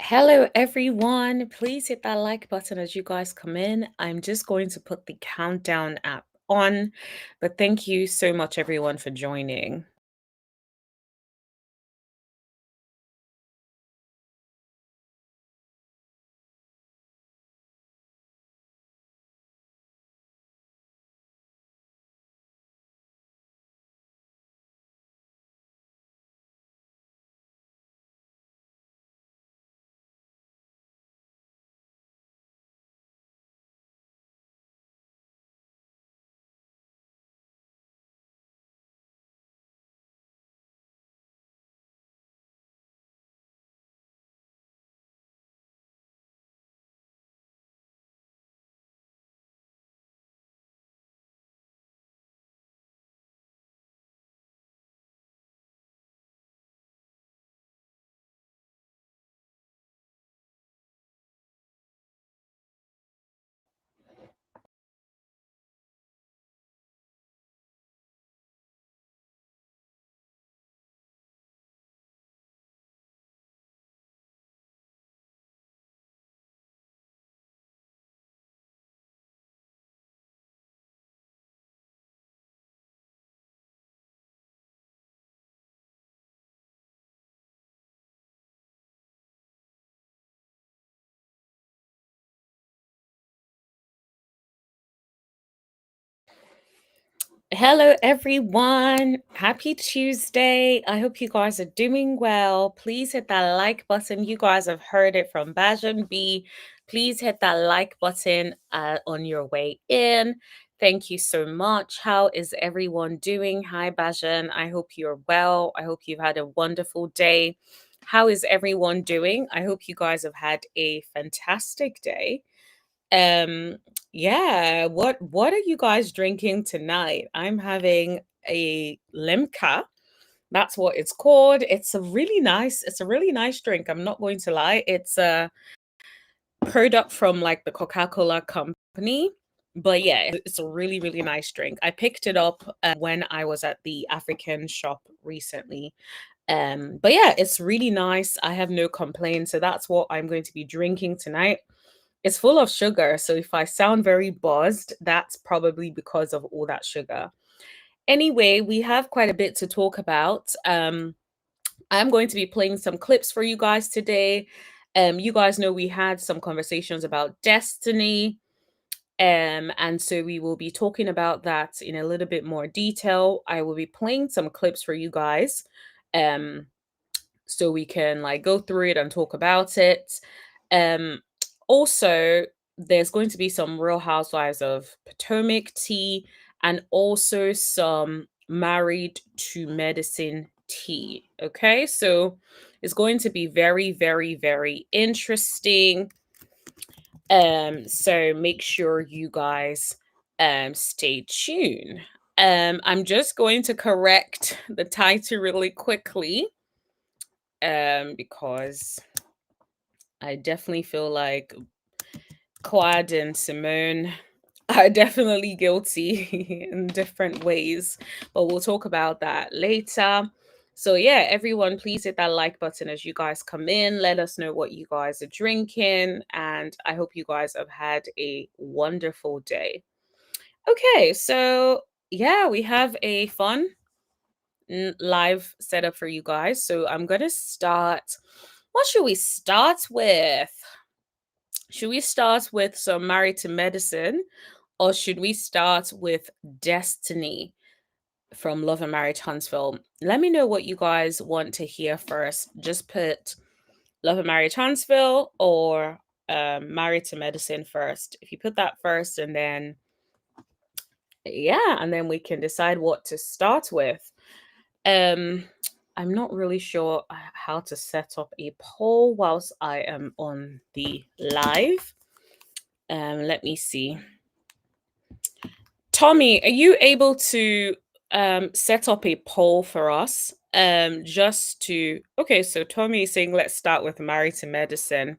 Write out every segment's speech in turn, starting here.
Hello, everyone. Please hit that like button as you guys come in. I'm just going to put the countdown app on, but thank you so much, everyone, for joining. Hello, everyone. Happy Tuesday. I hope you guys are doing well. Please hit that like button. You guys have heard it from Bajan B. Please hit that like button on your way in. Thank you so much. How is everyone doing? Hi, Bajan. I hope you're well. I hope you've had a wonderful day. How is everyone doing? I hope you guys have had a fantastic day. Um, yeah, what are you guys drinking tonight? I'm having a limca. That's what it's called. It's a really nice drink. I'm not going to lie. It's a product from like the Coca-Cola company. But yeah, it's a really nice drink. I picked it up when I was at the African shop recently. But yeah, it's really nice. I have no complaints. So that's what I'm going to be drinking tonight. It's full of sugar, so if I sound very buzzed, that's probably because of all that sugar. Anyway, we have quite a bit to talk about. I'm going to be playing some clips for you guys today. You guys know we had some conversations about destiny, and so we will be talking about that in a little bit more detail. I will be playing some clips for you guys. Um, so we can like go through it and talk about it. Um, Also, there's going to be some Real Housewives of Potomac tea and also some Married to Medicine tea. Okay, so it's going to be very interesting. So make sure you guys stay tuned. I'm just going to correct the title really quickly because I definitely feel like Quad and Simone are definitely guilty in different ways, but we'll talk about that later. So, yeah, everyone, please hit that like button as you guys come in. Let us know what you guys are drinking, and I hope you guys have had a wonderful day. Okay, so yeah, we have a fun live setup for you guys. So, I'm gonna start. What should we start with? Should we start with some Married to Medicine or should we start with Destiny from Love and Marriage Huntsville? Let me know what you guys want to hear first. Just put Love and Marriage Huntsville or Married to Medicine first. If you put that first and then, yeah, and then we can decide what to start with. Um, I'm not really sure how to set up a poll whilst I am on the live. Let me see. Tommy, are you able to set up a poll for us? Just to okay, so Tommy is saying let's start with Married to Medicine.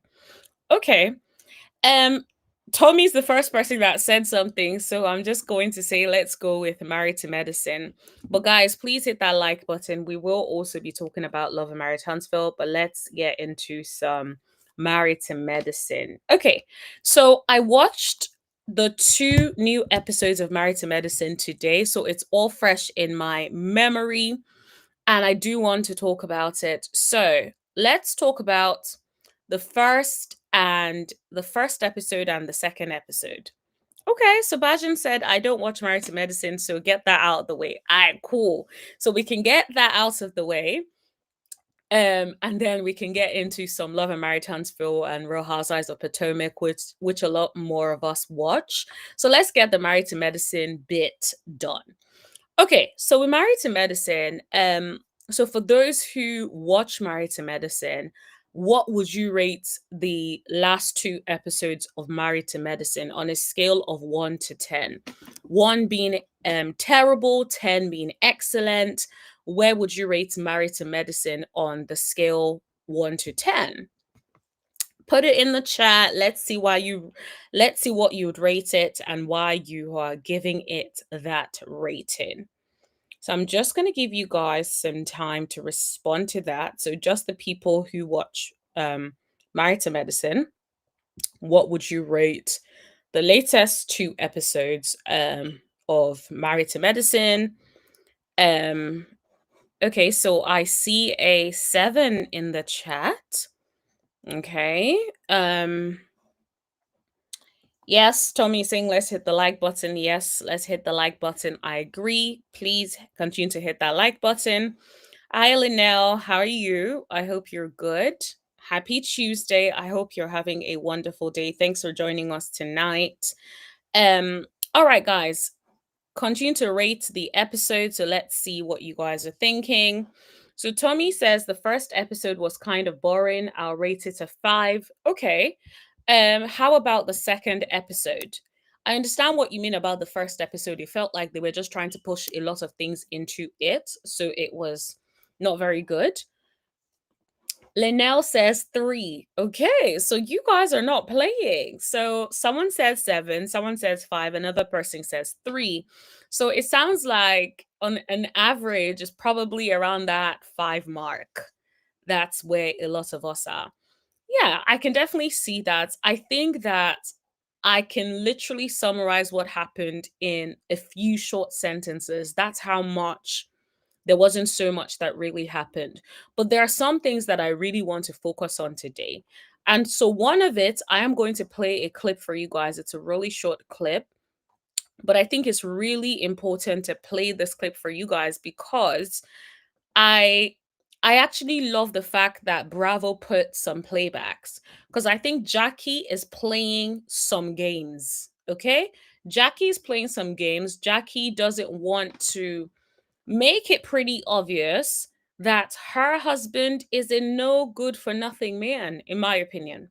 Okay. Um Tommy's the first person that said something, so I'm just going to say let's go with Married to Medicine. But guys, please hit that like button. We will also be talking about Love and Marriage Huntsville, but let's get into some Married to Medicine. Okay, so I watched the 2 new episodes of Married to Medicine today, so it's all fresh in my memory, and I do want to talk about it. So let's talk about the first episode and the second episode. Okay, so Bajan said, I don't watch Married to Medicine, so get that out of the way. All right, cool. So we can get that out of the way. And then we can get into some Love and Married Huntsville and Real Housewives of Potomac, which a lot more of us watch. So let's get the Married to Medicine bit done. Okay, so we're Married to Medicine. So for those who watch Married to Medicine, what would you rate the last 2 episodes of Married to Medicine on a scale of 1 to 10? 1 being terrible, 10 being excellent. Where would you rate Married to Medicine on the scale 1 to 10? Put it in the chat. Let's see what you would rate it and why you are giving it that rating. So I'm just going to give you guys some time to respond to that. So just the people who watch Married to Medicine, what would you rate the latest 2 episodes of Married to Medicine? Okay, so I see a 7 in the chat. Okay. Yes, Tommy saying let's hit the like button. Yes, let's hit the like button. I agree. Please continue to hit that like button. Hi, Linnell. How are you? I hope you're good. Happy Tuesday. I hope you're having a wonderful day. Thanks for joining us tonight. All right, guys. Continue to rate the episode. So let's see what you guys are thinking. So Tommy says the first episode was kind of boring. I'll rate it a 5. Okay. How about the second episode? I understand what you mean about the first episode. It felt like they were just trying to push a lot of things into it, so it was not very good. Linnell says 3. Okay, so you guys are not playing. So someone says 7, someone says 5, another person says 3. So it sounds like on an average is probably around that 5 mark. That's where a lot of us are. Yeah, I can definitely see that. I think that I can literally summarize what happened in a few short sentences. That's how much there wasn't so much that really happened. But there are some things that I really want to focus on today. And so one of it, I am going to play a clip for you guys. It's a really short clip, but I think it's really important to play this clip for you guys because I I actually love the fact that Bravo put some playbacks because I think Jackie is playing some games. Okay? Jackie's playing some games. Jackie doesn't want to make it pretty obvious that her husband is a no good for nothing man, in my opinion.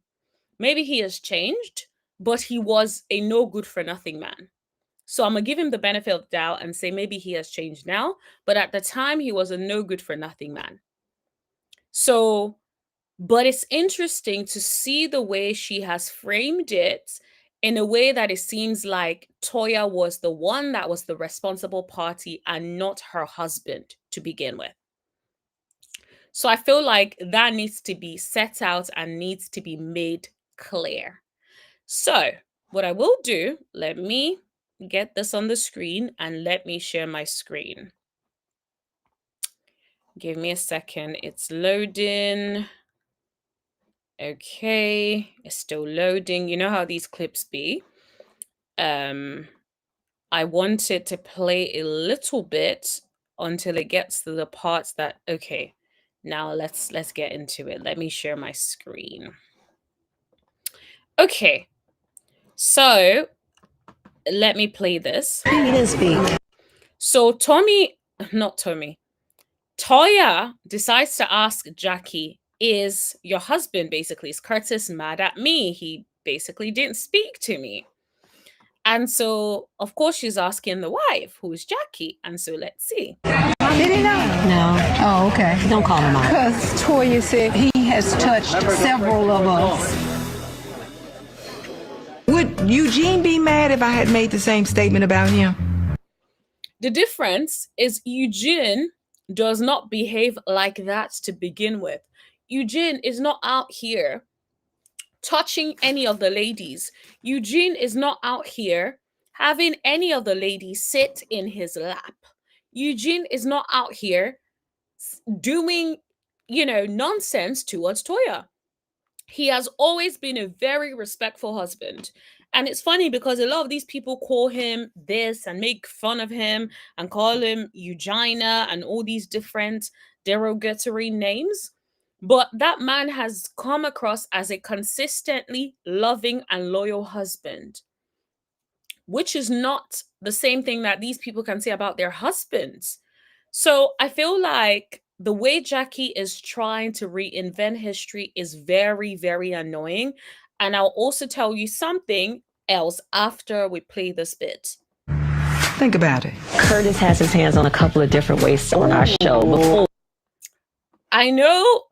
Maybe he has changed, but he was a no good for nothing man. So I'm gonna give him the benefit of the doubt and say maybe he has changed now, but at the time he was a no good for nothing man. So, but it's interesting to see the way she has framed it in a way that it seems like Toya was the one that was the responsible party and not her husband to begin with. So I feel like that needs to be set out and needs to be made clear. So, what I will do, let me get this on the screen and let me share my screen. Give me a second. It's loading. Okay, it's still loading. You know how these clips be. I want it to play a little bit until it gets to the parts that okay. Now let's get into it. Let me share my screen. Okay. So, let me play this. He didn't speak. So Toya decides to ask Jackie, is your husband basically, is Curtis mad at me? He basically didn't speak to me. And so, of course, she's asking the wife, who is Jackie. And so let's see. Did he know? No. Oh, okay. Don't call him out. Because Toya said he has touched several of us. Would Eugene be mad if I had made the same statement about him? The difference is Eugene does not behave like that to begin with. Eugene is not out here touching any of the ladies. Eugene is not out here having any of the ladies sit in his lap. Eugene is not out here doing, nonsense towards Toya. He has always been a very respectful husband. And it's funny because a lot of these people call him this and make fun of him and call him Eugenia and all these different derogatory names. But that man has come across as a consistently loving and loyal husband, which is not the same thing that these people can say about their husbands. So I feel like the way Jackie is trying to reinvent history is very, very annoying. And I'll also tell you something else after we play this bit. Think about it. Curtis has his hands on a couple of different ways on our show before. I know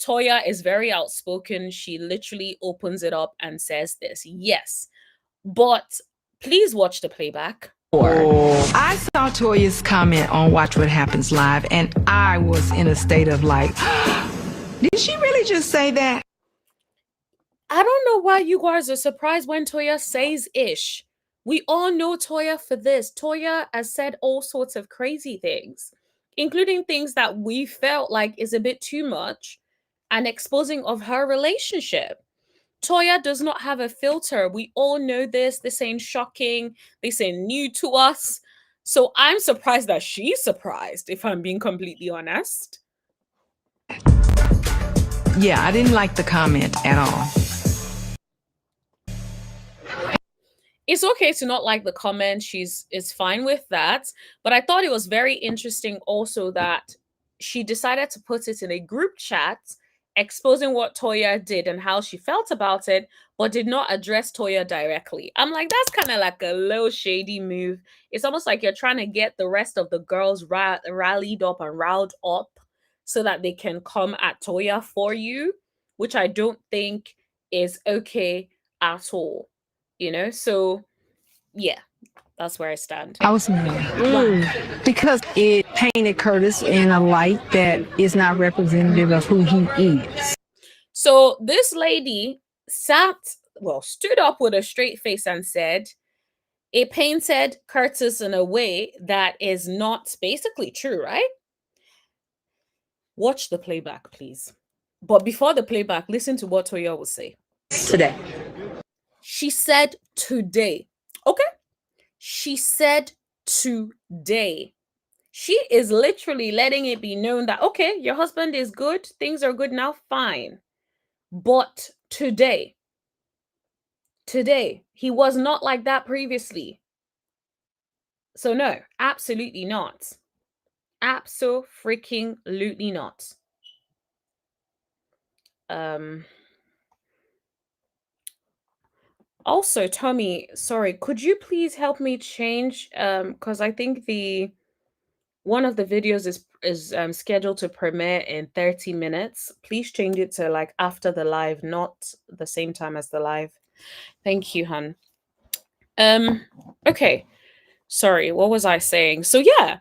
Toya is very outspoken. She literally opens it up and says this. Yes. But please watch the playback. I saw Toya's comment on Watch What Happens Live, and I was in a state of like, did she really just say that? I don't know why you guys are surprised when Toya says ish. We all know Toya for this. Toya has said all sorts of crazy things, including things that we felt like is a bit too much and exposing of her relationship. Toya does not have a filter. We all know this. This ain't shocking. This ain't new to us. So I'm surprised that she's surprised, if I'm being completely honest. Yeah, I didn't like the comment at all. It's okay to not like the comment. Is fine with that. But I thought it was very interesting also that she decided to put it in a group chat exposing what Toya did and how she felt about it, but did not address Toya directly. I'm like, that's kind of like a little shady move. It's almost like you're trying to get the rest of the girls rallied up and riled up so that they can come at Toya for you, which I don't think is okay at all. So yeah, that's where I stand. I was mad. Because it painted Curtis in a light that is not representative of who he is. So this lady stood up with a straight face and said, it painted Curtis in a way that is not basically true, right? Watch the playback, please. But before the playback, listen to what Toya will say. Today. She said today. Okay? She said today. She is literally letting it be known that, okay, your husband is good. Things are good now. Fine. But today, he was not like that previously. So no, absolutely not. Abso-freaking-lutely not. Also, Tommy, sorry, could you please help me change? Because I think one of the videos is scheduled to premiere in 30 minutes. Please change it to like after the live, not the same time as the live. Thank you, hun. Okay. Sorry, what was I saying? So yeah,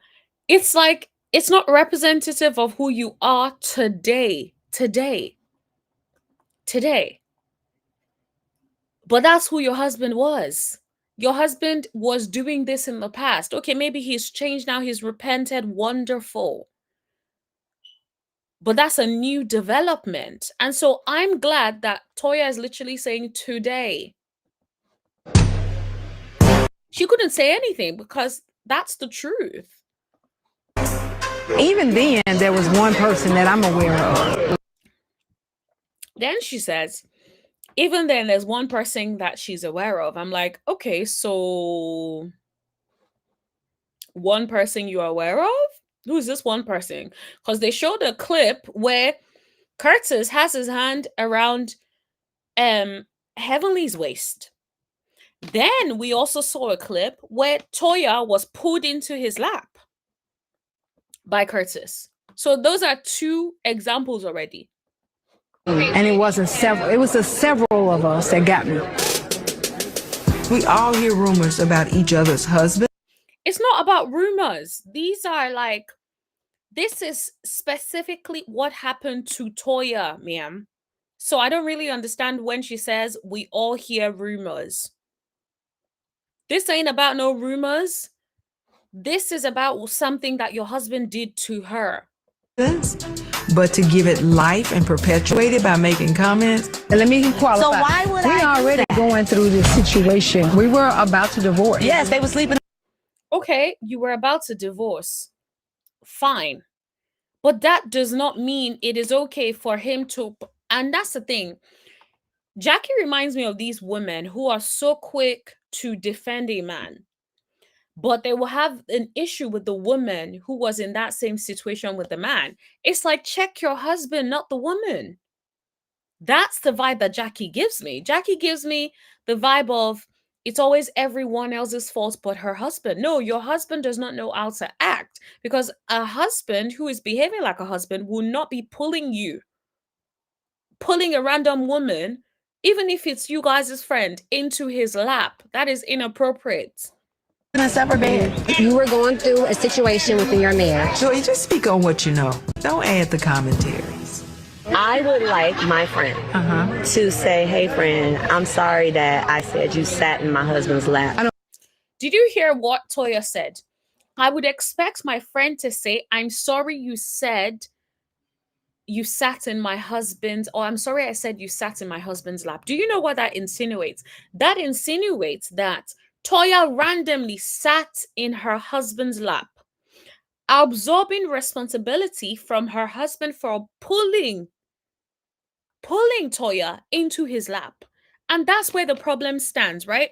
it's like it's not representative of who you are today. But that's who your husband was. Your husband was doing this in the past. Okay, maybe he's changed now, he's repented. Wonderful. But that's a new development. And so I'm glad that Toya is literally saying today. She couldn't say anything because that's the truth. Even then, there was one person that I'm aware of. Then she says, even then, there's one person that she's aware of. I'm like, okay, so one person you're aware of? Who is this one person? Because they showed a clip where Curtis has his hand around Heavenly's waist. Then we also saw a clip where Toya was pulled into his lap by Curtis. So those are two examples already. And it wasn't several. It was the several of us that got me. We all hear rumors about each other's husbands. It's not about rumors. These are like, this is specifically what happened to Toya, ma'am. So I don't really understand when she says we all hear rumors. This ain't about no rumors. This is about something that your husband did to her. But to give it life and perpetuate it by making comments. And let me qualify. So why would we I do already that? going through this situation. We were about to divorce. Yes, they were sleeping. Okay, you were about to divorce. Fine. But that does not mean it is okay for him to. And that's the thing. Jackie reminds me of these women who are so quick to defend a man, but they will have an issue with the woman who was in that same situation with the man. It's like, check your husband, not the woman. That's the vibe that Jackie gives me. Jackie gives me the vibe of it's always everyone else's fault but her husband. No, your husband does not know how to act, because a husband who is behaving like a husband will not be pulling a random woman, even if it's you guys' friend, into his lap. That is inappropriate. In a separate bed. You were going through a situation within your marriage. Joy, just speak on what you know. Don't add the commentaries. I would like my friend to say, hey, friend, I'm sorry that I said you sat in my husband's lap. Did you hear what Toya said? I would expect my friend to say, I'm sorry you said you sat in my husband's, or I'm sorry I said you sat in my husband's lap. Do you know what that insinuates? That insinuates that Toya randomly sat in her husband's lap, absorbing responsibility from her husband for pulling Toya into his lap. And that's where the problem stands, right?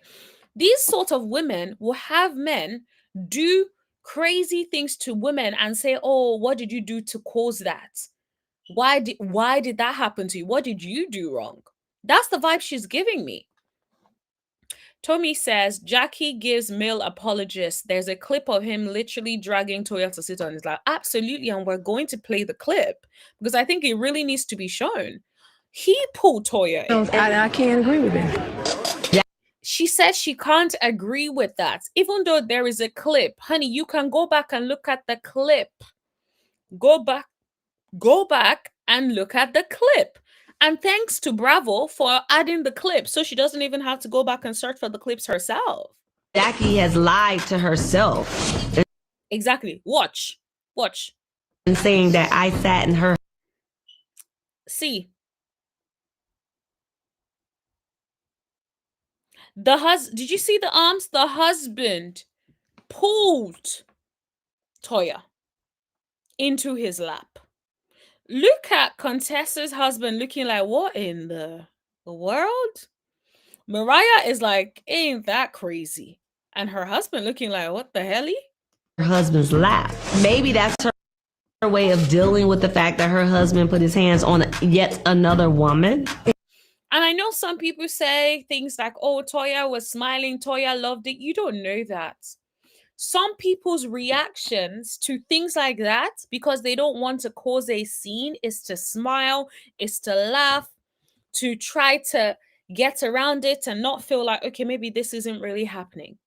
These sort of women will have men do crazy things to women and say, oh, what did you do to cause that? Why did that happen to you? What did you do wrong? That's the vibe she's giving me. Tommy says, Jackie gives male apologists. There's a clip of him literally dragging Toya to sit on his lap. Absolutely. And we're going to play the clip because I think it really needs to be shown. He pulled Toya in. I can't agree with that. She says she can't agree with that, even though there is a clip. Honey, you can go back and look at the clip. Go back and look at the clip. And thanks to Bravo for adding the clip, so she doesn't even have to go back and search for the clips herself. Jackie has lied to herself. Exactly. Watch. And saying that I sat in her. See. Did you see the arms? The husband pulled Toya into his lap. Look at Contessa's husband looking like, what in the world? Mariah is like, ain't that crazy? And her husband looking like, what the hell? Her husband's lap. Maybe that's her way of dealing with the fact that her husband put his hands on yet another woman. And I know some people say things like, oh, Toya was smiling, Toya loved it. You don't know that. Some people's reactions to things like that, because they don't want to cause a scene, is to smile, is to laugh, to try to get around it and not feel like, okay, maybe this isn't really happening.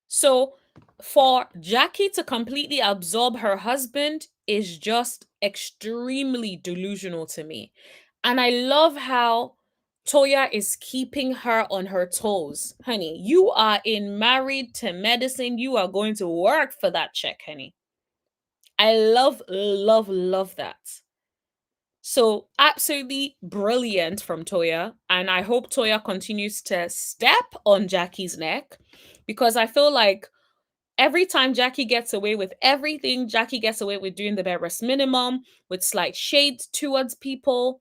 So for Jackie to completely absorb her husband is just extremely delusional to me. And I love how Toya is keeping her on her toes. Honey, you are in Married to Medicine. You are going to work for that check, honey. I love that. So absolutely brilliant from Toya. And I hope Toya continues to step on Jackie's neck, because I feel like every time Jackie gets away with everything, Jackie gets away with doing the barest minimum, with slight shades towards people.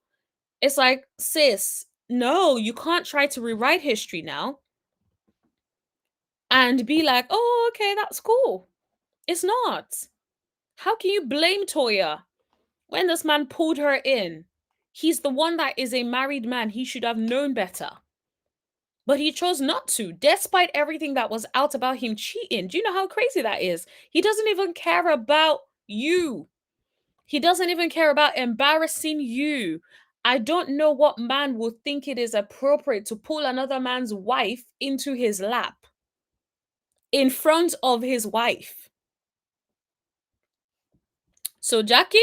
It's like, sis, no, you can't try to rewrite history now and be like, oh, okay, that's cool. It's not. How can you blame Toya when this man pulled her in? He's the one that is a married man. He should have known better. But he chose not to, despite everything that was out about him cheating. Do you know how crazy that is? He doesn't even care about you. He doesn't even care about embarrassing you. I don't know what man would think it is appropriate to pull another man's wife into his lap in front of his wife. So, Jackie,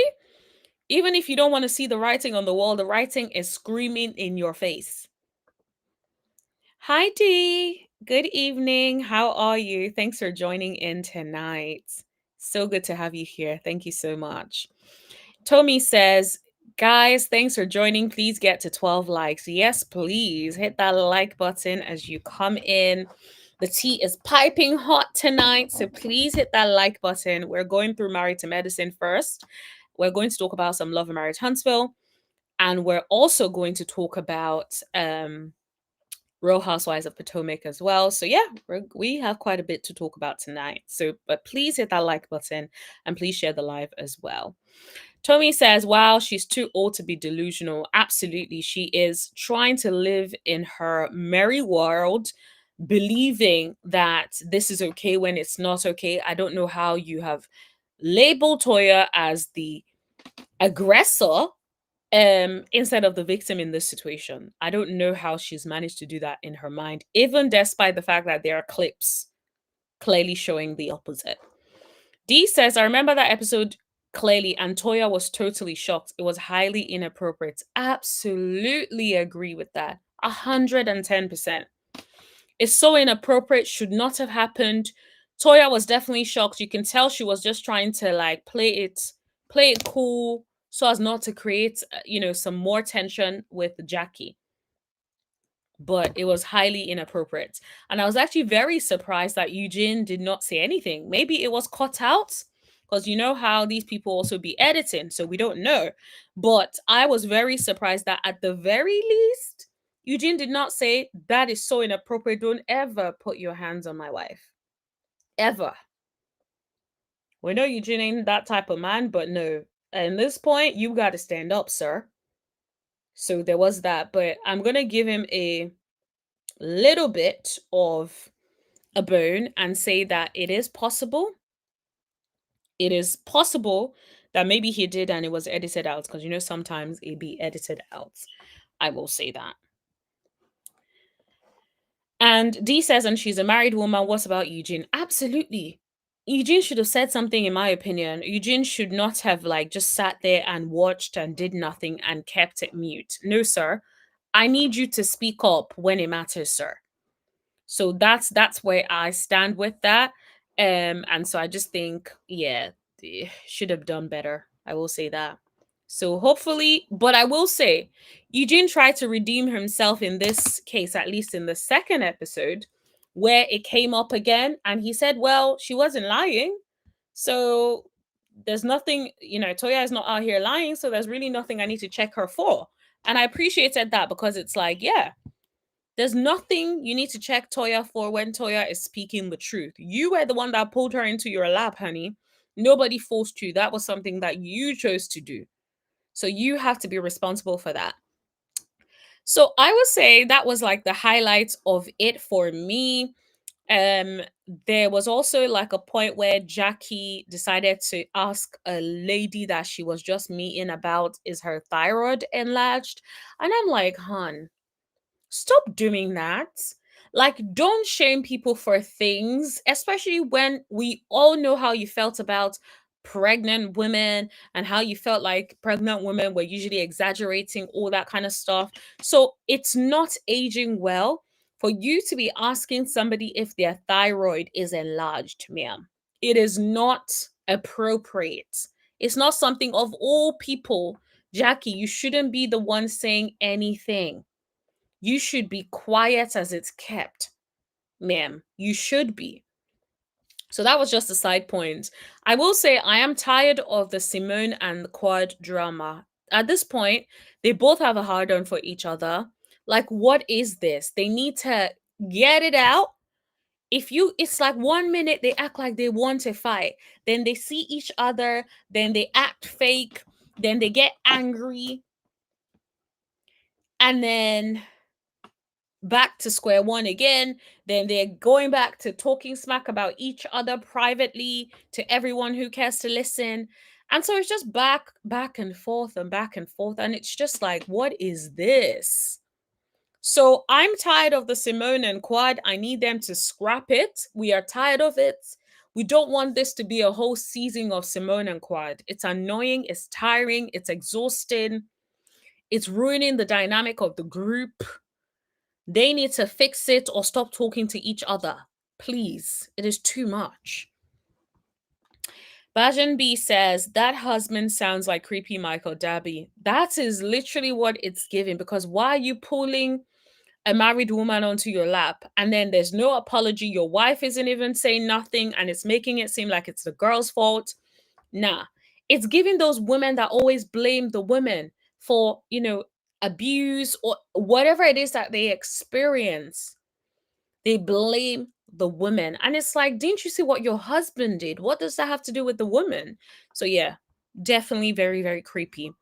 Even if you don't want to see the writing on the wall, the writing is screaming in your face. Hi, Dee. Good evening. How are you? Thanks for joining in tonight. So good to have you here. Thank you so much. Tommy says, guys, thanks for joining. Please get to 12 likes. Yes, please. Hit that like button as you come in. The tea is piping hot tonight, so please hit that like button. We're going through Married to Medicine first. We're going to talk about some Love and Marriage Huntsville, and we're also going to talk about Real Housewives of Potomac as well. So yeah, we have quite a bit to talk about tonight. So, but please hit that like button and please share the live as well. Tommy says, wow, she's too old to be delusional. Absolutely. She is trying to live in her merry world, believing that this is okay when it's not okay. I don't know how you have labeled Toya as the aggressor instead of the victim in this situation. I don't know how she's managed to do that in her mind, even despite the fact that there are clips clearly showing the opposite. Dee says, I remember that episode clearly, and Toya was totally shocked. It was highly inappropriate. Absolutely agree with that. 110%. It's so inappropriate, should not have happened. Toya was definitely shocked. You can tell she was just trying to like play it cool so as not to create, some more tension with Jackie. But it was highly inappropriate. And I was actually very surprised that Eugene did not say anything. Maybe it was cut out because you know how these people also be editing, so we don't know. But I was very surprised that at the very least, Eugene did not say, that is so inappropriate. Don't ever put your hands on my wife. Ever. We know Eugene ain't that type of man, but no. At this point, you got to stand up, sir. So there was that. But I'm going to give him a little bit of a bone and say that it is possible. It is possible that maybe he did and it was edited out because sometimes it be edited out. I will say that. And Dee says, and she's a married woman. What about Eugene? Absolutely. Eugene should have said something, in my opinion. Eugene should not have just sat there and watched and did nothing and kept it mute. No, sir. I need you to speak up when it matters, sir. So that's where I stand with that. And so I just think, yeah, they should have done better. I will say that. So hopefully, but I will say, Eugene tried to redeem himself in this case, at least in the second episode, where it came up again. And he said, well, she wasn't lying. So there's nothing, Toya is not out here lying. So there's really nothing I need to check her for. And I appreciated that because it's like, yeah, there's nothing you need to check Toya for when Toya is speaking the truth. You were the one that pulled her into your lap, honey. Nobody forced you. That was something that you chose to do. So you have to be responsible for that. So I would say that was like the highlights of it for me. There was also like a point where Jackie decided to ask a lady that she was just meeting about, is her thyroid enlarged? And I'm like, hon, stop doing that. Like, don't shame people for things, especially when we all know how you felt about pregnant women and how you felt like pregnant women were usually exaggerating all that kind of stuff. So it's not aging well for you to be asking somebody if their thyroid is enlarged, ma'am. It is not appropriate. It's not something of all people. Jackie, you shouldn't be the one saying anything. You should be quiet as it's kept, ma'am. You should be. So that was just a side point. I will say I am tired of the Simone and the Quad drama. At this point, they both have a hard on for each other. Like, what is this? They need to get it out. It's like 1 minute they act like they want to fight, then they see each other, then they act fake, then they get angry, and then back to square one again. Then they're going back to talking smack about each other privately to everyone who cares to listen. And so it's just back and forth and back and forth. And it's just like, what is this? So I'm tired of the Simone and Quad. I need them to scrap it. We are tired of it. We don't want this to be a whole season of Simone and Quad. It's annoying, it's tiring, it's exhausting, it's ruining the dynamic of the group. They need to fix it or stop talking to each other. Please. It is too much. Bajan B says, that husband sounds like creepy Michael Dabby. That is literally what it's giving, because why are you pulling a married woman onto your lap and then there's no apology? Your wife isn't even saying nothing and it's making it seem like it's the girl's fault. Nah, it's giving those women that always blame the women for, abuse or whatever it is that they experience. They blame the women. And it's like, didn't you see what your husband did? What does that have to do with the woman? So, yeah, definitely very, very creepy.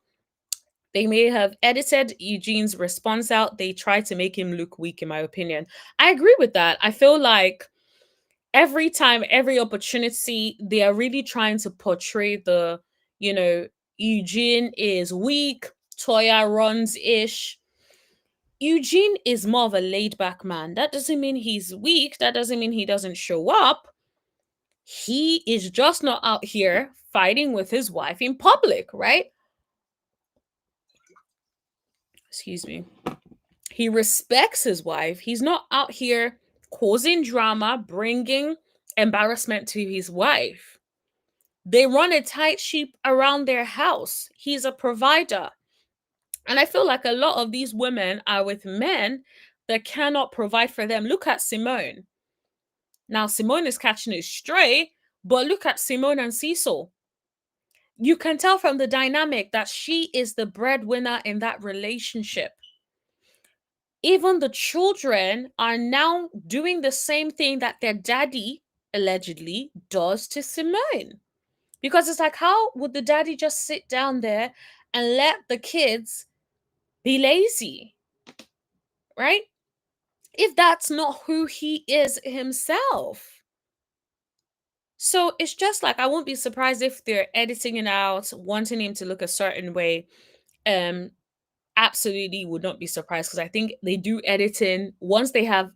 They may have edited Eugene's response out. They tried to make him look weak, in my opinion. I agree with that. I feel like every time, every opportunity, they are really trying to portray Eugene is weak, Toya runs ish. Eugene is more of a laid back man. That doesn't mean he's weak. That doesn't mean he doesn't show up. He is just not out here fighting with his wife in public, right? Excuse me. He respects his wife. He's not out here causing drama, bringing embarrassment to his wife. They run a tight ship around their house. He's a provider. And I feel like a lot of these women are with men that cannot provide for them. Look at Simone. Now, Simone is catching it straight, but look at Simone and Cecil. You can tell from the dynamic that she is the breadwinner in that relationship. Even the children are now doing the same thing that their daddy allegedly does to Simone. Because it's like, how would the daddy just sit down there and let the kids be lazy? Right? If that's not who he is himself. So it's just like, I won't be surprised if they're editing it out, wanting him to look a certain way. Absolutely would not be surprised, because I think they do editing once they have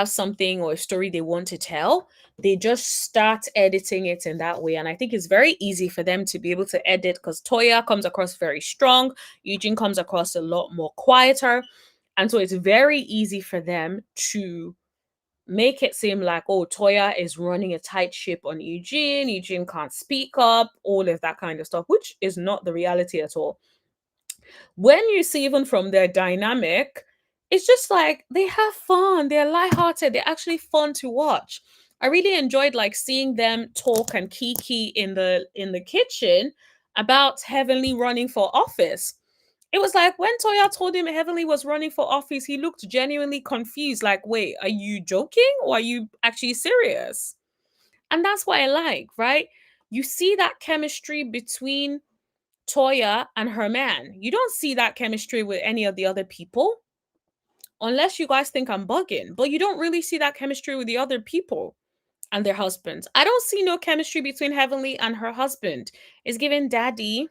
something or a story they want to tell, they just start editing it in that way. And I think it's very easy for them to be able to edit, because Toya comes across very strong, Eugene comes across a lot more quieter. And so it's very easy for them to make it seem like, oh, Toya is running a tight ship on Eugene. Eugene can't speak up, all of that kind of stuff, which is not the reality at all. When you see even from their dynamic, it's just like they have fun. They're lighthearted. They're actually fun to watch. I really enjoyed like seeing them talk and kiki in the kitchen about Heavenly running for office. It was like when Toya told him Heavenly was running for office, he looked genuinely confused. Like, wait, are you joking or are you actually serious? And that's what I like, right? You see that chemistry between Toya and her man. You don't see that chemistry with any of the other people, unless you guys think I'm bugging, but you don't really see that chemistry with the other people and their husbands. I don't see no chemistry between Heavenly and her husband. It's giving daddy,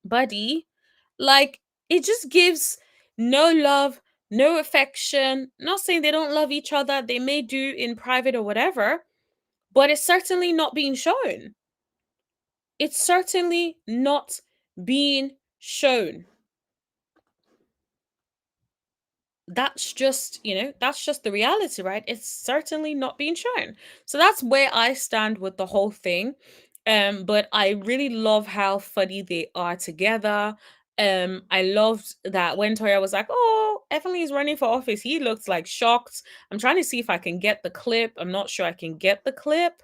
buddy. Like, it just gives no love, no affection. Not saying they don't love each other, they may do in private or whatever, but it's certainly not being shown. It's certainly not being shown. That's just, that's just the reality, right? It's certainly not being shown. So that's where I stand with the whole thing. But I really love how funny they are together. I loved that when Toya was like, oh, Evelyn is running for office, he looked like shocked. I'm trying to see if I can get the clip. I'm not sure I can get the clip.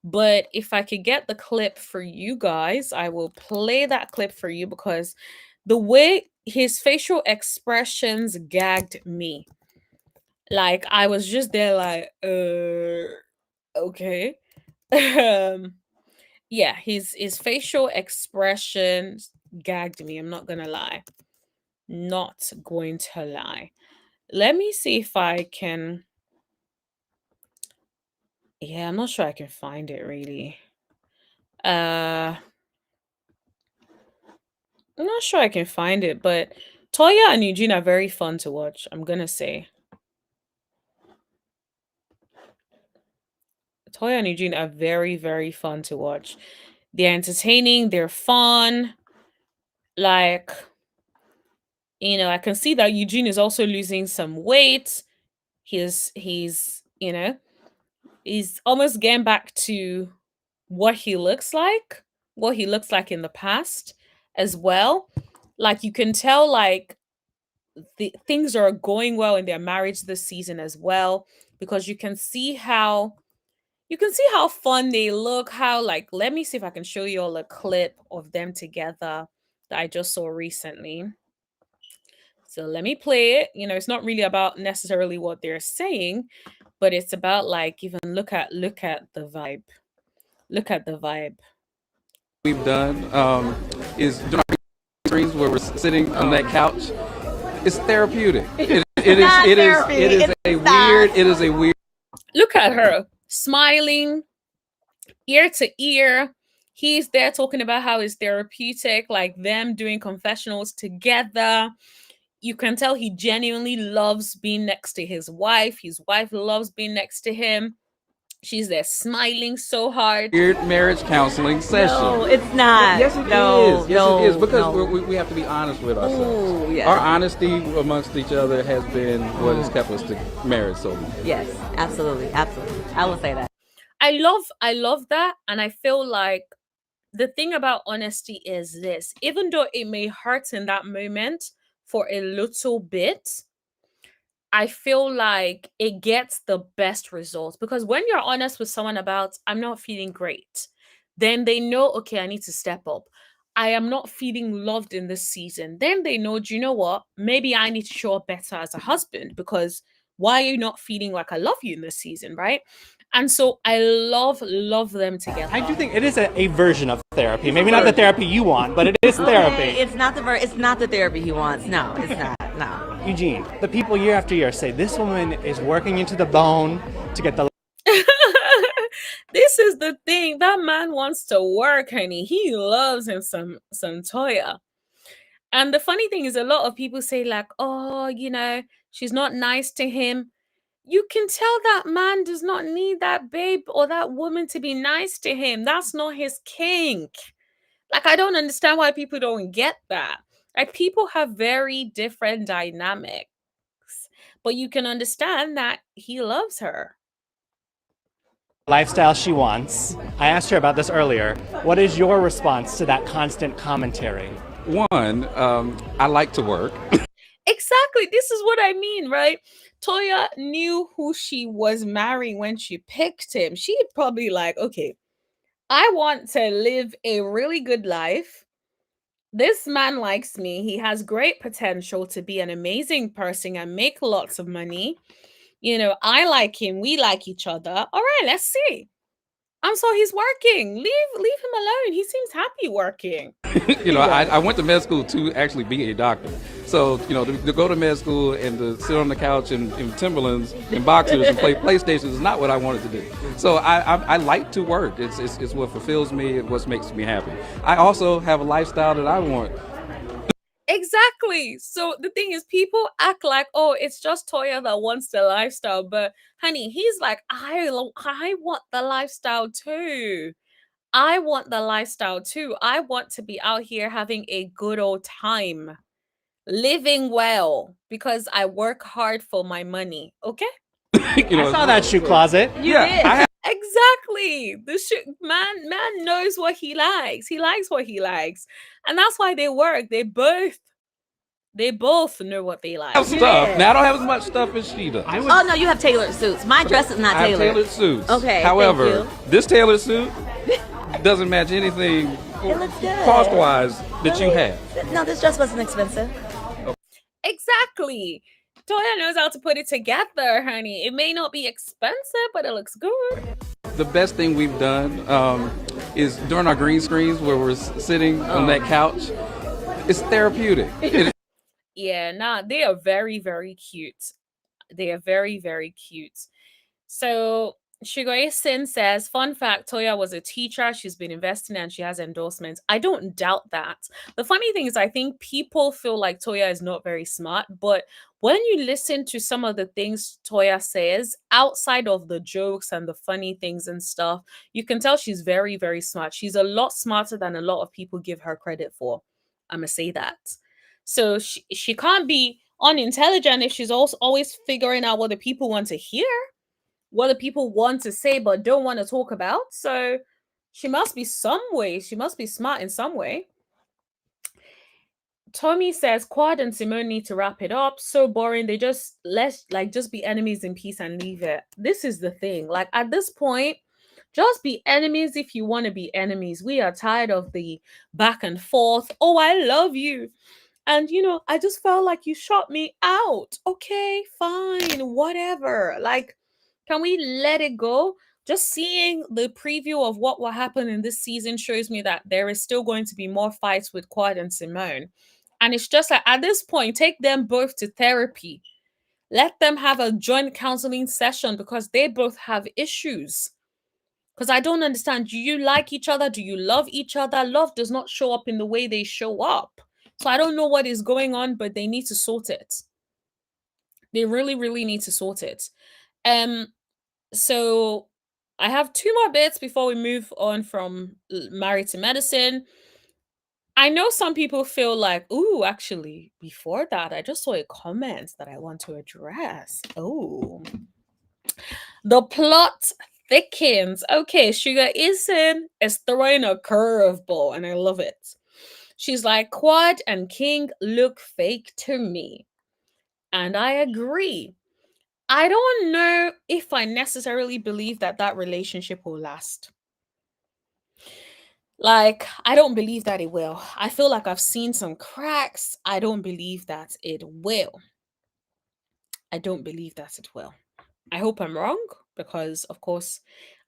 But if I could get the clip for you guys, I will play that clip for you, because the way his facial expressions gagged me. Like, I was just there like, okay. Yeah, his facial expressions gagged me. I'm not gonna lie. Not going to lie. Let me see if I can. Yeah, I'm not sure I can find it really. I'm not sure I can find it, but Toya and Eugene are very fun to watch, I'm gonna say. Toya and Eugene are very, very fun to watch. They're entertaining, they're fun. Like, I can see that Eugene is also losing some weight. He's almost getting back to what he looks like, in the past as well. Like you can tell like the things are going well in their marriage this season as well, because you can see how fun they look, how like let me see if I can show you all a clip of them together that I just saw recently. So let me play it. It's not really about necessarily what they're saying, but it's about like even look at the vibe. Look at the vibe. We've done is doing our screens where we're sitting on that couch. It's therapeutic. It is a weird. Look at her smiling ear to ear. He's there talking about how it's therapeutic, like them doing confessionals together. You can tell he genuinely loves being next to his wife. His wife loves being next to him. She's there smiling so hard. Weird marriage counseling session. No, it's not. Yes, it no, is. Yes, no, it is. Because no. we have to be honest with ourselves. Ooh, yes. Our honesty amongst each other has been what has kept us to married so long. Yes, absolutely, absolutely. I will say that. I love that, and I feel like the thing about honesty is this: even though it may hurt in that moment for a little bit, I feel like it gets the best results, because when you're honest with someone about, I'm not feeling great, then they know, okay, I need to step up. I am not feeling loved in this season. Then they know, do you know what? Maybe I need to show up better as a husband, because why are you not feeling like I love you in this season, right? And so I love them together. I do think it is a version of therapy. Maybe not the therapy you want, but it is therapy. It's not the therapy he wants. No, it's not. No. Eugene, the people year after year say this woman is working into the bone to get the. This is the thing. That man wants to work, honey. He loves him some Toya. And the funny thing is, a lot of people say like, oh, she's not nice to him. You can tell that man does not need that babe or that woman to be nice to him. That's not his kink. Like, I don't understand why people don't get that. Like, people have very different dynamics, but you can understand that he loves her. Lifestyle she wants. I asked her about this earlier. What is your response to that constant commentary? One, I like to work. Exactly. This is what I mean, right? Toya knew who she was marrying when she picked him. She probably like, okay, I want to live a really good life. This man likes me. He has great potential to be an amazing person and make lots of money. I like him. We like each other. All right, let's see. So he's working. Leave him alone. He seems happy working. I went to med school to actually be a doctor. So, to go to med school and to sit on the couch in Timberlands and boxers and play PlayStation is not what I wanted to do. So I like to work. It's what fulfills me. It's what makes me happy. I also have a lifestyle that I want. Exactly. So the thing is, people act like, oh, it's just Toya that wants the lifestyle. But honey, he's like, I want the lifestyle too. I want the lifestyle too. I want to be out here having a good old time, living well, because I work hard for my money. Okay? I saw that shoe closet. You did. Exactly. The man knows what he likes. He likes what he likes. And that's why they work. They both know what they like. I have stuff. Now I don't have as much stuff as she does. Oh no, you have tailored suits. My dress is not I have tailored. tailored suits. Okay. However, this tailored suit doesn't match anything It looks good. cost-wise that you have. No, this dress wasn't expensive. Exactly. Toya knows how to put it together, honey. It may not be expensive, but it looks good. The best thing we've done is during our green screens where we're sitting on that couch. It's therapeutic. Yeah, nah, they are very, very cute. They are very, very cute. So Sugar Sin says, fun fact, Toya was a teacher. She's been investing and she has endorsements. I don't doubt that. The funny thing is, I think people feel like Toya is not very smart, but when you listen to some of the things Toya says outside of the jokes and the funny things and stuff, you can tell she's very, very smart. She's a lot smarter than a lot of people give her credit for. I'm going to say that. So she can't be unintelligent if she's also always figuring out what the people want to hear, what the people want to say but don't want to talk about. So she must be she must be smart in some way. Tommy says Quad and Simone need to wrap it up. So boring. They just be enemies in peace and leave it. This is the thing. Like at this point, just be enemies if you want to be enemies. We are tired of the back and forth. Oh, I love you. And I just felt like you shot me out. Okay, fine, whatever. Like, can we let it go? Just seeing the preview of what will happen in this season shows me that there is still going to be more fights with Quad and Simone. And it's just like at this point, take them both to therapy. Let them have a joint counseling session because they both have issues. Because I don't understand. Do you like each other? Do you love each other? Love does not show up in the way they show up. So I don't know what is going on, but they need to sort it. They really, really need to sort it. So I have 2 more bits before we move on from Married to Medicine. I know some people feel like, ooh, actually, before that, I just saw a comment that I want to address. Oh, the plot thickens. Okay, Sugar Isin is throwing a curveball, and I love it. She's like, Quad and King look fake to me. And I agree. I don't know if I necessarily believe that that relationship will last. Like, I don't believe that it will. I feel like I've seen some cracks. I don't believe that it will. I don't believe that it will. I hope I'm wrong because, of course,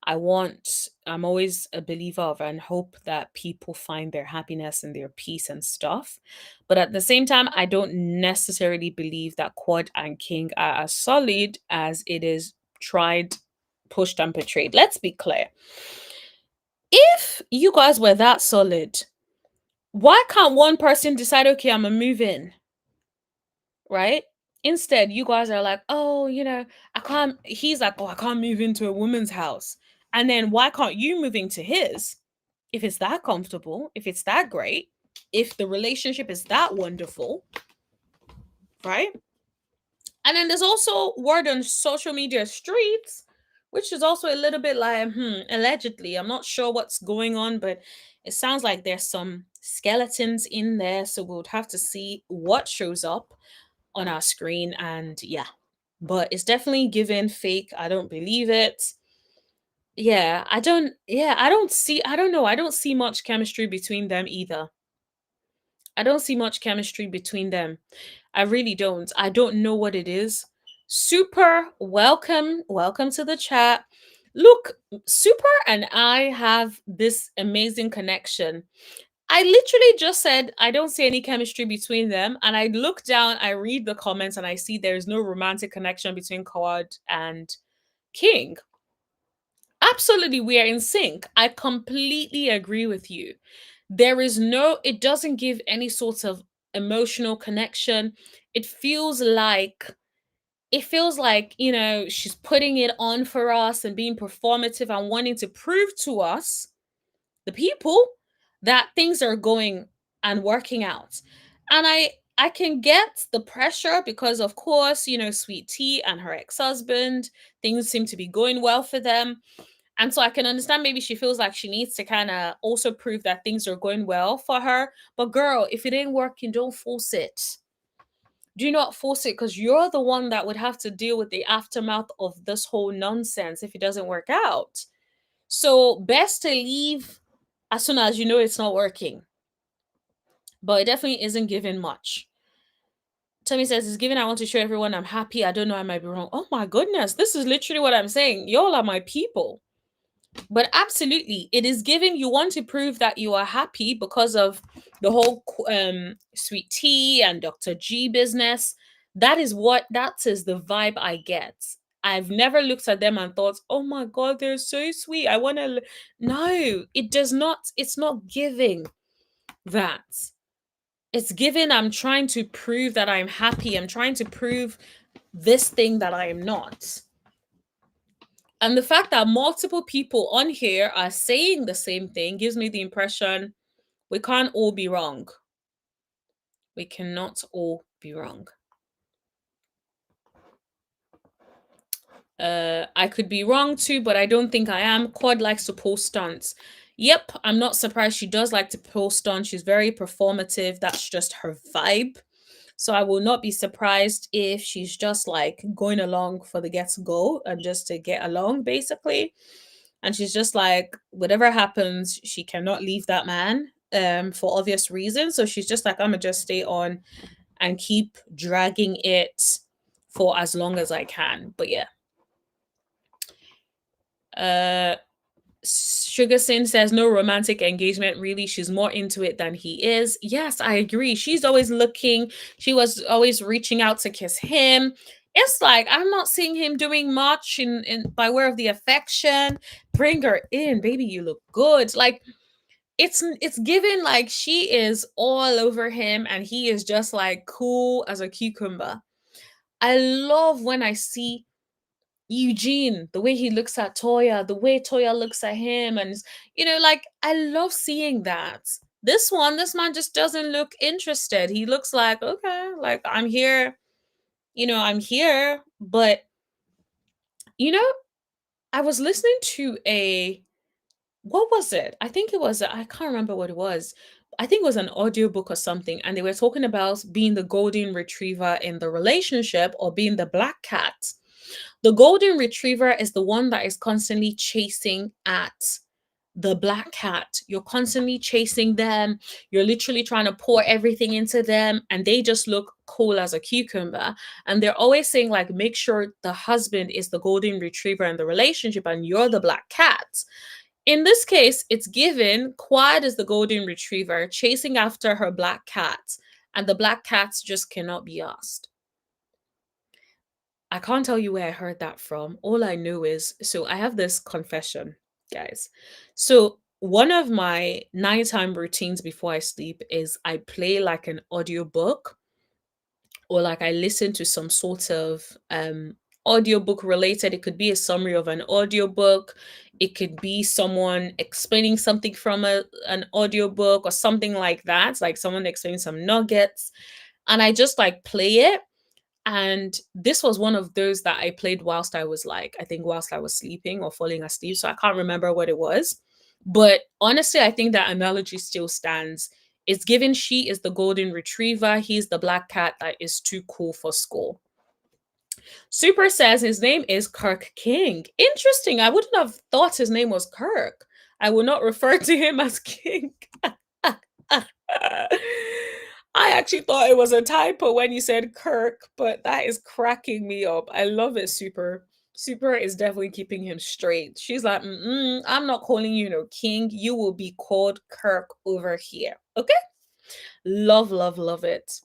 I'm always a believer of and hope that people find their happiness and their peace and stuff. But at the same time, I don't necessarily believe that Quad and King are as solid as it is tried, pushed, and portrayed. Let's be clear. If you guys were that solid, why can't one person decide, okay, I'm gonna move in? Right? Instead, you guys are like, oh, I can't. He's like, oh, I can't move into a woman's house. And then why can't you move into his? If it's that comfortable, if it's that great, if the relationship is that wonderful, right? And then there's also word on social media streets, which is also a little bit like, allegedly. I'm not sure what's going on, but it sounds like there's some skeletons in there. So we'll have to see what shows up on our screen. And yeah, but it's definitely given fake. I don't believe it. I don't know. I don't see much chemistry between them either. I don't see much chemistry between them. I really don't. I don't know what it is. Super, welcome to the chat. Look, Super and I have this amazing connection. I literally just said I don't see any chemistry between them, and I look down, I read the comments, and I see there's no romantic connection between Kawad and King. Absolutely, we are in sync. I completely agree with you. It doesn't give any sort of emotional connection. It feels like, she's putting it on for us and being performative and wanting to prove to us, the people, that things are going and working out. And I can get the pressure because, of course, Sweet Tea and her ex-husband, things seem to be going well for them. And so I can understand maybe she feels like she needs to kind of also prove that things are going well for her. But girl, if it ain't working, don't force it. Do not force it, because you're the one that would have to deal with the aftermath of this whole nonsense if it doesn't work out. So best to leave as soon as you know it's not working. But it definitely isn't giving much. Tommy says, it's given I want to show everyone I'm happy. I don't know, I might be wrong. Oh my goodness, this is literally what I'm saying. Y'all are my people. But absolutely, it is given you want to prove that you are happy because of the whole Sweet Tea and Dr. G business. That is the vibe I get. I've never looked at them and thought, oh my God, they're so sweet. I want to. No, it does not. It's not giving that. It's giving, I'm trying to prove that I'm happy. I'm trying to prove this thing that I am not. And the fact that multiple people on here are saying the same thing gives me the impression we can't all be wrong. We cannot all be wrong. I could be wrong too, but I don't think I am. Quad likes to pull stunts. Yep, I'm not surprised. She does like to pull stunts. She's very performative. That's just her vibe. So I will not be surprised if she's just like going along for the get to go and just to get along, basically. And she's just like, whatever happens, she cannot leave that man for obvious reasons. So she's just like, I'm gonna just stay on and keep dragging it for as long as I can. But yeah. Sugar Sin says no romantic engagement. Really, she's more into it than he is. Yes, I agree. She's always looking. She was always reaching out to kiss him. It's like I'm not seeing him doing much in by way of the affection. Bring her in, baby. You look good. Like it's given like she is all over him and he is just like cool as a cucumber. I love when I see Eugene, the way he looks at Toya, the way Toya looks at him, and like I love seeing that. This man just doesn't look interested. He looks like, okay, like I'm here, I'm here. But I was listening to what was it? I think it was, I can't remember what it was. I think it was an audiobook or something, and they were talking about being the golden retriever in the relationship or being the black cat. The golden retriever is the one that is constantly chasing at the black cat. You're constantly chasing them. You're literally trying to pour everything into them, and they just look cool as a cucumber. And they're always saying, like, make sure the husband is the golden retriever in the relationship and you're the black cat. In this case, it's given Quad is the golden retriever chasing after her black cat, and the black cats just cannot be asked. I can't tell you where I heard that from. All I know is, so I have this confession, guys. So one of my nighttime routines before I sleep is I play like an audiobook, or like I listen to some sort of audiobook related. It could be a summary of an audiobook. It could be someone explaining something from an audiobook or something like that, like someone explaining some nuggets. And I just like play it. And this was one of those that I played whilst I was whilst I was sleeping or falling asleep. So I can't remember what it was. But honestly, I think that analogy still stands. It's given she is the golden retriever. He's the black cat that is too cool for school. Super says his name is Kirk King. Interesting. I wouldn't have thought his name was Kirk. I will not refer to him as King. I actually thought it was a typo when you said Kirk, but that is cracking me up. I love it, Super. Super is definitely keeping him straight. She's like, I'm not calling you King. You will be called Kirk over here. Okay? Love, love, love it.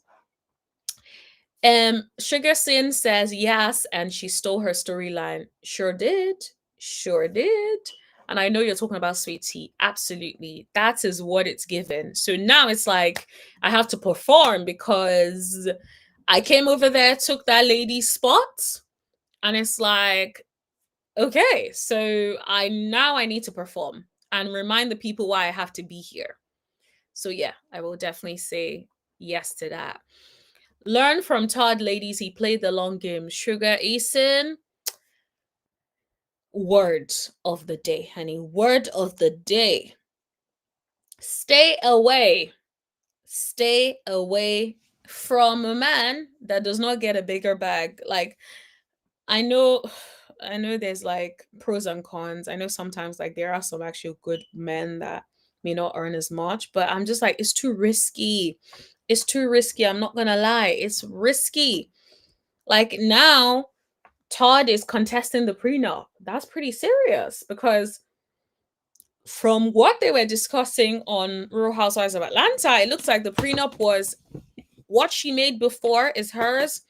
Sugar Sin says yes, and she stole her storyline. Sure did. Sure did. And I know you're talking about Sweet Tea. Absolutely. That is what it's given. So now it's like I have to perform because I came over there, took that lady's spot. And it's like, okay, so I need to perform and remind the people why I have to be here. So yeah, I will definitely say yes to that. Learn from Todd, ladies. He played the long game. Sugar Asin. Word of the day, honey. Word of the day. Stay away. Stay away from a man that does not get a bigger bag. Like, I know there's like pros and cons. I know sometimes like there are some actual good men that may not earn as much, but I'm just like, it's too risky. It's too risky. I'm not gonna lie. It's risky. Like now, Todd is contesting the prenup. That's pretty serious because from what they were discussing on Real Housewives of Atlanta, it looks like the prenup was what she made before is hers.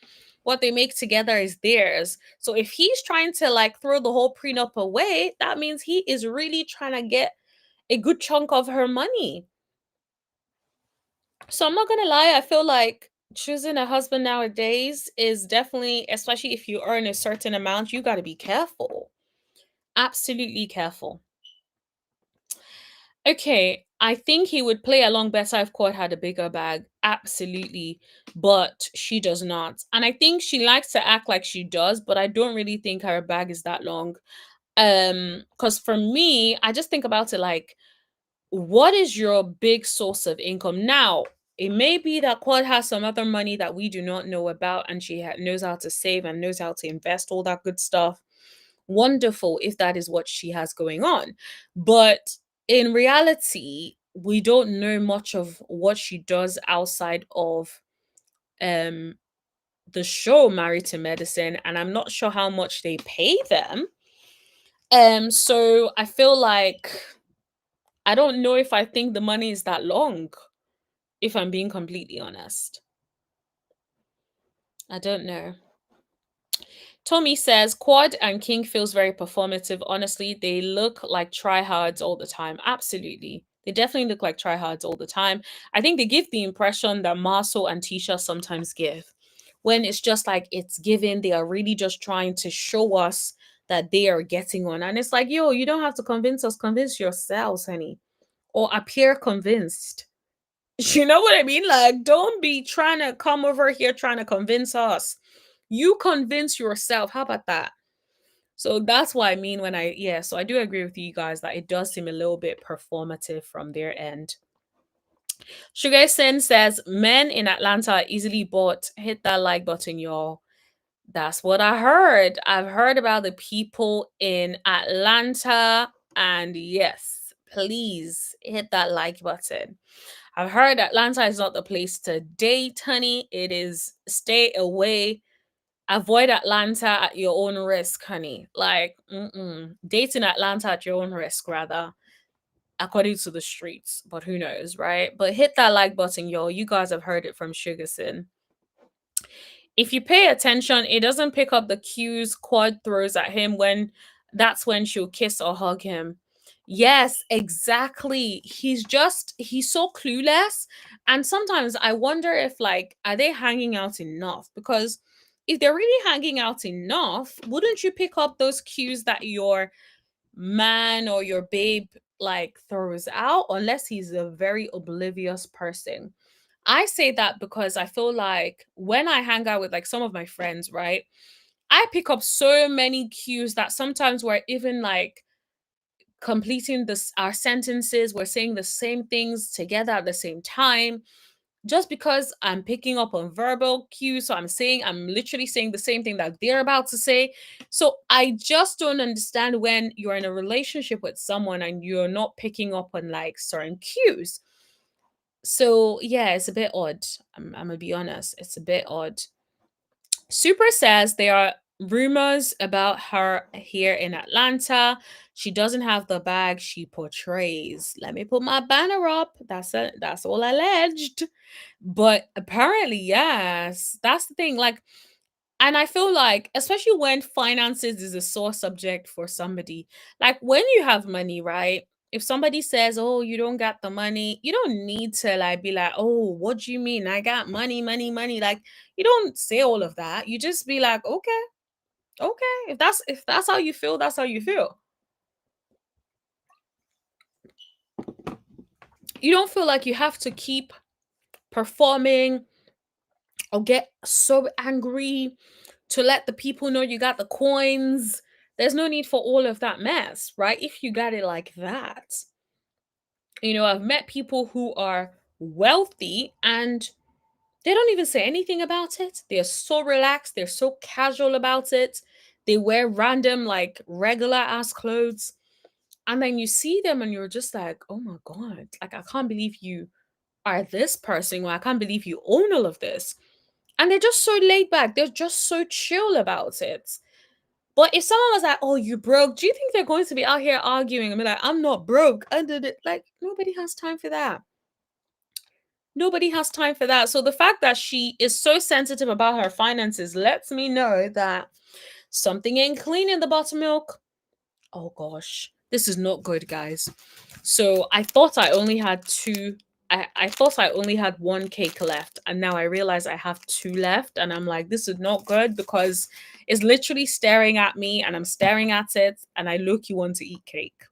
what they make together is theirs. So if he's trying to like throw the whole prenup away, that means he is really trying to get a good chunk of her money. So I'm not gonna lie, I feel like choosing a husband nowadays is definitely, especially if you earn a certain amount, you got to be careful. Absolutely careful. Okay, I think he would play along better if Quad had a bigger bag. Absolutely. But she does not. And I think she likes to act like she does, but I don't really think her bag is that long. Because for me, I just think about it like, what is your big source of income? Now, it may be that Quad has some other money that we do not know about, and she knows how to save and knows how to invest, all that good stuff. Wonderful if that is what she has going on. But in reality, we don't know much of what she does outside of um the show Married to Medicine, and I'm not sure how much they pay them. So I feel like I don't know if I think the money is that long, if I'm being completely honest. I don't know. Tommy says Quad and King feels very performative. Honestly, they look like tryhards all the time. Absolutely. They definitely look like tryhards all the time. I think they give the impression that Marcel and Tisha sometimes give. When it's just like it's given, they are really just trying to show us that they are getting on. And it's like, yo, you don't have to convince us, convince yourselves, honey. Or appear convinced. You know what I mean? Like, don't be trying to come over here trying to convince us. You convince yourself. How about that? So that's what I mean when so I do agree with you guys that it does seem a little bit performative from their end. Sugar Sen says men in Atlanta are easily bought. Hit that like button, y'all. That's what I heard. I've heard about the people in Atlanta, and yes, please hit that like button. I've heard Atlanta is not the place to date, honey. It is stay away. Avoid Atlanta at your own risk, honey. Like, dating Atlanta at your own risk, rather, according to the streets. But who knows, right? But hit that like button, y'all. You guys have heard it from Sugarson. If you pay attention, it doesn't pick up the cues Quad throws at him when she'll kiss or hug him. Yes, exactly. He's so clueless. And sometimes I wonder if like, are they hanging out enough? Because if they're really hanging out enough, wouldn't you pick up those cues that your man or your babe like throws out, unless he's a very oblivious person? I say that because I feel like when I hang out with like some of my friends, right? I pick up so many cues that sometimes we're even like completing this our sentences, we're saying the same things together at the same time just because I'm picking up on verbal cues. So I'm literally saying the same thing that they're about to say. So I just don't understand when you're in a relationship with someone and you're not picking up on like certain cues. So yeah, it's a bit odd. I'm gonna be honest, it's a bit odd. Super says there are rumors about her here in Atlanta. She doesn't have the bag she portrays. Let me put my banner up. That's all alleged. But apparently, yes. That's the thing. Like, and I feel like, especially when finances is a sore subject for somebody, like when you have money, right? If somebody says, "Oh, you don't got the money," you don't need to like be like, "Oh, what do you mean? I got money, money, money." Like, you don't say all of that. You just be like, "Okay, okay. If that's how you feel, that's how you feel." You don't feel like you have to keep performing or get so angry to let the people know you got the coins. There's no need for all of that mess, right? If you got it like that. I've met people who are wealthy and they don't even say anything about it. They're so relaxed, they're so casual about it. They wear random, like regular ass clothes. And then you see them and you're just like, oh my God, like I can't believe you are this person, or I can't believe you own all of this. And they're just so laid back. They're just so chill about it. But if someone was like, "Oh, you broke," do you think they're going to be out here arguing and be like, "I'm not broke. I did it." Like, nobody has time for that. Nobody has time for that. So the fact that she is so sensitive about her finances lets me know that something ain't clean in the buttermilk. Oh gosh, this is not good, guys. So I thought I only had two. I thought I only had one cake left, and now I realize I have two left, and I'm like, this is not good because it's literally staring at me, and I'm staring at it, and I look, you want to eat cake.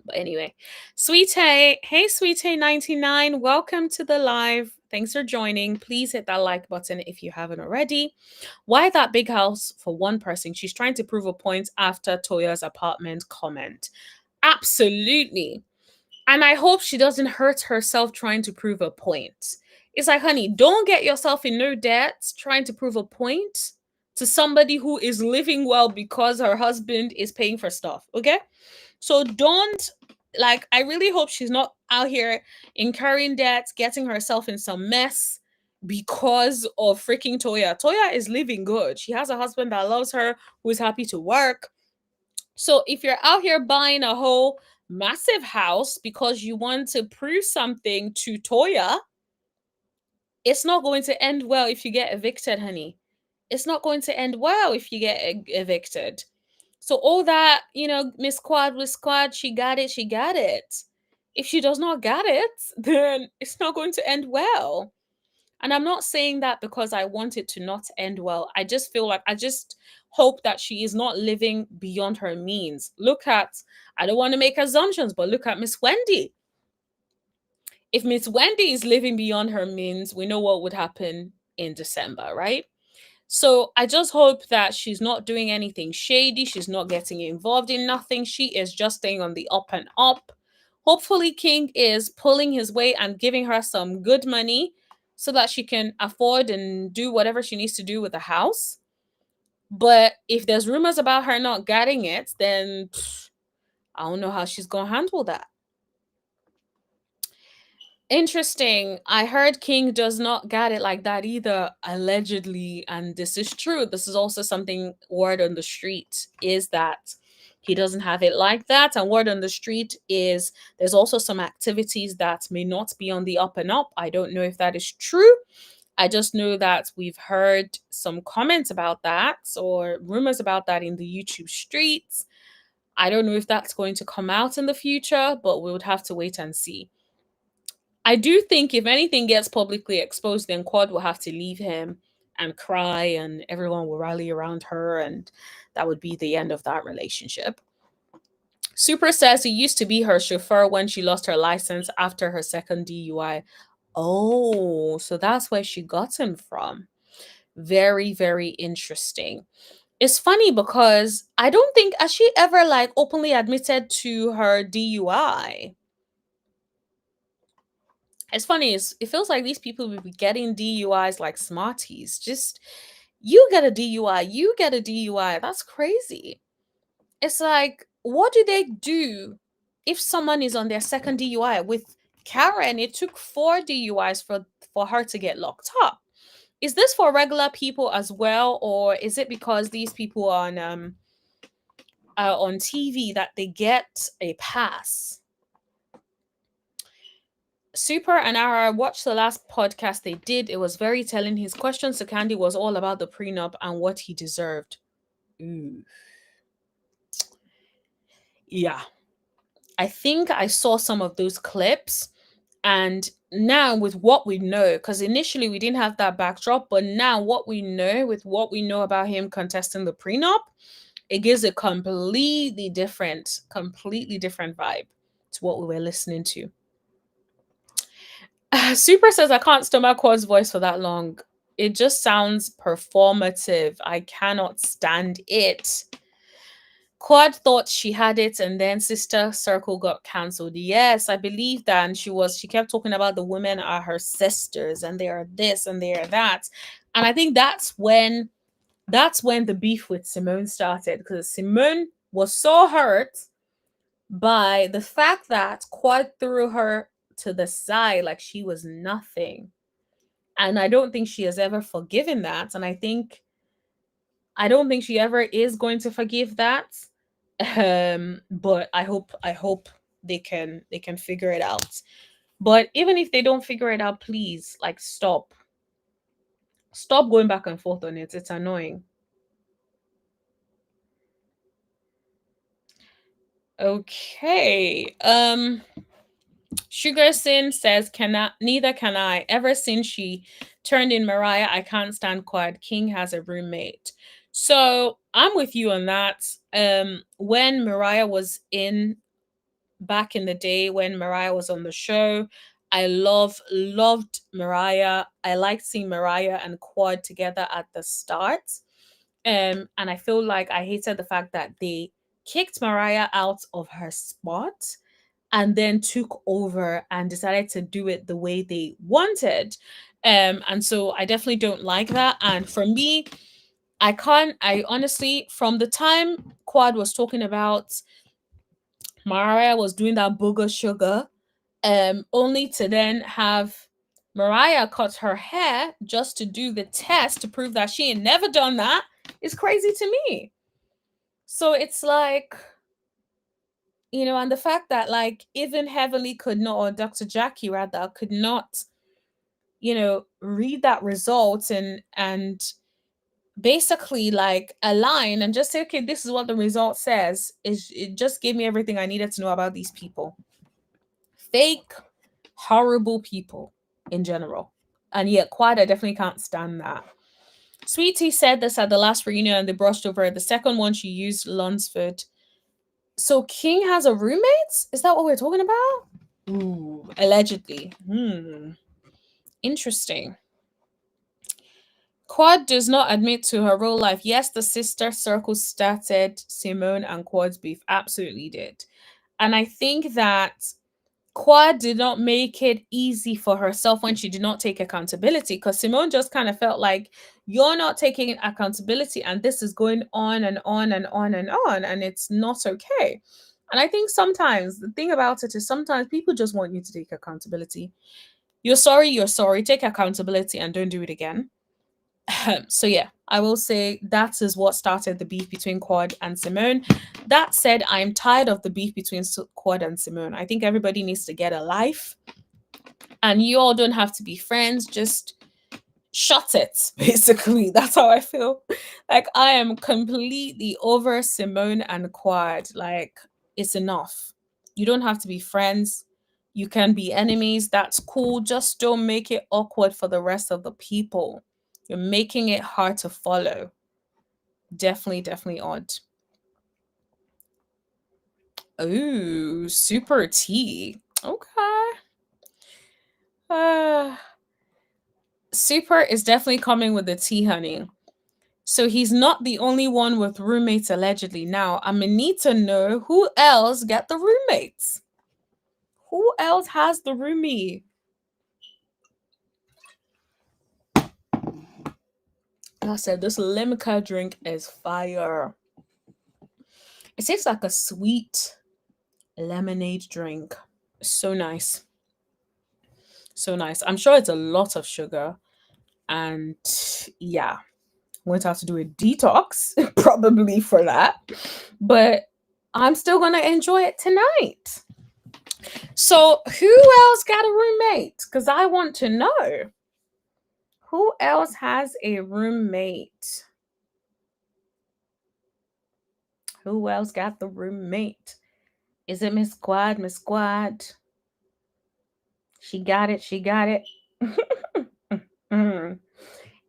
But anyway, Sweetie, hey Sweetie 99, welcome to the live. Thanks for joining. Please hit that like button if you haven't already. Why that big house for one person? She's trying to prove a point after Toya's apartment comment. Absolutely. And I hope she doesn't hurt herself trying to prove a point. It's like, honey, don't get yourself in no debt trying to prove a point to somebody who is living well because her husband is paying for stuff. Okay? So don't, like, I really hope she's not out here incurring debt, getting herself in some mess because of freaking Toya. Toya is living good. She has a husband that loves her, who is happy to work. So if you're out here buying a whole massive house because you want to prove something to Toya, it's not going to end well if you get evicted, honey. It's not going to end well if you get evicted. So all that, Miss Squad, she got it, she got it. If she does not get it, then it's not going to end well. And I'm not saying that because I want it to not end well. I just feel like I just hope that she is not living beyond her means. Look at, I don't want to make assumptions, but look at Miss Wendy. If Miss Wendy is living beyond her means, we know what would happen in December, right? So I just hope that she's not doing anything shady. She's not getting involved in nothing. She is just staying on the up and up. Hopefully, King is pulling his weight and giving her some good money so that she can afford and do whatever she needs to do with the house. But if there's rumors about her not getting it, then I don't know how she's going to handle that. Interesting. I heard King does not get it like that either, allegedly. And this is true. This is also something word on the street is that he doesn't have it like that. And word on the street is there's also some activities that may not be on the up and up. I don't know if that is true. I just know that we've heard some comments about that or rumors about that in the YouTube streets. I don't know if that's going to come out in the future, but we would have to wait and see. I do think if anything gets publicly exposed, then Quad will have to leave him and cry, and everyone will rally around her, and that would be the end of that relationship. Super says he used to be her chauffeur when she lost her license after her second DUI. Oh, so that's where she got him from. Very, very interesting. It's funny because I don't think has she ever like openly admitted to her DUI. It's funny, it feels like these people will be getting DUIs like smarties. Just you get a DUI, you get a DUI. That's crazy. It's like, what do they do if someone is on their second DUI? With Karen, it took 4 DUIs for her to get locked up. Is this for regular people as well, or is it because these people are on TV that they get a pass? Super and I watched the last podcast they did. It was very telling. His questions to Candy was all about the prenup and what he deserved. Ooh. Yeah. I think I saw some of those clips. And now with what we know, because initially we didn't have that backdrop, but now what we know, with what we know about him contesting the prenup, it gives a completely different vibe to what we were listening to. Super says, I can't stomach Quad's voice for that long. It just sounds performative. I cannot stand it. Quad thought she had it, and then Sister Circle got cancelled. Yes, I believe that. And she kept talking about the women are her sisters, and they are this and they are that. And I think that's when the beef with Simone started, because Simone was so hurt by the fact that Quad threw her to the side like she was nothing. And I don't think she has ever forgiven that. And I don't think she ever is going to forgive that. But I hope they can figure it out. But even if they don't figure it out, please, like, stop. Stop going back and forth on it. It's annoying. Okay. Sugar Sin says, neither can I. Ever since she turned in Mariah, I can't stand Quad. King has a roommate. So I'm with you on that. When Mariah was in back in the day, when Mariah was on the show, I loved Mariah. I liked seeing Mariah and Quad together at the start. And I feel like I hated the fact that they kicked Mariah out of her spot and then took over and decided to do it the way they wanted. And so I definitely don't like that. And for me, I honestly, from the time Quad was talking about Mariah was doing that booger sugar, only to then have Mariah cut her hair just to do the test to prove that she ain't never done that is crazy to me. So it's like, and the fact that, like, even Heavenly could not, or Dr. Jackie rather, could not, read that result and basically like align and just say, okay, this is what the result says, it just gave me everything I needed to know about these people. Fake, horrible people in general. And yet Quad, I definitely can't stand that. Sweetie said this at the last reunion and they brushed over it. The second one she used Lunsford. So King has a roommate? Is that what we're talking about? Ooh, allegedly. Interesting. Quad does not admit to her real life. Yes, the sister circle started Simone and Quad's beef. Absolutely did. And I think that Quad did not make it easy for herself when she did not take accountability, because Simone just kind of felt like, you're not taking accountability and this is going on and on and on and on, and it's not okay. And I think sometimes the thing about it is sometimes people just want you to take accountability. You're sorry, take accountability and don't do it again. So yeah, I will say that is what started the beef between Quad and Simone. That said, I'm tired of the beef between Quad and Simone. I think everybody needs to get a life, and you all don't have to be friends. Just shut it. Basically, that's how I feel. Like, I am completely over Simone and Quad. Like, it's enough. You don't have to be friends. You can be enemies. That's cool. Just don't make it awkward for the rest of the people. You're making it hard to follow. Definitely odd. Ooh, super tea. Okay. Super is definitely coming with the tea, honey. So he's not the only one with roommates, allegedly. Now, I'm gonna need to know who else got the roommates. Who else has the roomie? Like I said, this limca drink is fire. It tastes like a sweet lemonade drink. So nice. So nice. I'm sure it's a lot of sugar. And yeah, I'm going to have to do a detox probably for that. But I'm still going to enjoy it tonight. So who else got a roommate? Because I want to know. Who else has a roommate? Who else got the roommate? Is it Miss Quad? Miss Quad. She got it. She got it.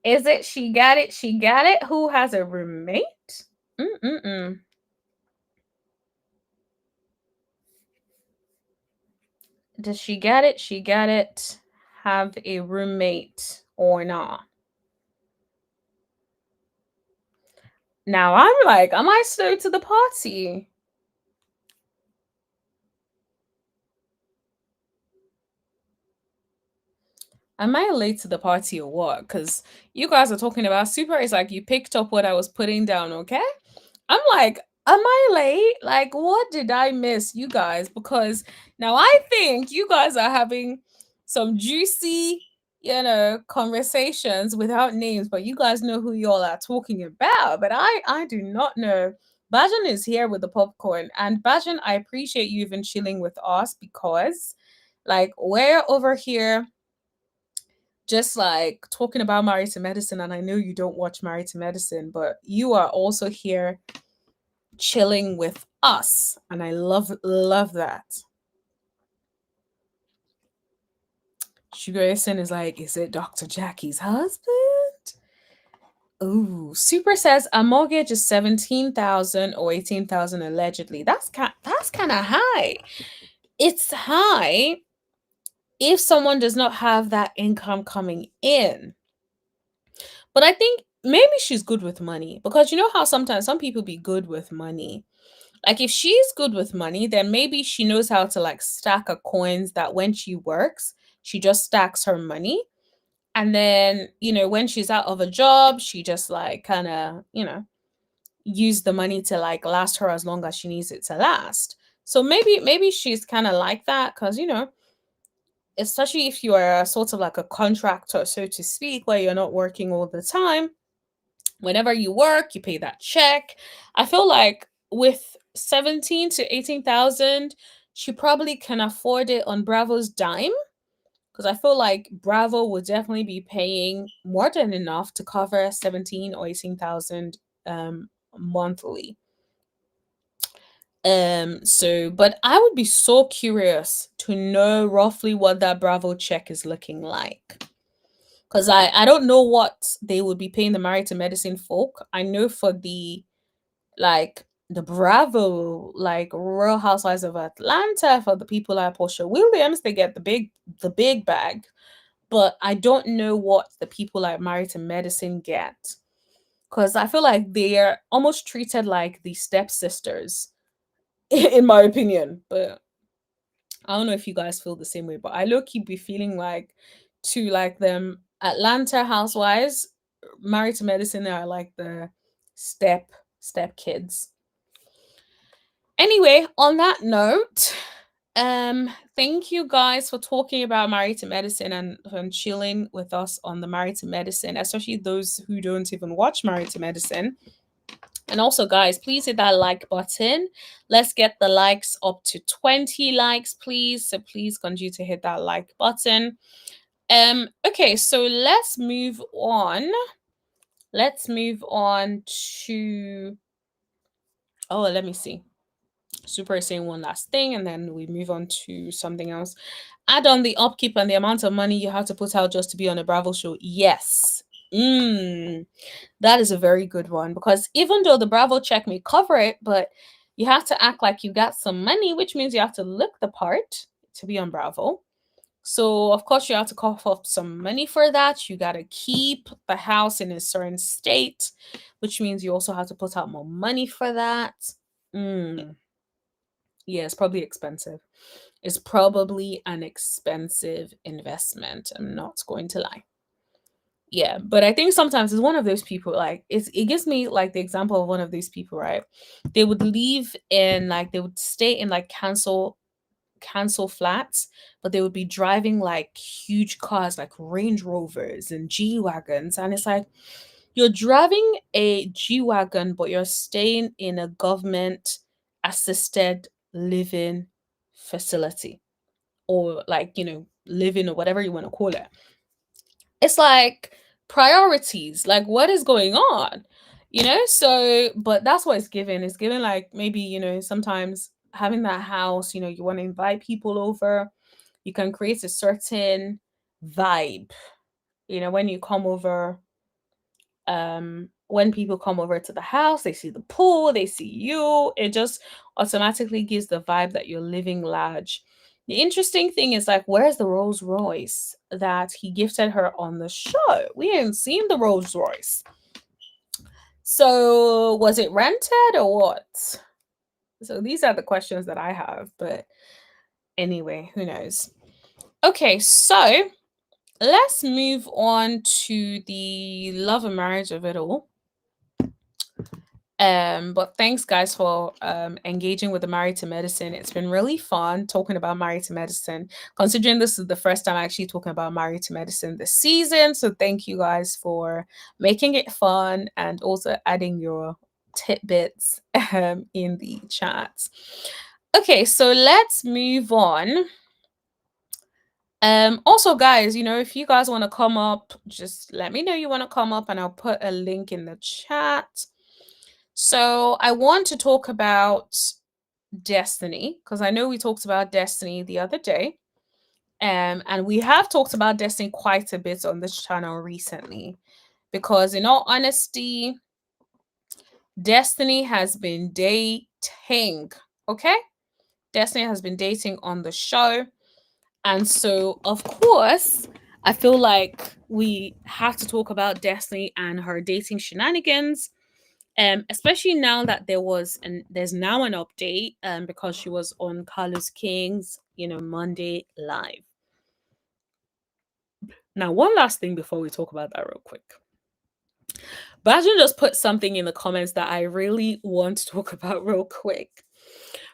Is it she got it? She got it? Who has a roommate? Does she get it? She got it. Have a roommate or not? Now I'm like, am I slow to the party? Am I late to the party or what? Because you guys are talking about super. It's like you picked up what I was putting down, okay? I'm like, am I late? Like, what did I miss, you guys? Because now I think you guys are having some juicy, conversations without names, but you guys know who y'all are talking about. But I do not know. Bajan is here with the popcorn, and Bajan, I appreciate you even chilling with us because Like, we're over here just like talking about Married to Medicine, and I know you don't watch Married to Medicine, but you are also here chilling with us, and I love that. Sugar Essen is like, is it Dr. Jackie's husband? Ooh, Super says a mortgage is 17,000 or 18,000 allegedly. That's kind of high. It's high if someone does not have that income coming in. But I think maybe she's good with money, because you know how sometimes some people be good with money. Like, if she's good with money, then maybe she knows how to like stack her coins, that when she works, she just stacks her money. And then, when she's out of a job, she just like kind of, use the money to like last her as long as she needs it to last. So maybe she's kind of like that, because especially if you are sort of like a contractor, so to speak, where you're not working all the time. Whenever you work, you pay that check. I feel like with 17 to 18,000, she probably can afford it on Bravo's dime, because I feel like Bravo would definitely be paying more than enough to cover 17 or 18,000 monthly. But I would be so curious to know roughly what that Bravo check is looking like. Because I don't know what they would be paying the Married to Medicine folk. I know for the Bravo, like Royal Housewives of Atlanta, for the people like Portia Williams, they get the big bag. But I don't know what the people like Married to Medicine get. Because I feel like they're almost treated like the stepsisters, in my opinion. But I don't know if you guys feel the same way. But I low-key be feeling like, to like them Atlanta housewives, Married to Medicine are like the step kids. Anyway, on that note, thank you guys for talking about Married to Medicine and chilling with us on the Married to Medicine, especially those who don't even watch Married to Medicine. And also, guys, please hit that like button. Let's get the likes up to 20 likes, please. So please continue to hit that like button. Okay, so let's move on. Let's move on to, oh, let me see. Super is saying one last thing, and then we move on to something else. Add on the upkeep and the amount of money you have to put out just to be on a Bravo show. Yes. That is a very good one, because even though the Bravo check may cover it, but you have to act like you got some money, which means you have to look the part to be on Bravo. So, of course, you have to cough up some money for that. You got to keep the house in a certain state, which means you also have to put out more money for that. Yeah, it's probably expensive. It's probably an expensive investment. I'm not going to lie. Yeah, but I think sometimes it's one of those people, like, it gives me like the example of one of these people, right? They would leave in like, they would stay in like cancel flats, but they would be driving like huge cars like Range Rovers and G-Wagons. And it's like, you're driving a G-Wagon, but you're staying in a government assisted living facility, or like, living, or whatever you want to call it. It's like, priorities, like, what is going on? So, but that's what it's given. It's given like, maybe, sometimes having that house, you want to invite people over, you can create a certain vibe, when you come over. When people come over to the house, they see the pool, they see you, it just automatically gives the vibe that you're living large. The interesting thing is, like, where's the Rolls Royce that he gifted her on the show? We ain't seen the Rolls Royce. So was it rented or what? So these are the questions that I have, but anyway, who knows? Okay, so let's move on to the love and marriage of it all. But thanks, guys, for engaging with the Married to Medicine. It's been really fun talking about Married to Medicine, considering this is the first time actually talking about Married to Medicine this season. So thank you guys for making it fun and also adding your tidbits in the chat. Okay, so let's move on Also, guys, if you guys want to come up, just let me know you want to come up and I'll put a link in the chat. So I want to talk about destiny because I know we talked about destiny the other day. And we have talked about destiny quite a bit on this channel recently because, in all honesty, Destiny has been dating. Okay? Destiny has been dating on the show. And so, of course, I feel like we have to talk about Destiny and her dating shenanigans. Especially now that there's now an update because she was on Carlos King's Monday live. Now, one last thing before we talk about that real quick. Bajan just put something in the comments that I really want to talk about real quick.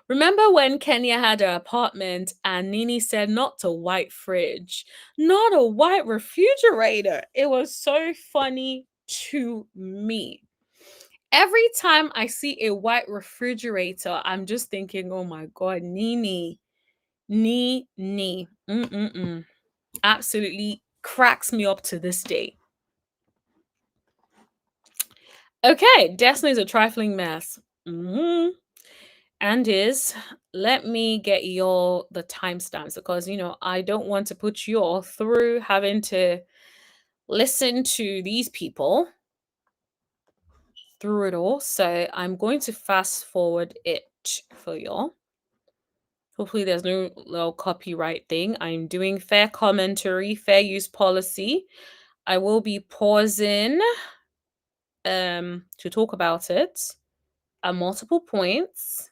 Remember when Kenya had her apartment and Nini said not a white fridge, not a white refrigerator? It was so funny to me. Every time I see a white refrigerator, I'm just thinking, oh my God, Nini. Absolutely cracks me up to this day. Okay, Destiny's a trifling mess. And let me get y'all the timestamps because, I don't want to put you all through having to listen to these people through it all. So I'm going to fast forward it for y'all. Hopefully there's no little copyright thing. I'm doing fair commentary, fair use policy. I will be pausing to talk about it at multiple points.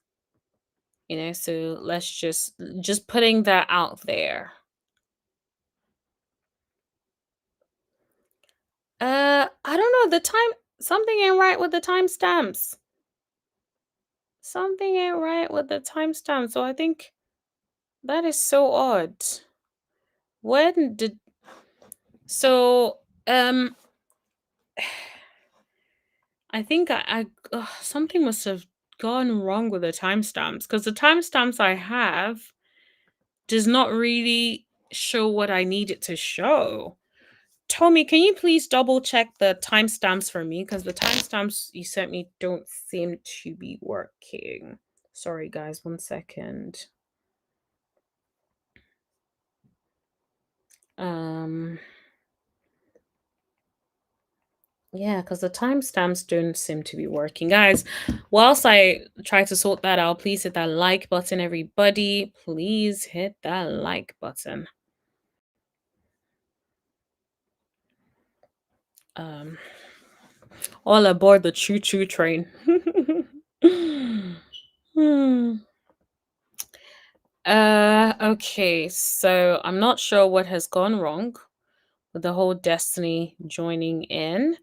So let's just putting that out there. I don't know, something ain't right with the timestamps. Something ain't right with the timestamp. So I think that is so odd. When did I think something must have gone wrong with the timestamps because the timestamps I have does not really show what I need it to show. Tommy, can you please double check the timestamps for me? Because the timestamps you sent me don't seem to be working. Sorry, guys, 1 second. Yeah, because the timestamps don't seem to be working. Guys, whilst I try to sort that out, please hit that like button, everybody. Please hit that like button. All aboard the choo-choo train. Okay, so I'm not sure what has gone wrong with the whole Destiny joining in.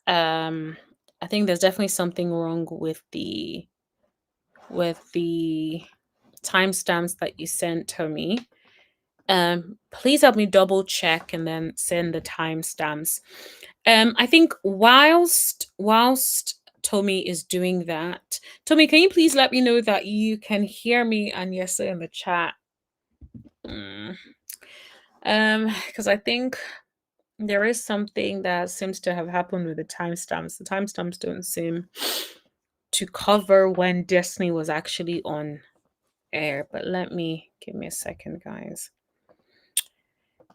I think there's definitely something wrong with the timestamps that you sent to me. Please help me double check and then send the timestamps. I think whilst Tommy is doing that, Tommy, can you please let me know that you can hear me and yes in the chat? Because I think there is something that seems to have happened with the timestamps. The timestamps don't seem to cover when Destiny was actually on air. But give me a second, guys.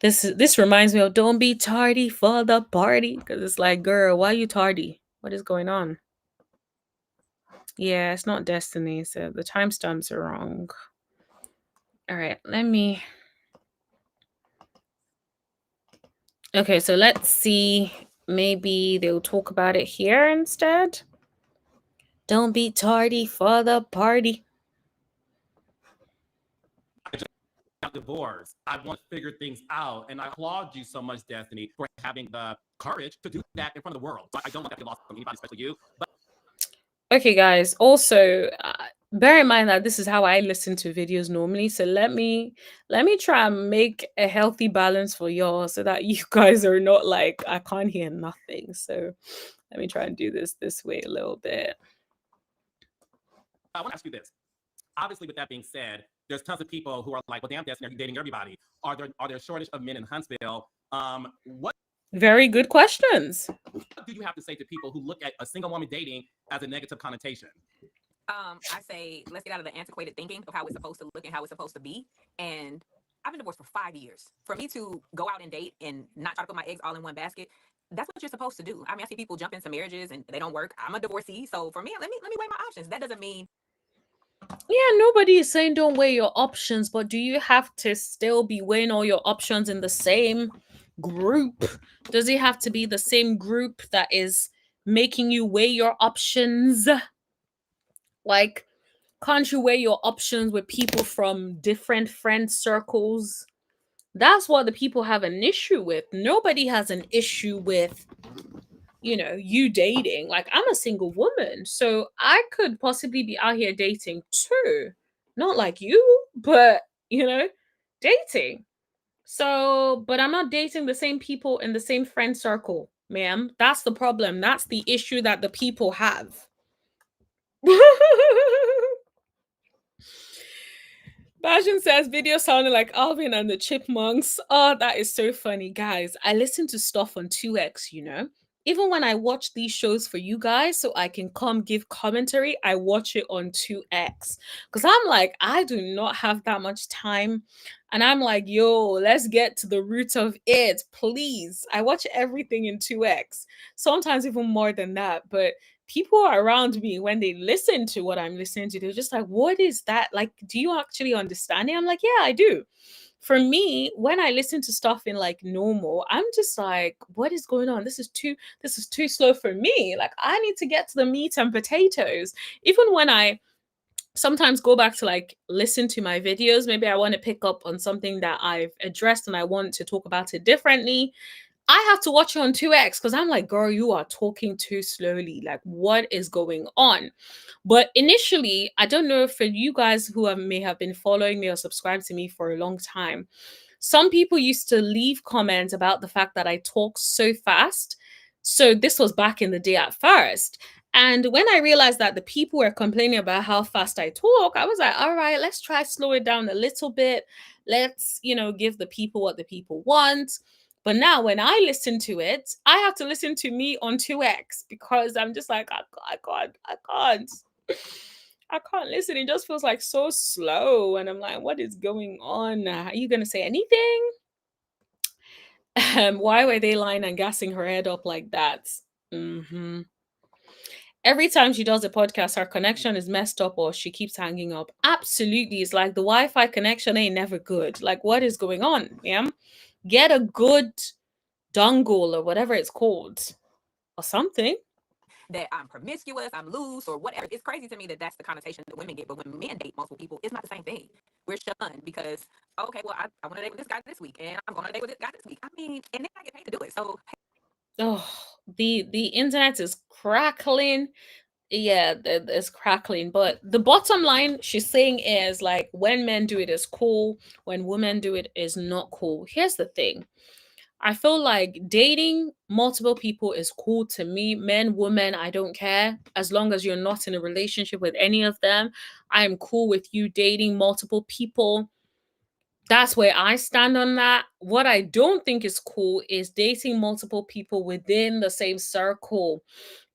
This reminds me of don't be tardy for the party. Because it's like, girl, why are you tardy? What is going on? Yeah, it's not Destiny, so the timestamps are wrong. All right, okay, so let's see. Maybe they'll talk about it here instead. Don't be tardy for the party. Divorce. I want to figure things out, and I applaud you so much, Destiny, for having the courage to do that in front of the world. So I don't want that to be lost on anybody, especially you. But okay, guys. Also, bear in mind that this is how I listen to videos normally. So let me try and make a healthy balance for y'all, so that you guys are not like I can't hear nothing. So let me try and do this way a little bit. I want to ask you this. Obviously, with that being said, there's tons of people who are like, well, damn, Destiny, are you dating everybody? Are there a shortage of men in Huntsville? What Very good questions. do you have to say to people who look at a single woman dating as a negative connotation? I say let's get out of the antiquated thinking of how it's supposed to look and how it's supposed to be. And I've been divorced for 5 years. For me to go out and date and not try to put my eggs all in one basket, that's what you're supposed to do. I mean, I see people jump into marriages and they don't work. I'm a divorcee, so for me, let me weigh my options. That doesn't mean Yeah, nobody is saying don't weigh your options, but do you have to still be weighing all your options in the same group? Does it have to be the same group that is making you weigh your options? Like, can't you weigh your options with people from different friend circles? That's what the people have an issue with. Nobody has an issue with, you dating. Like, I'm a single woman, so I could possibly be out here dating too. Not like you, but, dating. So, but I'm not dating the same people in the same friend circle, ma'am. That's the problem. That's the issue that the people have. Bajan says video sounding like Alvin and the Chipmunks. Oh, that is so funny, guys. I listen to stuff on 2x, Even when I watch these shows for you guys so I can come give commentary, I watch it on 2x. Because I'm like, I do not have that much time. And I'm like, yo, let's get to the root of it, please. I watch everything in 2x. Sometimes even more than that. But people are around me when they listen to what I'm listening to, they're just like, what is that? Like, do you actually understand it? I'm like, yeah, I do. For me, when I listen to stuff in like normal, I'm just like, what is going on? This is too slow for me. Like, I need to get to the meat and potatoes. Even when I sometimes go back to like listen to my videos, maybe I want to pick up on something that I've addressed and I want to talk about it differently. I have to watch it on 2x because I'm like, girl, you are talking too slowly. Like, what is going on? But initially, I don't know, for you guys who may have been following me or subscribed to me for a long time, some people used to leave comments about the fact that I talk so fast. So this was back in the day at first. And when I realized that the people were complaining about how fast I talk, I was like, all right, let's try slow it down a little bit. Let's, give the people what the people want. But now when I listen to it, I have to listen to me on 2x because I'm just like, I can't. I can't listen. It just feels like so slow. And I'm like, what is going on? Are you going to say anything? Why were they lying and gassing her head up like that? Every time she does a podcast, her connection is messed up or she keeps hanging up. Absolutely. It's like the Wi-Fi connection ain't never good. Like, what is going on? Yeah. Get a good dongle or whatever it's called or something. that I'm promiscuous, I'm loose, or whatever. It's crazy to me that that's the connotation that women get. But when men date multiple people, it's not the same thing. We're shunned because, okay, well, I want to date with this guy this week, and I'm going to date with this guy this week. I mean, and then I get paid to do it. So, oh, the internet is crackling. Yeah, it's crackling. But the bottom line she's saying is like, when men do it is cool, when women do it is not cool. Here's the thing. I feel like dating multiple people is cool to me. Men, women, I don't care. As long as you're not in a relationship with any of them, I am cool with you dating multiple people. That's where I stand on that. What I don't think is cool is dating multiple people within the same circle.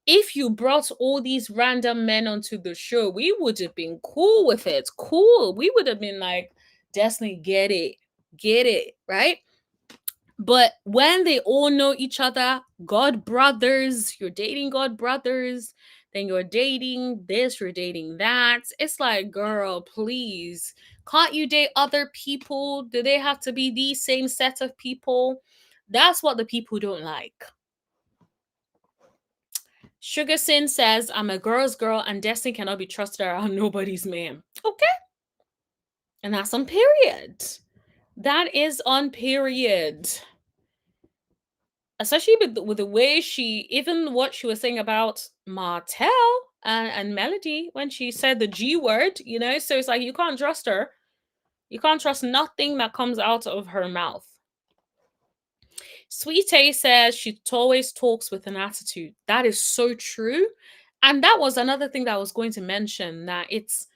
If you brought all these random men onto the show, we would have been cool with it. Cool. We would have been like, Destiny, get it, right? But when they all know each other, God brothers, you're dating God brothers, then you're dating this, you're dating that. It's like, girl, please. Can't you date other people? Do they have to be the same set of people? That's what the people don't like. Sugar Sin says, I'm a girl's girl and Destiny cannot be trusted around nobody's man. Okay. And that's on period. That is on period. Especially with the way even what she was saying about Martell and Melody when she said the G word, so it's like, you can't trust her. You can't trust nothing that comes out of her mouth. Sweet A says she always talks with an attitude. That is so true. And that was another thing that I was going to mention, that it's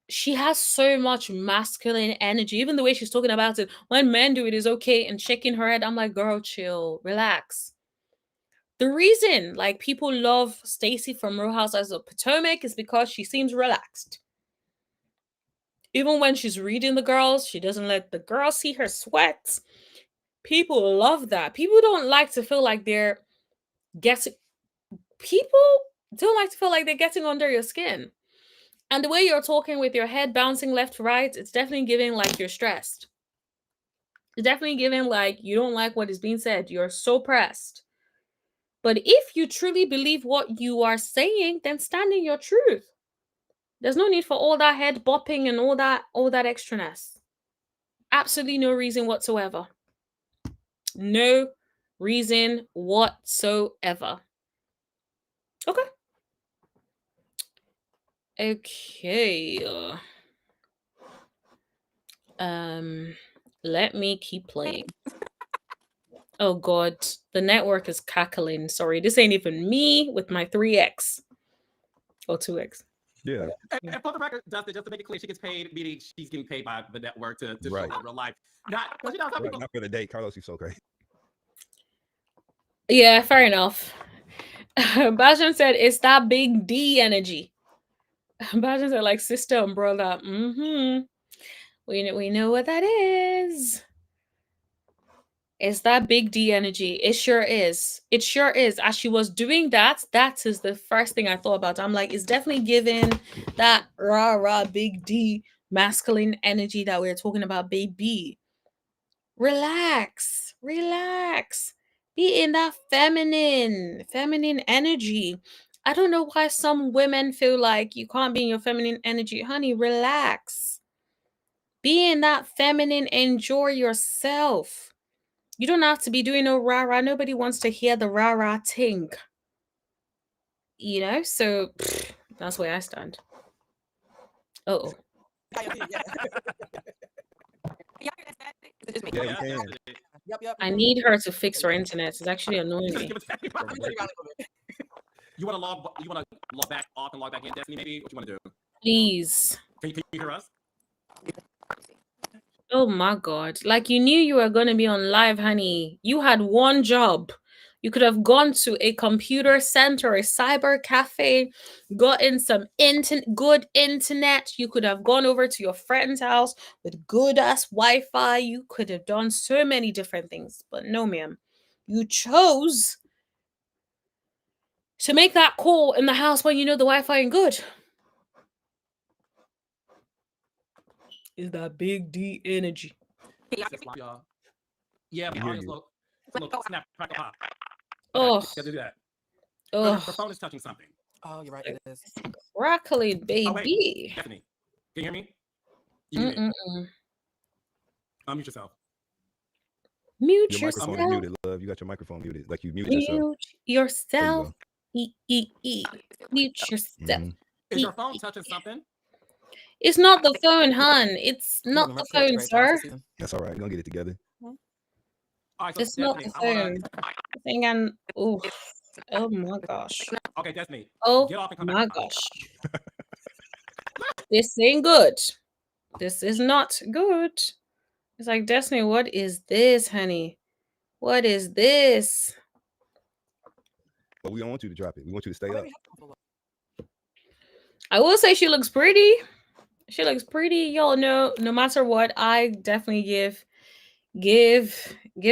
she has so much masculine energy. Even the way she's talking about it, when men do it is okay, and shaking her head, I'm like, girl, chill, relax. The reason like people love Stacy from Real Housewives of Potomac is because she seems relaxed. Even when she's reading the girls, she doesn't let the girls see her sweat. People love that. People don't like to feel like they're getting people don't like to feel like they're getting under your skin. And the way you're talking with your head bouncing left to right, it's definitely giving like you're stressed. It's definitely giving like you don't like what is being said. You're so pressed. But if you truly believe what you are saying, then stand in your truth. There's no need for all that head bopping and all that extraness. Absolutely no reason whatsoever. No reason whatsoever. Okay. Okay. Let me keep playing. Oh god, the network is cackling. Sorry, this ain't even me with my 3x or 2x. Yeah. And for the record, Dustin, just to make it clear, she gets paid, meaning she's getting paid by the network to Right. show her real life. Not, because you know, some people. Not for the date. Carlos, you so great. Yeah, fair enough. Bajan said it's that big D energy. Bajan said like sister and brother. We know what that is. It's that big D energy. It sure is. It sure is. As she was doing that, that is the first thing I thought about. I'm like, it's definitely giving that rah big D masculine energy that we are talking about, baby. Relax. Relax. Be in that feminine energy. I don't know why some women feel like you can't be in your feminine energy. Honey, relax. Be in that feminine, enjoy yourself. You don't have to be doing no rah-rah. Nobody wants to hear the rah-rah ting. You know? So that's where I stand. Uh-oh. Yeah, we can. Yep. I need her to fix her internet. It's actually annoying me. You want to log back off and log back in, Destiny? Maybe what you want to do? Please. Can you hear us? Oh my god. Like you knew you were going to be on live, honey. You had one job. You could have gone to a computer center, a cyber cafe, gotten some good internet. You could have gone over to your friend's house with good ass Wi-Fi. You could have done so many different things. But no, ma'am. You chose to make that call in the house when you know the Wi-Fi ain't good. Is that big D energy? Yeah, my audio's low. It's a little snap, crackle, pop. Oh, yeah, do that. Oh, her phone is touching something. Oh, you're right. It is. Broccoli, Oh, wait. baby. Stephanie, can you hear me? You can hear me. Unmute yourself. Mute Your yourself. microphone is muted, love. You got your microphone muted. Like you muted yourself. Mute yourself. Mute yourself. Is your phone touching something? It's not the phone, hun. It's not the phone, sir. That's all right. We're gonna get it together. All right, so It's not the phone. I think I'm. Oh my gosh. Okay, Destiny. Oh get off and come my back. gosh. This ain't good. This is not good. It's like, Destiny, what is this, honey? What is this? But we don't want you to drop it. We want you to stay up. I will say she looks pretty. She looks pretty. Y'all know, no matter what, I definitely give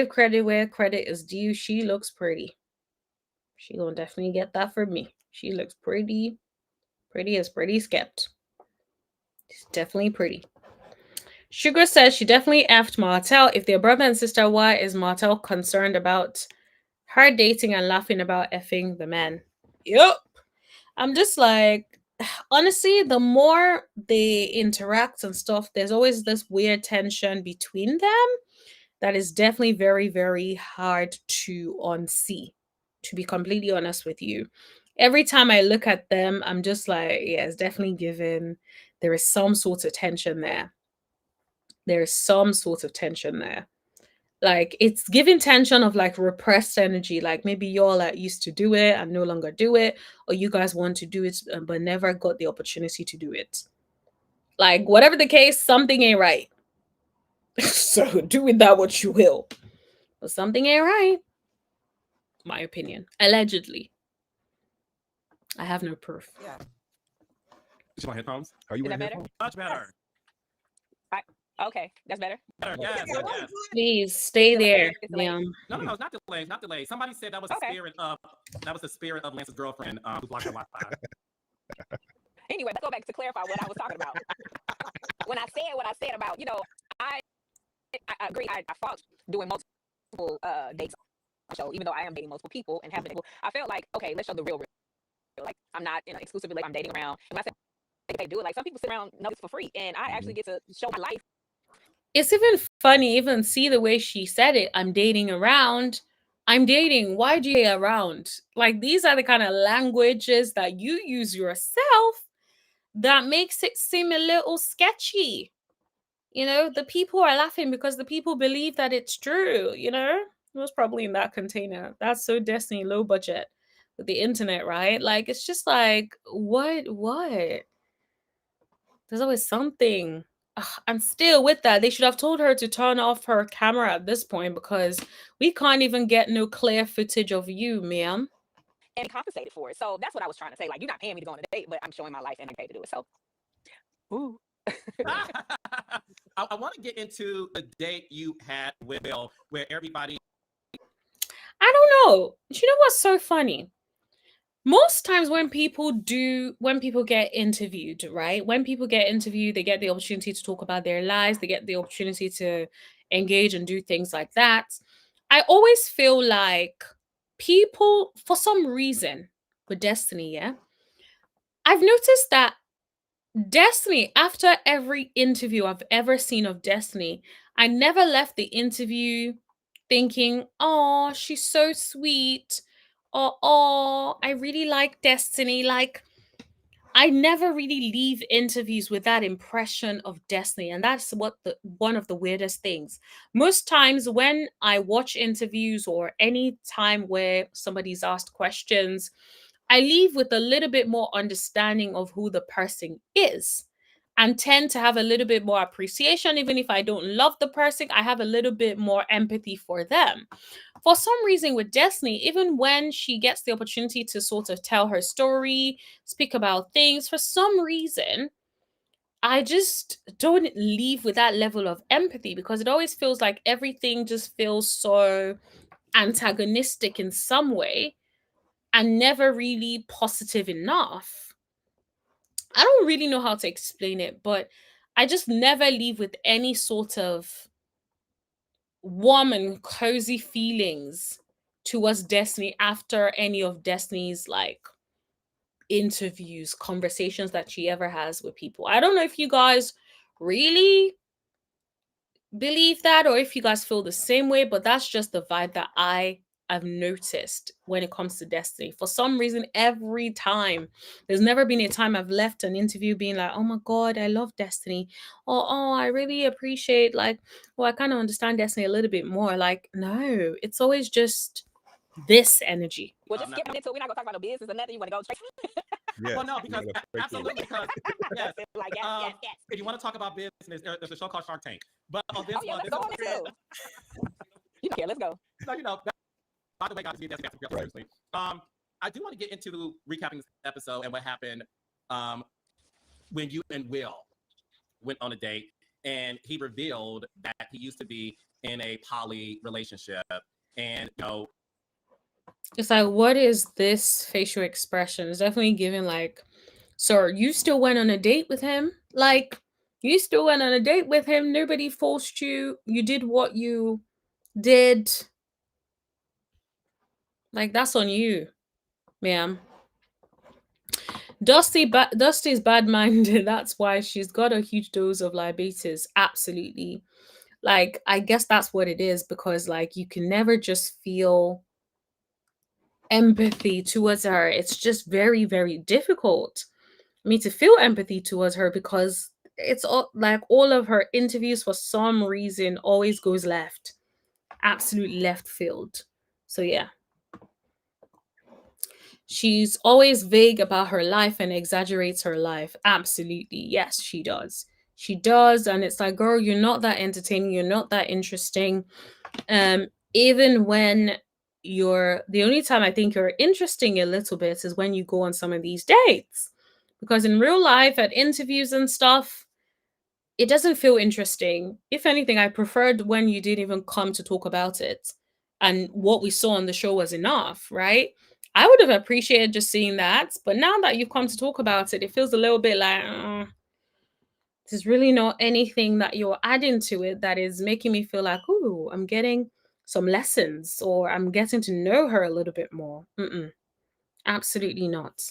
credit where credit is due. She looks pretty. She gonna definitely get that from me. She looks pretty. Pretty as pretty kept. She's definitely pretty. Sugar says she definitely effed Martell. If they're brother and sister, why is Martell concerned about her dating and laughing about effing the man? Yep. I'm just like, honestly, the more they interact and stuff, there's always this weird tension between them that is definitely very, very hard to unsee, to be completely honest with you. Every time I look at them, I'm just like, yeah, it's definitely given. There is some sort of tension there. There's some sort of tension there. Like it's giving tension of like repressed energy. Like maybe y'all are used to do it and no longer do it, or you guys want to do it but never got the opportunity to do it. Like, whatever the case, something ain't right. So do with that what you will. But something ain't right. My opinion. Allegedly. I have no proof. Yeah. Is my headphones? Are you Is that wearing better? headphones? Much better. Okay, that's better. Better. Yes. Yes. Please stay there, It's delayed. ma'am. No, it's not delayed. Not delayed. Somebody said that was the Okay. spirit of Lance's girlfriend who blocked her Wi-Fi. Anyway, let's go back to clarify what I was talking about. When I said what I said about, I agree. I fought doing multiple dates on the show, even though I am dating multiple people and having people. I felt like, okay, let's show the real. Like, I'm not in an exclusive relationship. I'm dating around. And when I said they do it, like, some people sit around know this for free, and I actually get to show my life. It's even funny, even see the way she said it. I'm dating around. I'm dating. Why do you date around? Like, these are the kind of languages that you use yourself that makes it seem a little sketchy. The people are laughing because the people believe that it's true. It was probably in that container. That's so Destiny low budget with the internet, right? Like, it's just like, what? There's always something. Ugh, I'm still with that. They should have told her to turn off her camera at this point because we can't even get no clear footage of you, ma'am. And compensated for it. So that's what I was trying to say. Like, you're not paying me to go on a date, but I'm showing my life and I'm paid to do it. So, ooh. I want to get into the date you had with Bill, where everybody. I don't know. Do you know what's so funny? Most times when people get interviewed, right? When people get interviewed, they get the opportunity to talk about their lives, they get the opportunity to engage and do things like that. I always feel like people, for some reason, with Destiny, yeah, I've noticed that Destiny, after every interview I've ever seen of Destiny, I never left the interview thinking, oh, she's so sweet. Or, oh, I really like Destiny. Like, I never really leave interviews with that impression of Destiny. And that's one of the weirdest things. Most times when I watch interviews or any time where somebody's asked questions, I leave with a little bit more understanding of who the person is and tend to have a little bit more appreciation. Even if I don't love the person, I have a little bit more empathy for them. For some reason, with Destiny, even when she gets the opportunity to sort of tell her story, speak about things, for some reason, I just don't leave with that level of empathy because it always feels like everything just feels so antagonistic in some way and never really positive enough. I don't really know how to explain it, but I just never leave with any sort of warm and cozy feelings towards Destiny after any of Destiny's like interviews, conversations that she ever has with people. I don't know if you guys really believe that or if you guys feel the same way, but that's just the vibe that I've noticed when it comes to Destiny. For some reason, every time, there's never been a time I've left an interview being like, oh my God, I love Destiny. Or, oh, I really appreciate, like, well, I kind of understand Destiny a little bit more. Like, no, it's always just this energy. Well, just skip into it. We're not going to talk about no business or nothing. You want to go straight? Yes, Well, no, because absolutely, because yes, Like, yes. if you want to talk about business, there's a show called Shark Tank. But on this Oh, yeah, one, let's go on it too. Let's go. No, by the way, guys, that's seriously. I do want to get into recapping this episode and what happened when you and Will went on a date, and he revealed that he used to be in a poly relationship, and It's like, what is this facial expression? It's definitely giving like, sir, you still went on a date with him? Like, you still went on a date with him. Nobody forced you. You did what you did. Like, that's on you, ma'am. Dusty's bad-minded. That's why she's got a huge dose of diabetes. Absolutely. Like, I guess that's what it is because, like, you can never just feel empathy towards her. It's just very, very difficult me to feel empathy towards her because it's all like all of her interviews for some reason always goes left, absolute left field. So yeah. She's always vague about her life and exaggerates her life. Absolutely. Yes, she does. She does. And it's like, girl, you're not that entertaining. You're not that interesting. Even when you're the only time I think you're interesting a little bit is when you go on some of these dates. Because in real life, at interviews and stuff, it doesn't feel interesting. If anything, I preferred when you didn't even come to talk about it. And what we saw on the show was enough, right? I would have appreciated just seeing that. But now that you've come to talk about it, it feels a little bit like, there's really not anything that you're adding to it that is making me feel like, ooh, I'm getting some lessons or I'm getting to know her a little bit more. Absolutely not.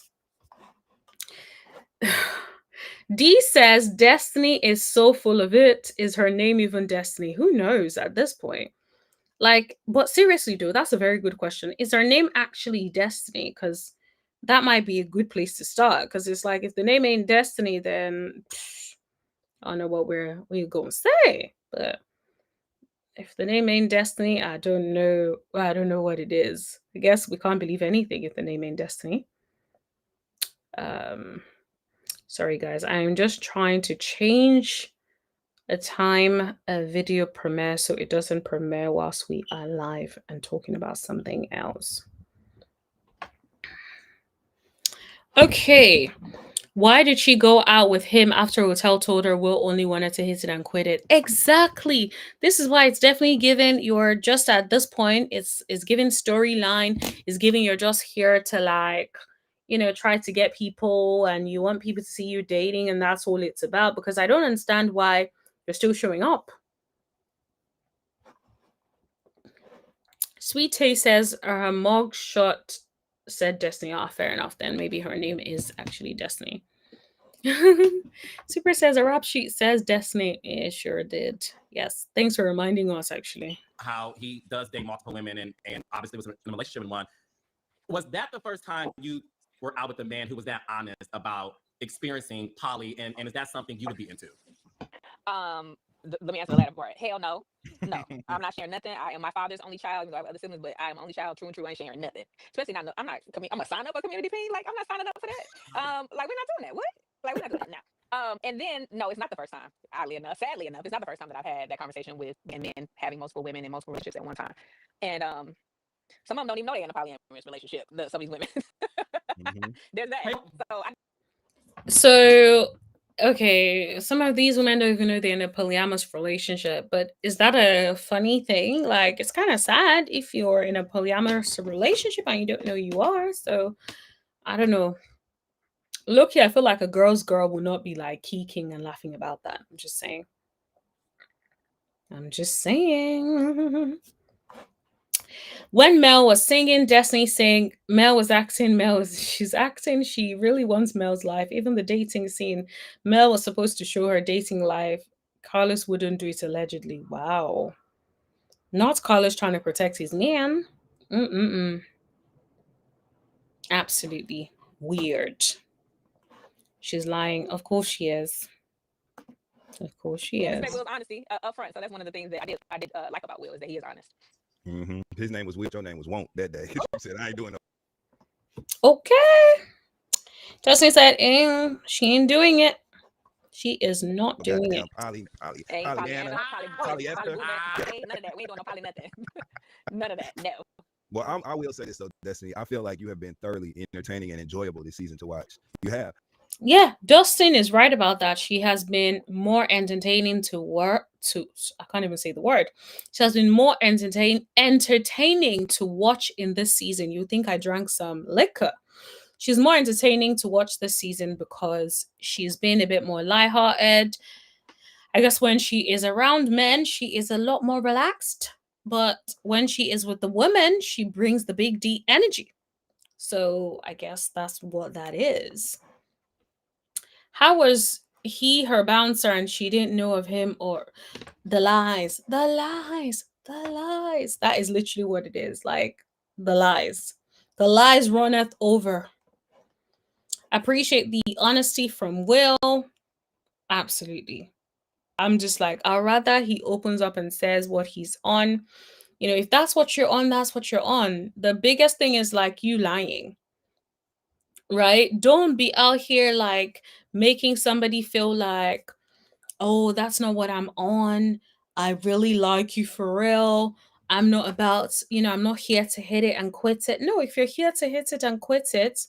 D says Destiny is so full of it. Is her name even Destiny? Who knows at this point? Like, but seriously, though, that's a very good question. Is her name actually Destiny? Because that might be a good place to start. Because it's like, if the name ain't Destiny, then I don't know what we're going to say. But if the name ain't Destiny, I don't know. I don't know what it is. I guess we can't believe anything if the name ain't Destiny. Sorry, guys. I'm just trying to change a time a video premiere so it doesn't premiere whilst we are live and talking about something else. Okay. Why did she go out with him after Hotel told her Will only wanted to hit it and quit it? Exactly. This is why it's definitely given you're just at this point, it's given storyline, is giving you're just here to like, try to get people and you want people to see you dating and that's all it's about, because I don't understand why you're still showing up. Sweet Tay says her mug shot said Destiny. Ah, fair enough then. Maybe her name is actually Destiny. Super says a rap sheet says Destiny. It sure did. Yes. Thanks for reminding us, actually. How he does date multiple women and obviously was in a relationship in one. Was that the first time you were out with a man who was that honest about experiencing poly? And is that something you would be into? Let me answer the latter part. Hell no. No, I'm not sharing nothing. I am my father's only child. I have other siblings, but I am only child, true and true. I ain't sharing nothing. Especially not. I'm gonna sign up a community page. Like I'm not signing up for that. Like we're not doing that. What? Like we're not doing that now. And then no, it's not the first time. Oddly enough, sadly enough, it's not the first time that I've had that conversation with men having multiple women and multiple relationships at one time. And some of them don't even know they're in a polyamorous relationship. Some of these women. There's that. So okay, some of these women don't even know they're in a polyamorous relationship, but is that a funny thing? Like, it's kind of sad if you're in a polyamorous relationship and you don't know you are. So, I don't know. Look here, I feel like a girl's girl will not be like keeking and laughing about that. I'm just saying. When Mel was singing, Destiny sang, Mel was acting, she's acting, she really wants Mel's life. Even the dating scene, Mel was supposed to show her dating life. Carlos wouldn't do it allegedly. Wow. Not Carlos trying to protect his man. Absolutely weird. She's lying. Of course she is. Of course she is. Will's honesty up front. So that's one of the things that I did like about Will is that he is honest. His name was Will. Your name was Won't that day. She said, I ain't doing no. Okay. Destiny said, she ain't doing it. She is not doing it. Polyester. None of that. We ain't doing no poly nothing. None of that. No. Well, I will say this though, Destiny. I feel like you have been thoroughly entertaining and enjoyable this season to watch. You have. Yeah, Dustin is right about that. She has been more entertaining I can't even say the word. She has been more entertaining to watch in this season. You think I drank some liquor. She's more entertaining to watch this season because she's been a bit more lighthearted. I guess when she is around men, she is a lot more relaxed. But when she is with the women, she brings the big D energy. So I guess that's what that is. How was he her bouncer and she didn't know of him? Or the lies. That is literally what it is. Like the lies runneth over. Appreciate the honesty from Will. Absolutely. I'm just like, I'd rather he opens up and says what he's on. If that's what you're on, that's what you're on. The biggest thing is like you lying. right? Don't be out here like making somebody feel like, oh, that's not what I'm on. I really like you for real. I'm not about, I'm not here to hit it and quit it. No, if you're here to hit it and quit it,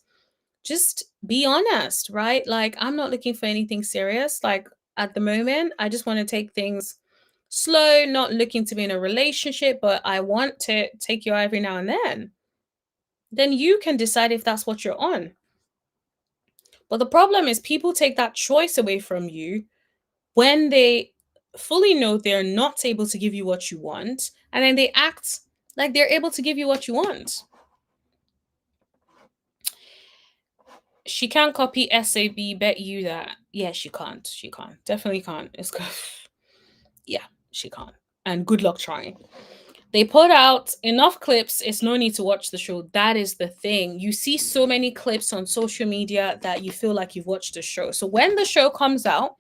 just be honest, right? Like, I'm not looking for anything serious. Like, at the moment, I just want to take things slow, not looking to be in a relationship, but I want to take you out every now and then you can decide if that's what you're on. But the problem is people take that choice away from you when they fully know they're not able to give you what you want, and then they act like they're able to give you what you want. She can't copy SAB, bet you that. Yeah, she can't. She can't. Definitely can't. Yeah, she can't. And good luck trying. They put out enough clips. It's no need to watch the show. That is the thing. You see so many clips on social media that you feel like you've watched the show. So when the show comes out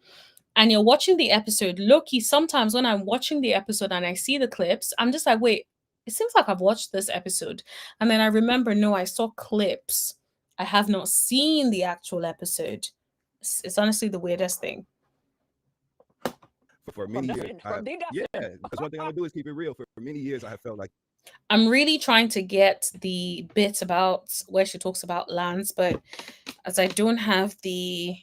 and you're watching the episode, low-key, sometimes when I'm watching the episode and I see the clips, I'm just like, wait, it seems like I've watched this episode. And then I remember, no, I saw clips. I have not seen the actual episode. It's honestly the weirdest thing. For many years, because one thing I'm gonna do is keep it real. For many years, I have felt like I'm really trying to get the bit about where she talks about Lance, but as I don't have the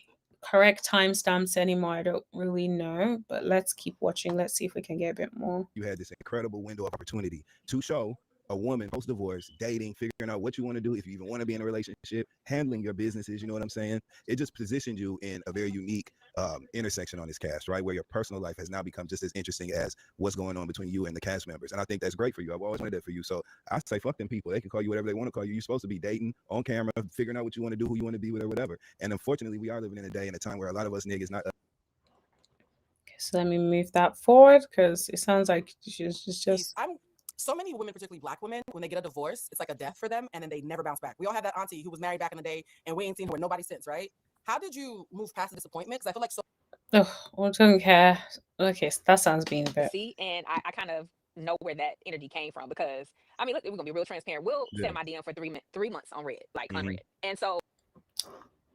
correct timestamps anymore, I don't really know. But let's keep watching. Let's see if we can get a bit more. you had this incredible window of opportunity to show a woman post-divorce, dating, figuring out what you want to do, if you even want to be in a relationship, handling your businesses, you know what I'm saying? It just positioned you in a very unique intersection on this cast, right? Where your personal life has now become just as interesting as what's going on between you and the cast members. And I think that's great for you. I've always wanted that for you. So I say, fuck them people. They can call you whatever they want to call you. You're supposed to be dating on camera, figuring out what you want to do, who you want to be with, or whatever. And unfortunately, we are living in a day and a time where a lot of us niggas not. So let me move that forward because it sounds like she's just. So many women, particularly Black women, when they get a divorce, it's like a death for them, and then they never bounce back. We all have that auntie who was married back in the day, and we ain't seen her with nobody since, right? How did you move past the disappointment? Because I feel like so. Oh, I don't care. Okay, so that sounds being a bit. See, and I kind of know where that energy came from because I mean, look, we're gonna be real transparent. Will sit in my DM for 3 months on red, like unread, and so.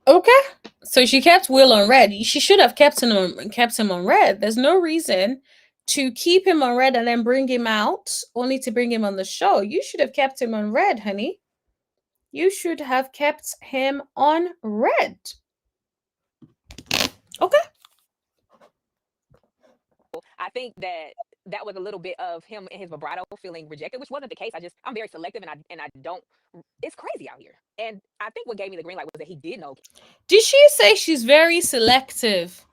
Okay, so she kept Will on red. She should have kept him on red. There's no reason to keep him on red and then bring him out only to bring him on the show. You should have kept him on red, honey. You should have kept him on red. Okay. I think that was a little bit of him and his vibrato feeling rejected, which wasn't the case. I'm very selective, and I don't. It's crazy out here, and I think what gave me the green light was that he did know. Did she say she's very selective?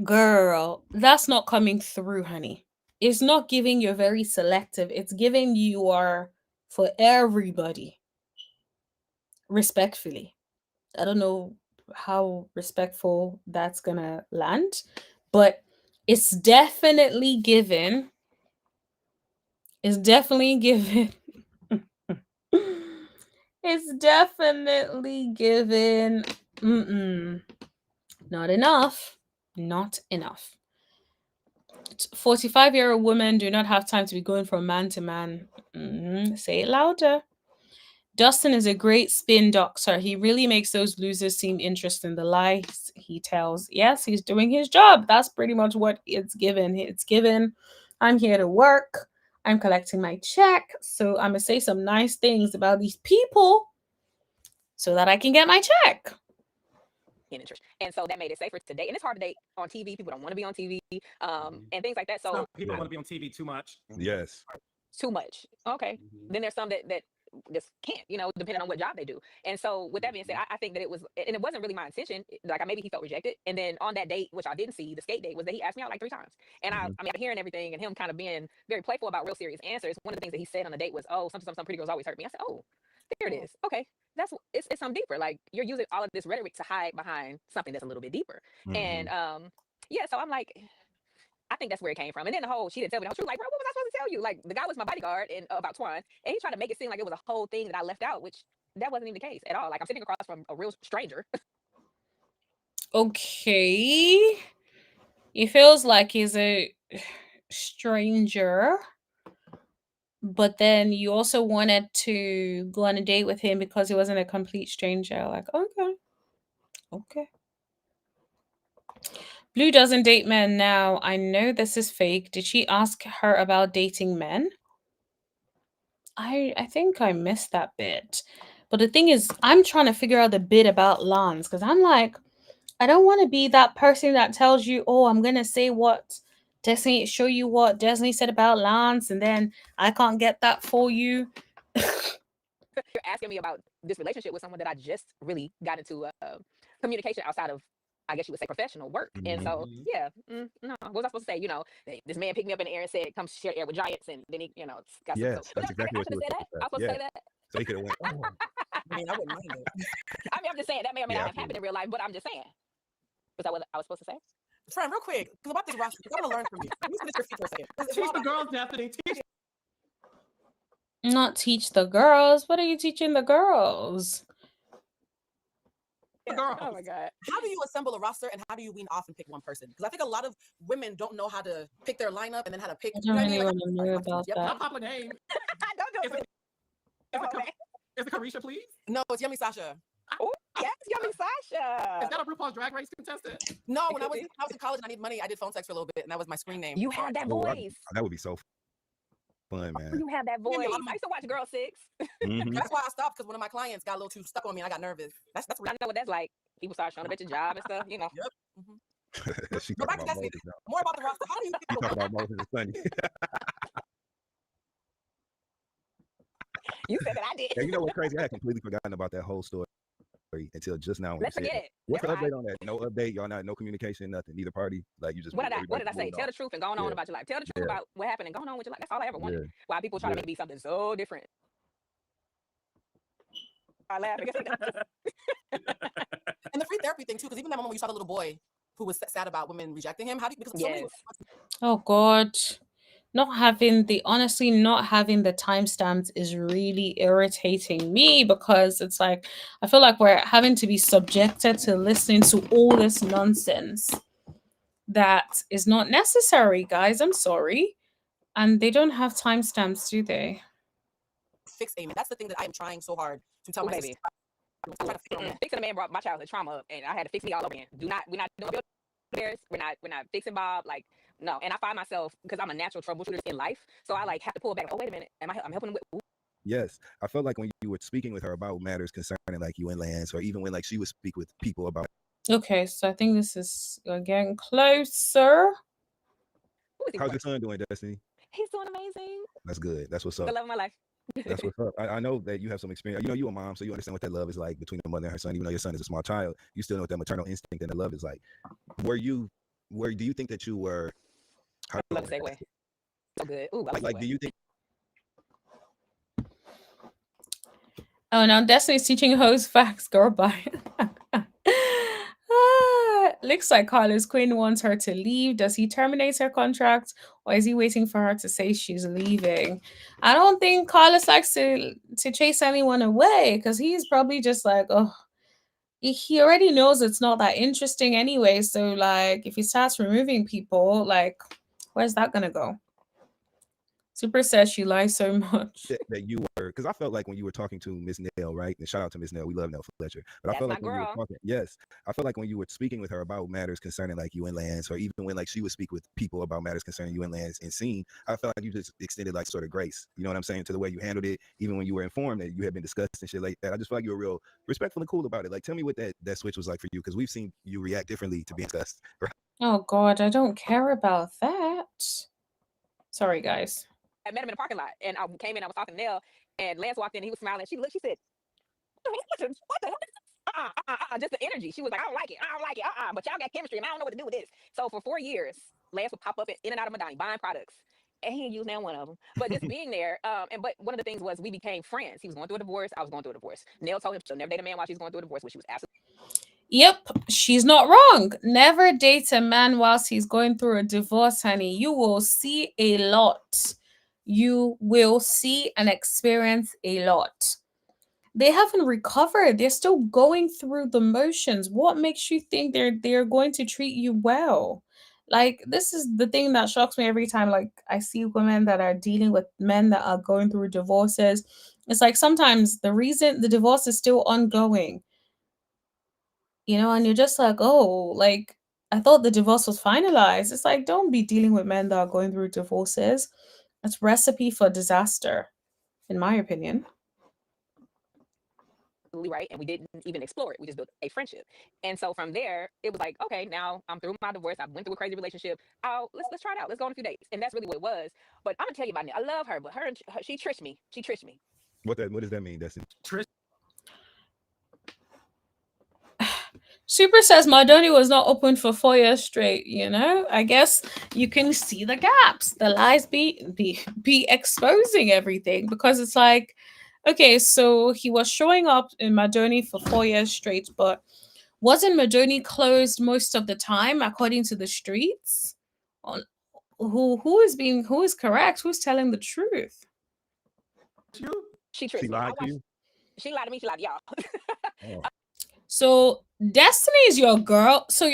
Girl, that's not coming through, honey. It's not giving you're very selective. It's giving you are for everybody. Respectfully. I don't know how respectful that's gonna land, but it's definitely given. It's definitely given. It's definitely given. Not enough. Not enough. 45-year-old women do not have time to be going from man to man. Say it louder. Dustin is a great spin doctor. He really makes those losers seem interesting. The lies he tells. Yes, he's doing his job. That's pretty much what it's given. It's given, I'm here to work. I'm collecting my check. So I'm going to say some nice things about these people so that I can get my check. And so that made it safer to date. And it's hard to date on TV. People don't want to be on TV and things like that. So people want to be on TV too much. Yes. Too much. Okay. Then there's some that just can't, depending on what job they do. And so with that being said, I think that it was, and it wasn't really my intention. Like maybe he felt rejected. And then on that date, which I didn't see, the skate date, was that he asked me out like 3 times. And I mean, hearing everything and him kind of being very playful about real serious answers. One of the things that he said on the date was, oh, some pretty girls always hurt me. I said, oh, there it is. Okay. It's something deeper. Like you're using all of this rhetoric to hide behind something that's a little bit deeper. And yeah, so I'm like, I think that's where it came from. And then the whole she didn't tell me. I was like, bro, what was I supposed to tell you? Like the guy was my bodyguard and about Twan, and he tried to make it seem like it was a whole thing that I left out, which that wasn't even the case at all. Like I'm sitting across from a real stranger. Okay. It feels like he's a stranger. but then you also wanted to go on a date with him because he wasn't a complete stranger. Like, okay, okay. Blue doesn't date men now. I know this is fake. Did she ask her about dating men? I think I missed that bit. But the thing is, I'm trying to figure out the bit about Lance because I'm like, I don't want to be that person that tells you, oh, I'm gonna say what Destiny, show you what Destiny said about Lance, and then I can't get that for you. You're asking me about this relationship with someone that I just really got into communication outside of, I guess you would say, professional work. And so, yeah, no, what was I supposed to say? You know, this man picked me up in the air and said, "Come share air with giants," and then he, got some. Yes, But that's exactly I what could you have were said that. supposed I to was say. supposed to Yeah. say that. So he could have went. Oh. I mean, I wouldn't mind it. I mean, I'm just saying that may or may Yeah, not have happened in real life, but I'm just saying. Was that what I was supposed to say? Friend, real quick, because about this roster, I want to learn from you. Let me finish your feet for a second. Teach the girls, Destiny. Teach Not teach the girls. What are you teaching the girls? the girls. Oh my god. How do you assemble a roster and how do you wean off and pick one person? Because I think a lot of women don't know how to pick their lineup and then how to pick. I You don't know what I really mean? want to know about My that. popular name Don't do it. is it Carisha, please? No, it's Yummy Sasha. Oh, yes, Yummy Sasha. Is that a RuPaul's Drag Race contestant? No, It when I could was be. in college and I needed money, I did phone sex for a little bit, and that was my screen name. You have that Oh, voice. that would be so fun, man. You have that Give me voice. a lot of I used to watch Girl 6. Mhm. That's why I stopped because one of my clients got a little too stuck on me and I got nervous. That's I real. know what that's like. People start showing up at your job and stuff, Yep. She But talking back to about Destiny. Moses now. More about the roster. How do you She talking about Moses and Sunny. You said that I did. Yeah, you know what's crazy? I had completely forgotten about that whole story until just now when Let's you said forget it. it. What's the Never mind. update on that? No update. Y'all not no communication, nothing. Neither party. Like you just What did I everybody say? moved Tell on. the truth and go on Yeah. about your life. Tell the truth Yeah. about what happened and go on with your life. That's all I ever wanted. Yeah. Why people try to make it be something so different. I laugh because and the free therapy thing too, because even that moment when you saw the little boy who was sad about women rejecting him, how do you because so many yes. Oh God. Not having the timestamps is really irritating me because it's like I feel like we're having to be subjected to listening to all this nonsense that is not necessary, guys. I'm sorry. And they don't have timestamps, do they? fix Amy. That's the thing that I am trying so hard to tell Ooh, my baby. sister. I'm trying to figure out that. Fixing a man brought my childhood trauma up, and I had to fix me all over again. We're not doing bears. We're not fixing Bob. Like, no. And I find myself, because I'm a natural troubleshooter in life, so I like have to pull back. Oh, wait a minute. I'm helping with. Ooh. Yes. I felt like when you were speaking with her about matters concerning like you and Lance, or even when like she would speak with people about. Okay, so I think this is getting closer. How's your son doing, Destiny? He's doing amazing. That's good. That's what's up. The love of my life. That's what's up. I know that you have some experience. You know, you a mom, so you understand what that love is like between the mother and her son. Even though your son is a small child, you still know what that maternal instinct and the love is like. Where do you think that you were? I love the segue. So good. Ooh, I like do you think? Oh, now Destiny's teaching hoes facts. Girl, bye. Looks like Carlos Quinn wants her to leave. Does he terminate her contract or is he waiting for her to say she's leaving? I don't think Carlos likes to chase anyone away because he's probably just like, oh, he already knows it's not that interesting anyway. So, like, if he starts removing people, like, where's that gonna go? Super says she lies so much. That you were, because I felt like when you were talking to Miss Nell, right? And shout out to Miss Nell, we love Nell Fletcher. But That's I felt my like when you were girl. talking, yes, I felt like when you were speaking with her about matters concerning like you and Lance, or even when like she would speak with people about matters concerning you and Lance and scene, I felt like you just extended like sort of grace. You know what I'm saying? To the way you handled it, even when you were informed that you had been discussed and shit like that. I just felt like you were real respectful and cool about it. Like, tell me what that switch was like for you, because we've seen you react differently to being discussed. Right? Oh God, I don't care about that. Sorry, guys. I met him in the parking lot, and I came in. I was talking to Nell, and Lance walked in. He was smiling. She looked. She said, "What the hell? Just the energy." She was like, "I don't like it. I don't like it. But y'all got chemistry, and I don't know what to do with this." So for 4 years, Lance would pop up in and out of Madani buying products, and he didn't use now one of them. But just being there, but one of the things was we became friends. He was going through a divorce. I was going through a divorce. Nell told him she'll never date a man while she's going through a divorce, which she was absolutely. Yep, she's not wrong. Never date a man whilst he's going through a divorce, honey. You will see a lot. You will see and experience a lot. They haven't recovered. They're still going through the motions. What makes you think they're going to treat you well? Like, this is the thing that shocks me every time, like, I see women that are dealing with men that are going through divorces. It's like sometimes the reason the divorce is still ongoing, and you're just like, oh, like, I thought the divorce was finalized. It's like, don't be dealing with men that are going through divorces. It's recipe for disaster, in my opinion. Right, and we didn't even explore it. We just built a friendship, and so from there it was like, okay, now I'm through my divorce, I went through a crazy relationship. Let's try it out, let's go on a few dates. And that's really what it was. But I'm gonna tell you about it, I love her, but she tricked me. What does that mean? That's it. Super says Madoni was not open for 4 years straight. I guess you can see the gaps, the lies be exposing everything, because it's like, okay, so he was showing up in Madoni for 4 years straight, but wasn't Madoni closed most of the time according to the streets? On who is correct? Who's telling the truth? She tricked She me. lied to you? She lied to me, she lied to y'all. Oh. So Destiny is your girl. So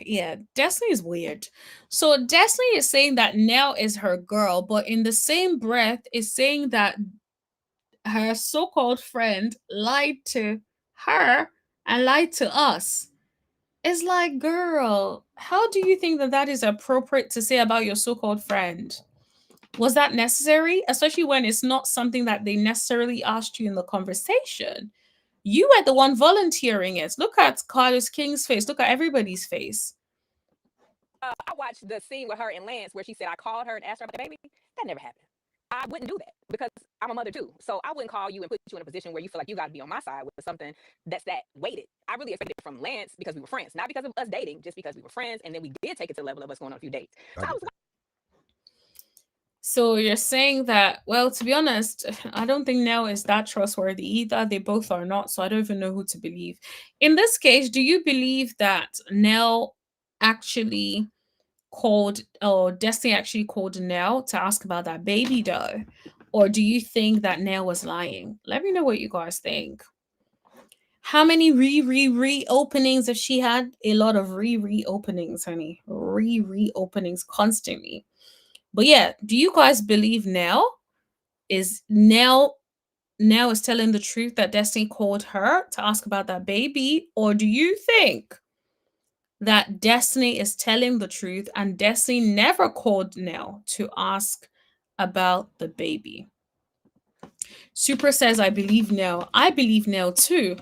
yeah, Destiny is weird. So Destiny is saying that Nell is her girl, but in the same breath is saying that her so-called friend lied to her and lied to us. It's like, girl, how do you think that that is appropriate to say about your so-called friend? Was that necessary? Especially when it's not something that they necessarily asked you in the conversation. You were the one volunteering it. Look at Carlos King's face. Look at everybody's face. I watched the scene with her and Lance where she said I called her and asked her about the baby. That never happened. I wouldn't do that because I'm a mother too. So I wouldn't call you and put you in a position where you feel like you got to be on my side with something that's that weighted. I really expected it from Lance because we were friends, not because of us dating, just because we were friends. And then we did take it to the level of us going on a few dates. So I was So you're saying that, well, to be honest, I don't think Nell is that trustworthy either. They both are not. So I don't even know who to believe. In this case, do you believe that Nell actually called, or Destiny actually called Nell to ask about that baby dough? Or do you think that Nell was lying? Let me know what you guys think. How many re-openings have she had? A lot of re-openings, honey. Re-openings constantly. But yeah, do you guys believe Nell is telling the truth that Destiny called her to ask about that baby? Or do you think that Destiny is telling the truth and Destiny never called Nell to ask about the baby? Super says, I believe Nell. I believe Nell too.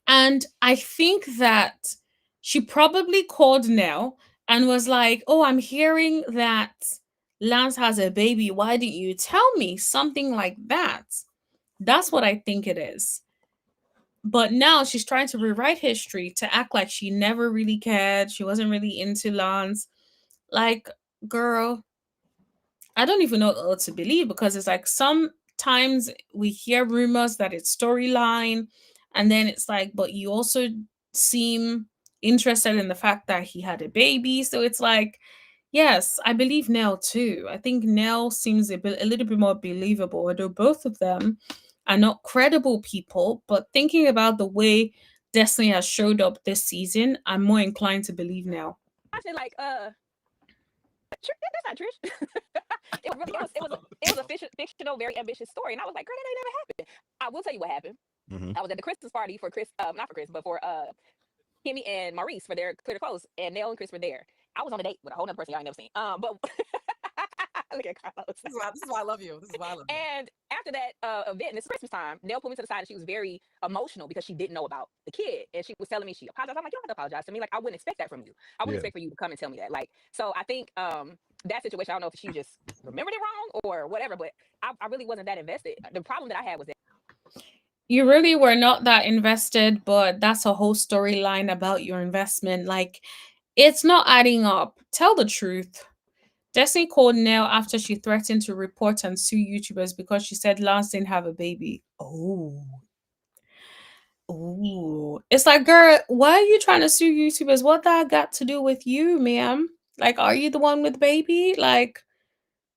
And I think that she probably called Nell and was like, oh, I'm hearing that Lance has a baby. Why didn't you tell me? Something like that. That's what I think it is. But now she's trying to rewrite history to act like she never really cared. She wasn't really into Lance. Like, girl, I don't even know what to believe, because it's like sometimes we hear rumors that it's storyline, and then it's like, but you also seem interested in the fact that he had a baby. So it's like, yes, I believe Nell too. I think Nell seems a little bit more believable, although both of them are not credible people. But thinking about the way Destiny has showed up this season, I'm more inclined to believe Nell. I said like, that's not Trish. It was a fictional, very ambitious story, and I was like, girl, that ain't never happened. I will tell you what happened. Mm-hmm. I was at the Christmas party for Chris, not for Chris, but for Kimmy and Maurice for their clear to close, and Nell and Chris were there. I was on a date with a whole other person y'all ain't never seen. But look at Carlos. This is why I love you. This is why I love you. And after that event, and it's Christmas time, Nell pulled me to the side and she was very emotional because she didn't know about the kid. And she was telling me she apologized. I'm like, you don't have to apologize to me. Like, I wouldn't expect that from you. I wouldn't expect for you to come and tell me that. Like, so I think that situation, I don't know if she just remembered it wrong or whatever, but I really wasn't that invested. The problem that I had was that you really were not that invested, but that's a whole storyline about your investment. Like, it's not adding up. Tell the truth. Destiny called Nell after she threatened to report and sue YouTubers because she said Lance didn't have a baby. Oh. It's like, girl, why are you trying to sue YouTubers? What that got to do with you, ma'am? Like, are you the one with the baby? Like,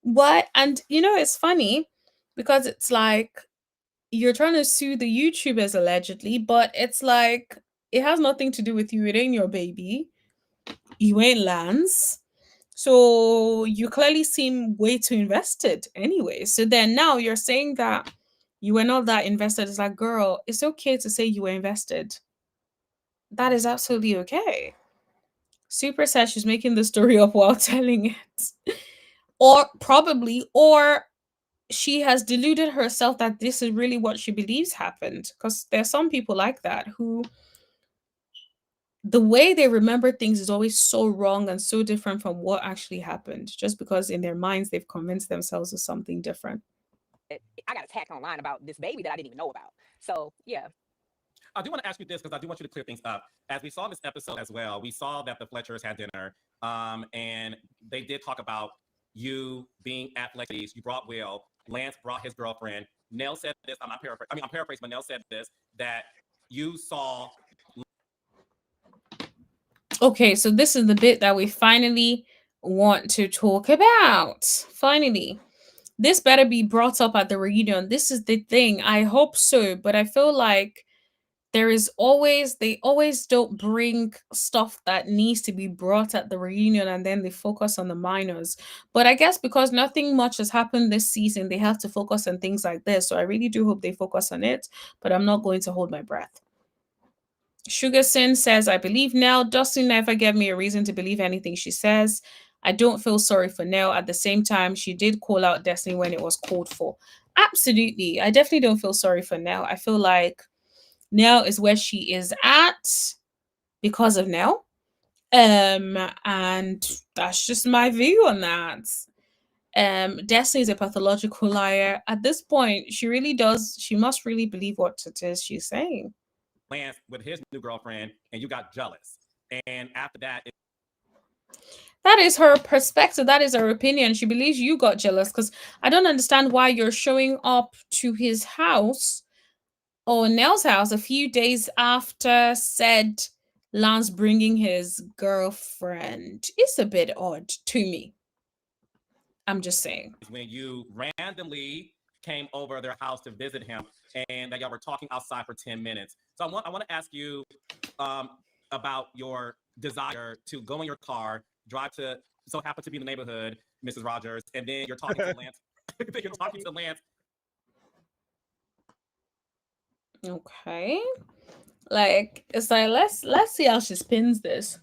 what? And it's funny because it's like you're trying to sue the YouTubers allegedly, but it's like it has nothing to do with you. It ain't your baby. You ain't Lance. So you clearly seem way too invested anyway. So then now you're saying that you were not that invested. It's like, girl, it's okay to say you were invested. That is absolutely okay. Super says she's making the story up while telling it. Or probably, or she has deluded herself that this is really what she believes happened. Because there's some people like that who the way they remember things is always so wrong and so different from what actually happened, just because in their minds they've convinced themselves of something different. I got attacked online about this baby that I didn't even know about. So yeah. I do want to ask you this because I do want you to clear things up. As we saw in this episode as well, we saw that the Fletchers had dinner, and they did talk about you being at Lexi's. You brought Will. Lance brought his girlfriend. Nell said this. I'm paraphrasing, but Nell said this that you saw. Okay, so this is the bit that we finally want to talk about. Finally, this better be brought up at the reunion. This is the thing. I hope so, but I feel like they always don't bring stuff that needs to be brought at the reunion and then they focus on the minors. But I guess because nothing much has happened this season, they have to focus on things like this. So I really do hope they focus on it, but I'm not going to hold my breath. Sugar Sin says, I believe Nell. Dustin never gave me a reason to believe anything she says. I don't feel sorry for Nell. At the same time, she did call out Destiny when it was called for. Absolutely. I definitely don't feel sorry for Nell. I feel like Nell is where she is at because of Nell. And that's just my view on that. Destiny is a pathological liar. At this point, she must really believe what it is she's saying. Lance with his new girlfriend, and you got jealous. And after that, that is her perspective. That is her opinion. She believes you got jealous because I don't understand why you're showing up to his house or Nell's house a few days after said Lance bringing his girlfriend. It's a bit odd to me. I'm just saying. When you randomly came over their house to visit him and that y'all were talking outside for 10 minutes. So I want to ask you about your desire to go in your car, drive to so happen to be in the neighborhood, Mrs. Rogers, and then you're talking to Lance. You're talking to Lance. Okay. Like it's like let's see how she spins this.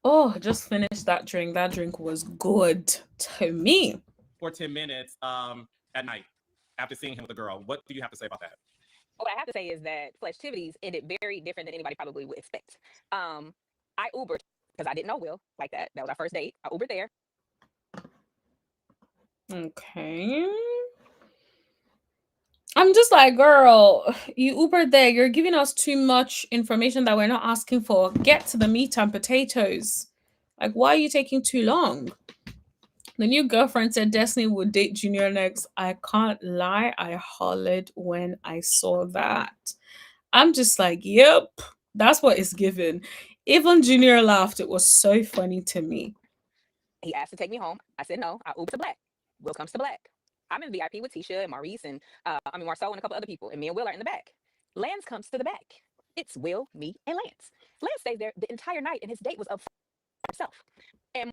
Oh, just finished that drink. That drink was good to me. For 10 minutes at night after seeing him with a girl. What do you have to say about that? What I have to say is that Fleshtivities ended very different than anybody probably would expect. I Ubered because I didn't know Will like that. That was our first date. I Ubered there. Okay. I'm just like, girl, you Ubered there. You're giving us too much information that we're not asking for. Get to the meat and potatoes. Like, why are you taking too long? The new girlfriend said Destiny would date Junior next. I can't lie. I hollered when I saw that. I'm just like, yep, that's what it's given. Even Junior laughed. It was so funny to me. He asked to take me home. I said no. I Ubered to Black. Will comes to Black. I'm in VIP with Tisha and Maurice and Marcel and a couple other people. And me and Will are in the back. Lance comes to the back. It's Will, me, and Lance. Lance stays there the entire night and his date was up for himself. And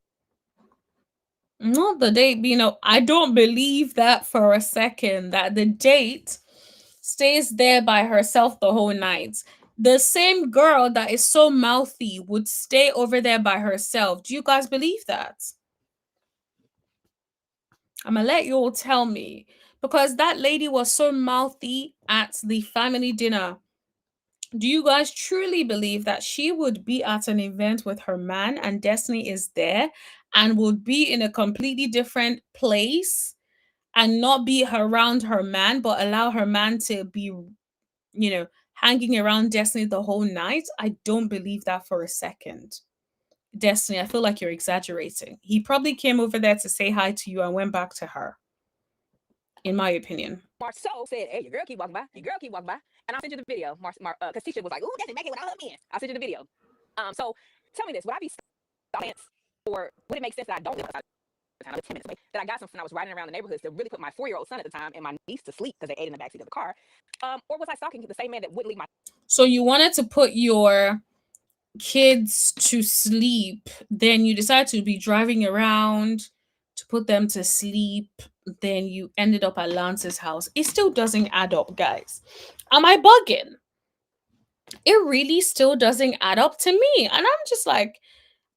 not the date, I don't believe that for a second, that the date stays there by herself the whole night. The same girl that is so mouthy would stay over there by herself. Do you guys believe that? I'm gonna let you all tell me, because that lady was so mouthy at the family dinner. Do you guys truly believe that she would be at an event with her man and Destiny is there and would be in a completely different place and not be around her man, but allow her man to be, hanging around Destiny the whole night? I don't believe that for a second. Destiny, I feel like you're exaggerating. He probably came over there to say hi to you and went back to her, in my opinion. Marceau said, hey, your girl keep walking by. Your girl keep walking by. And I'll send you the video. Because Tisha was like, ooh, Destiny back here with all her men. I'll send you the video. So tell me this. Would I be Lance, or would it make sense that I don't live outside I live 10 minutes away, that I got some when I was riding around the neighborhoods to really put my 4-year-old son at the time and my niece to sleep because they ate in the backseat of the car? Or was I stalking the same man that wouldn't leave my... So you wanted to put your kids to sleep, then you decided to be driving around to put them to sleep, then you ended up at Lance's house. It still doesn't add up, guys. Am I bugging? It really still doesn't add up to me. And I'm just like,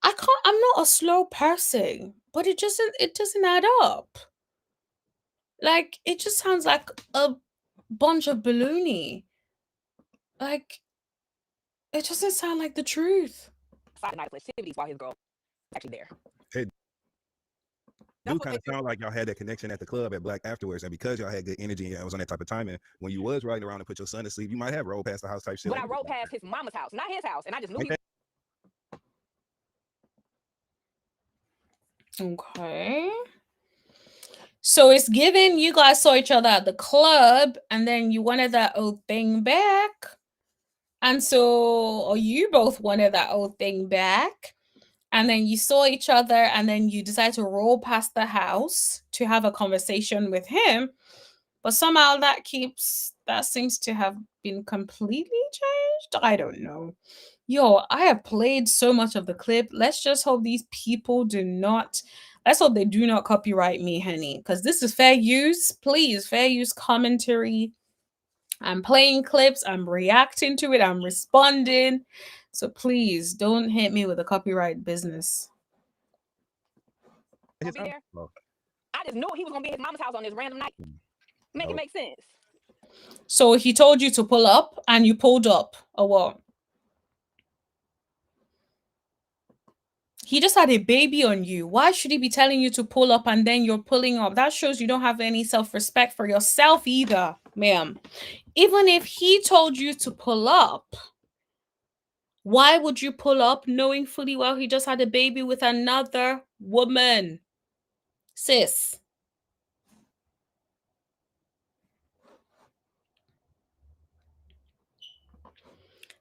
I'm not a slow person, but it doesn't add up. Like, it just sounds like a bunch of baloney. Like, it doesn't sound like the truth. Friday night festivities while his girl was actually there. It do kind of sound like y'all had that connection at the club at Black afterwards, and because y'all had good energy and was on that type of timing, when you was riding around and put your son to sleep, you might have rolled past the house type shit. But I rode past his mama's house, not his house, and I just knew Okay. So it's given you guys saw each other at the club and then you wanted that old thing back. And so, or you both wanted that old thing back. And then you saw each other and then you decided to roll past the house to have a conversation with him. But somehow that seems to have been completely changed. I don't know. Yo, I have played so much of the clip. Let's just hope these people let's hope they do not copyright me, honey. Because this is fair use. Please, fair use commentary. I'm playing clips. I'm reacting to it. I'm responding. So please don't hit me with a copyright business. I just knew he was gonna be at his mama's house on this random night. Make it make sense. So he told you to pull up and you pulled up, or what? He just had a baby on you. Why should he be telling you to pull up and then you're pulling up? That shows you don't have any self-respect for yourself either, ma'am. Even if he told you to pull up, why would you pull up knowing fully well he just had a baby with another woman? Sis.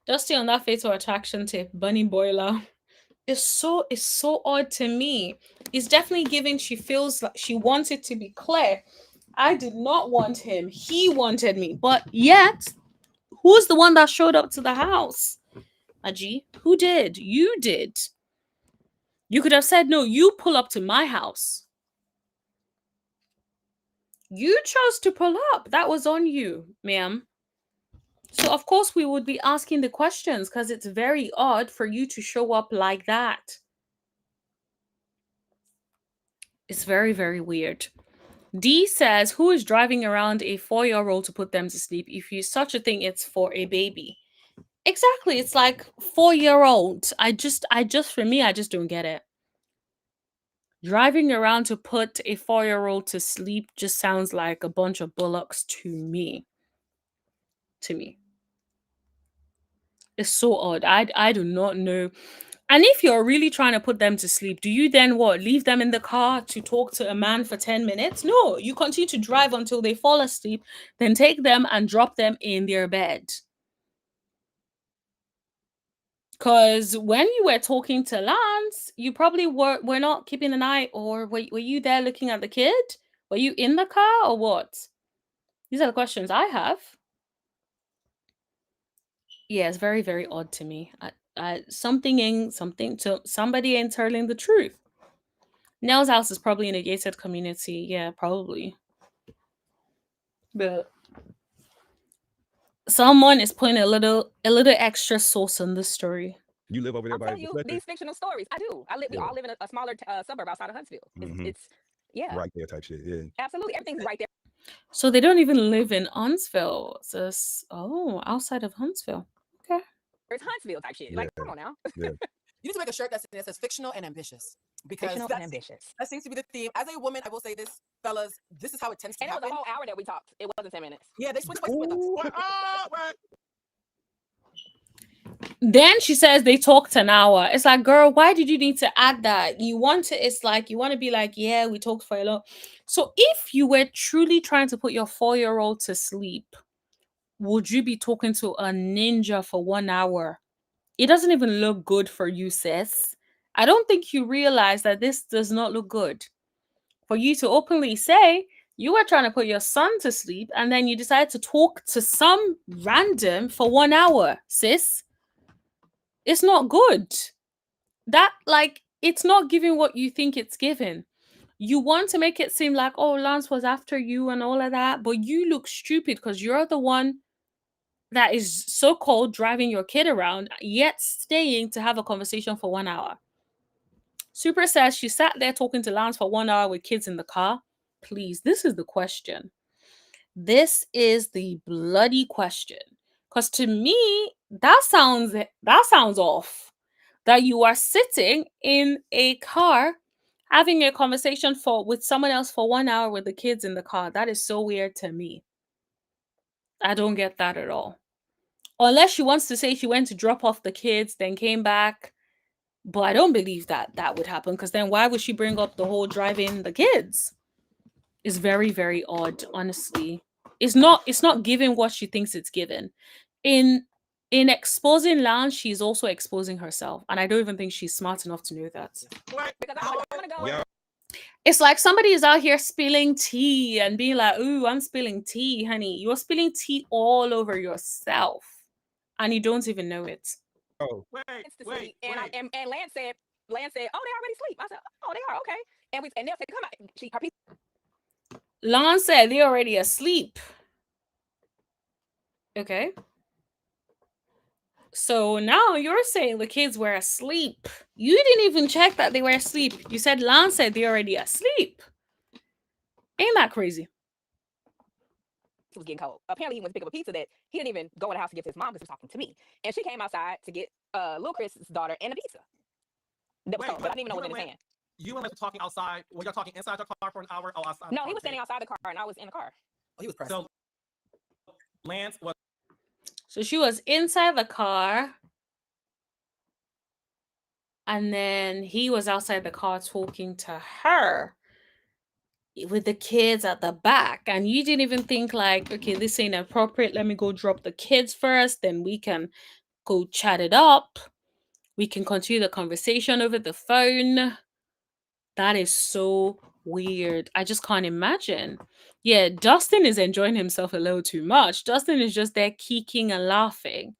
Dusty on that fatal attraction tip, Bunny Boiler. It's so odd to me. It's definitely giving she feels like she wants it to be clear. I did not want him. He wanted me. But yet, who's the one that showed up to the house? Aji, who did? You did. You could have said, no, you pull up to my house. You chose to pull up. That was on you, ma'am. So, of course, we would be asking the questions because it's very odd for you to show up like that. It's very, very weird. D says, who is driving around a 4-year-old to put them to sleep? If you such a thing, it's for a baby. Exactly. It's like 4-year-old. For me, I just don't get it. Driving around to put a 4-year-old to sleep just sounds like a bunch of bullocks to me. It's so odd. I do not know. And if you're really trying to put them to sleep, do you then what? Leave them in the car to talk to a man for 10 minutes? No, you continue to drive until they fall asleep, then take them and drop them in their bed. Because when you were talking to Lance, you probably were not keeping an eye, or were you there looking at the kid? Were you in the car or what? These are the questions I have. Yeah, it's very, very odd to me. Somebody ain't telling the truth. Nell's house is probably in a gated community. Yeah, probably. But someone is putting a little extra sauce on this story. You live over there by these fictional stories. I do. We all live in a smaller suburb outside of Huntsville. It's right there type shit. Yeah, absolutely. Everything's right there. So they don't even live in Huntsville. Outside of Huntsville. Okay. It's Huntsville type shit. Like, come on now. Yeah. You need to make a shirt that says fictional and ambitious. Because fictional and ambitious. That seems to be the theme. As a woman, I will say this, fellas, this is how it tends to happen. And it was a whole hour that we talked. It wasn't 10 minutes. Yeah, they switched places with us. Then she says they talked an hour. It's like, girl, why did you need to add that? You want to be like, yeah, we talked for a lot. So if you were truly trying to put your 4-year-old to sleep, would you be talking to a ninja for 1 hour? It doesn't even look good for you, sis. I don't think you realize that this does not look good. for you to openly say you were trying to put your son to sleep and then you decided to talk to some random for 1 hour, sis. It's not good. That, like, it's not giving what you think it's giving. You want to make it seem like, oh, Lance was after you and all of that, but you look stupid because you're the one that is so-called driving your kid around, yet staying to have a conversation for 1 hour. Super says she sat there talking to Lance for 1 hour with kids in the car. Please, this is the question. This is the bloody question. Because to me, that sounds off. That you are sitting in a car having a conversation with someone else for 1 hour with the kids in the car. That is so weird to me. I don't get that at all. Unless she wants to say she went to drop off the kids, then came back. But I don't believe that would happen, because then why would she bring up the whole driving the kids? It's very, very odd, honestly. It's not giving what she thinks it's given. In exposing Lance, she's also exposing herself. And I don't even think she's smart enough to know that. Because I'm gonna go. Yeah. It's like somebody is out here spilling tea and being like, ooh, I'm spilling tea, honey. You're spilling tea all over yourself. And you don't even know it. Oh, And Lance said, oh, they already sleep. I said, oh, they are, okay. And they'll say, come on. Her piece. Lance said they're already asleep. Okay. So now you're saying the kids were asleep. You didn't even check that they were asleep. You said Lance said they're already asleep. Ain't that crazy? It was getting cold. Apparently, he went to pick up a pizza that he didn't even go in the house to give to his mom because he was talking to me. And she came outside to get Lil Chris's daughter and a pizza. That was cold, but I didn't even know what they were saying. You and Lance were talking outside. Were y'all talking inside the car for an hour? Oh, outside. No, he was standing outside the car and I was in the car. Oh, he was pressed. So Lance was. So she was inside the car. And then he was outside the car talking to her with the kids at the back. And you didn't even think like, okay, this ain't appropriate. Let me go drop the kids first. Then we can go chat it up. We can continue the conversation over the phone. That is so weird. I just can't imagine. Yeah, Dustin is enjoying himself a little too much. Dustin is just there kicking and laughing.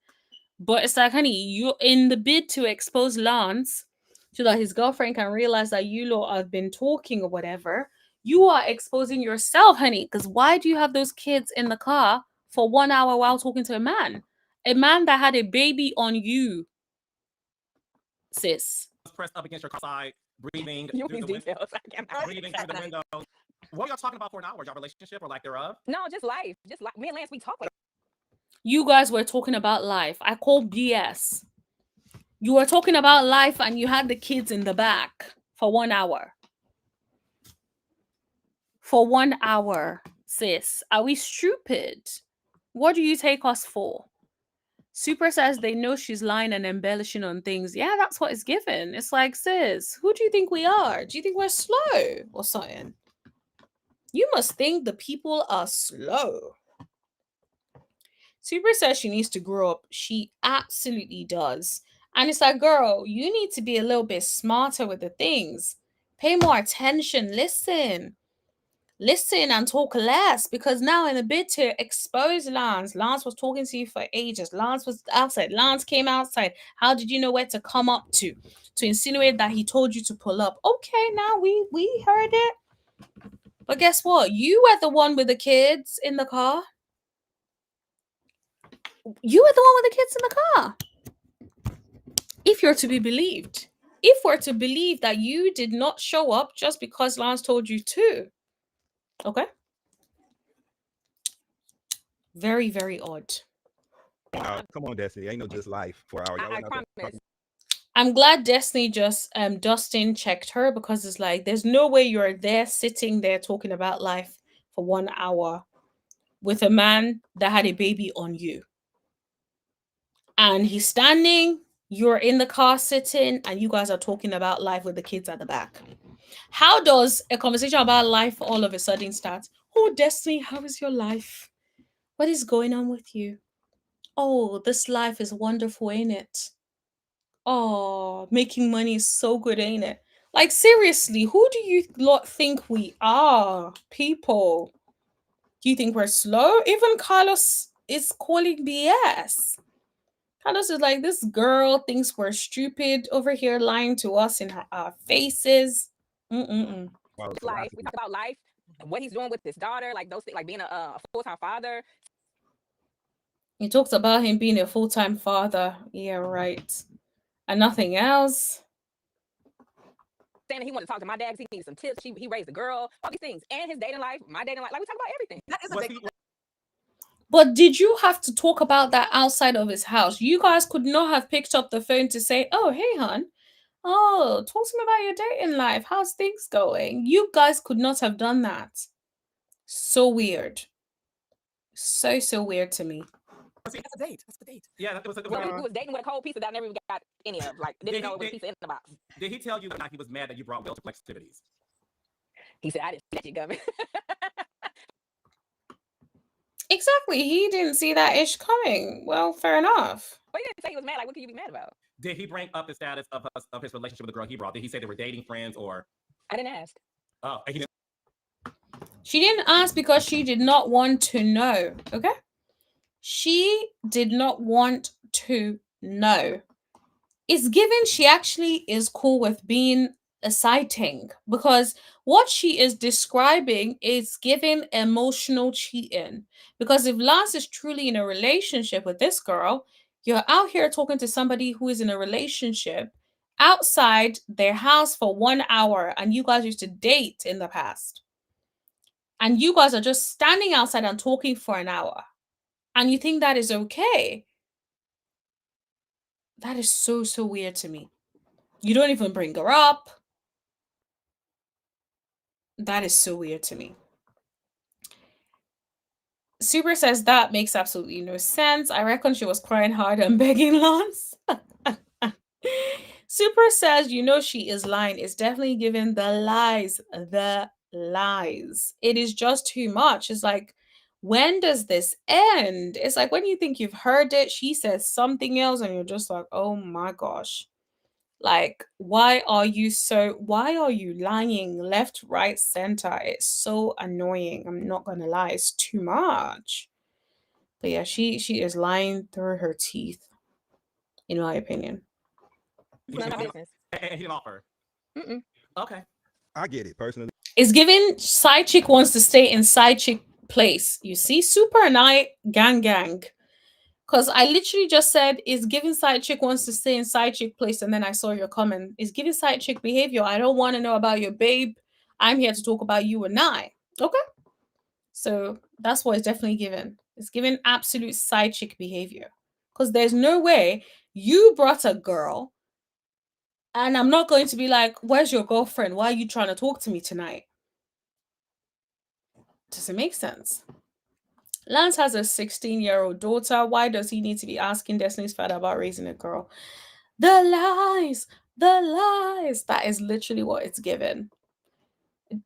But it's like, honey, you're in the bid to expose Lance so that his girlfriend can realize that you lot have been talking or whatever. You are exposing yourself, honey. Because why do you have those kids in the car for 1 hour while talking to a man? A man that had a baby on you, sis. Pressed up against your car side, breathing You through these the window. details. I can't Breathing through the window. What were y'all talking about for an hour? Y'all relationship or lack thereof? No, just life. Just like me and Lance, we talk like. You guys were talking about life. I call BS. You were talking about life and you had the kids in the back for 1 hour. For 1 hour, sis. Are we stupid? What do you take us for? Super says they know she's lying and embellishing on things. Yeah, that's what it's given. It's like, sis, who do you think we are? Do you think we're slow or something? You must think the people are slow. Super says she needs to grow up. She absolutely does. And it's like, girl, you need to be a little bit smarter with the things. Pay more attention. Listen and talk less, because now in a bid to expose Lance was talking to you for ages. Lance was outside. Lance came outside. How did you know where to come up to insinuate that he told you to pull up? Okay, now we heard it. But guess what? You were the one with the kids in the car. You were the one with the kids in the car. If you're to be believed. If we're to believe that you did not show up just because Lance told you to. Okay? Very, very odd. Come on, Destiny. Ain't no just life for our. I promise. I'm glad Destiny just Dustin checked her, because it's like there's no way you're there sitting there talking about life for 1 hour with a man that had a baby on you. And he's standing, you're in the car sitting, and you guys are talking about life with the kids at the back. How does a conversation about life all of a sudden start? Oh, Destiny, how is your life? What is going on with you? Oh, this life is wonderful, ain't it? Oh, making money is so good, ain't it? Like, seriously, who do you lot think we are, people? Do you think we're slow? Even Carlos is calling BS. Carlos is like, this girl thinks we're stupid over here lying to us in our faces. Mm-mm-mm. Like, we talk about life, what he's doing with his daughter, like those things, like being a full-time father. He talks about him being a full-time father. Yeah, right. And nothing else. Saying that he wanted to talk to my dad because he needed some tips. He raised a girl, all these things. And his dating life, my dating life. Like, we talk about everything. That is a big But did you have to talk about that outside of his house? You guys could not have picked up the phone to say, oh, hey, hon. Oh, talk to me about your dating life. How's things going? You guys could not have done that. So weird. So weird to me. That's a date. That's the date. Yeah, it was. He was dating with a cold pizza that I never even got any of. Like, didn't know it was pizza in the box. Did he tell you that he was mad that you brought Will to activities? He said, I didn't see that shit coming. Exactly. He didn't see that ish coming. Well, fair enough. But he didn't say he was mad. Like, what could you be mad about? Did he bring up the status of his relationship with the girl he brought? Did he say they were dating, friends, or? I didn't ask. Oh, he didn't. She didn't ask because she did not want to know. Okay? She did not want to know. It's given she actually is cool with being a sighting, because what she is describing is giving emotional cheating. Because if Lance is truly in a relationship with this girl, you're out here talking to somebody who is in a relationship outside their house for 1 hour, and you guys used to date in the past. And you guys are just standing outside and talking for an hour. And you think that is okay? That is so weird to me. You don't even bring her up. That is so weird to me. Super says that makes absolutely no sense. I reckon she was crying hard and begging Lance. Super says, you know, she is lying. It's definitely giving the lies. The lies. It is just too much. It's like, when does this end? It's like when you think you've heard it, she says something else, and you're just like, oh my gosh. Like, why are you lying left, right, center? It's so annoying. I'm not gonna lie, it's too much. But yeah, she is lying through her teeth, in my opinion. None of my business. And he didn't offer. Mm-mm. Okay. I get it personally. It's given side chick wants to stay in side chick place. You see, Super and I gang. Because I literally just said, is giving side chick wants to stay in side chick place, and then I saw your comment. Is giving side chick behavior. I don't want to know about your babe. I'm here to talk about you and I. Okay? So that's what it's definitely given. It's given absolute side chick behavior. Because there's no way you brought a girl, and I'm not going to be like, where's your girlfriend? Why are you trying to talk to me tonight? Does it make sense? Lance has a 16-year-old daughter. Why does he need to be asking Destiny's father about raising a girl? The lies. That is literally what it's given.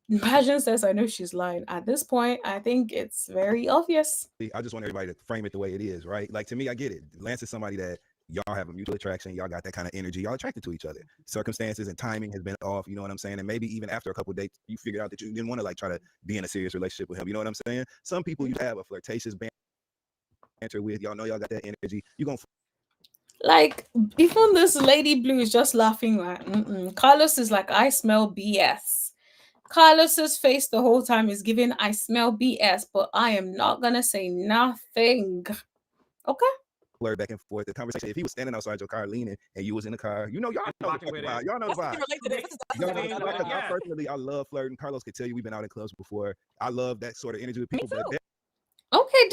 Imagine says, I know she's lying. At this point, I think it's very obvious. I just want everybody to frame it the way it is, right? Like, to me, I get it. Lance is somebody that y'all have a mutual attraction. Y'all got that kind of energy. Y'all attracted to each other. Circumstances and timing has been off. You know what I'm saying? And maybe even after a couple of dates, you figured out that you didn't want to like try to be in a serious relationship with him. You know what I'm saying? Some people you have a flirtatious banter with. Y'all know y'all got that energy. You gonna like, even this lady blue is just laughing like, Carlos is like, I smell BS. Carlos's face the whole time is giving, I smell BS, but I am not gonna say nothing. Okay. flirt back and forth. The conversation. If he was standing outside your car leaning and you was in the car, you know, y'all know the vibe. Y'all know the vibe. I personally, I love flirting. Carlos could tell you we've been out in clubs before. I love that sort of energy with people. But Okay,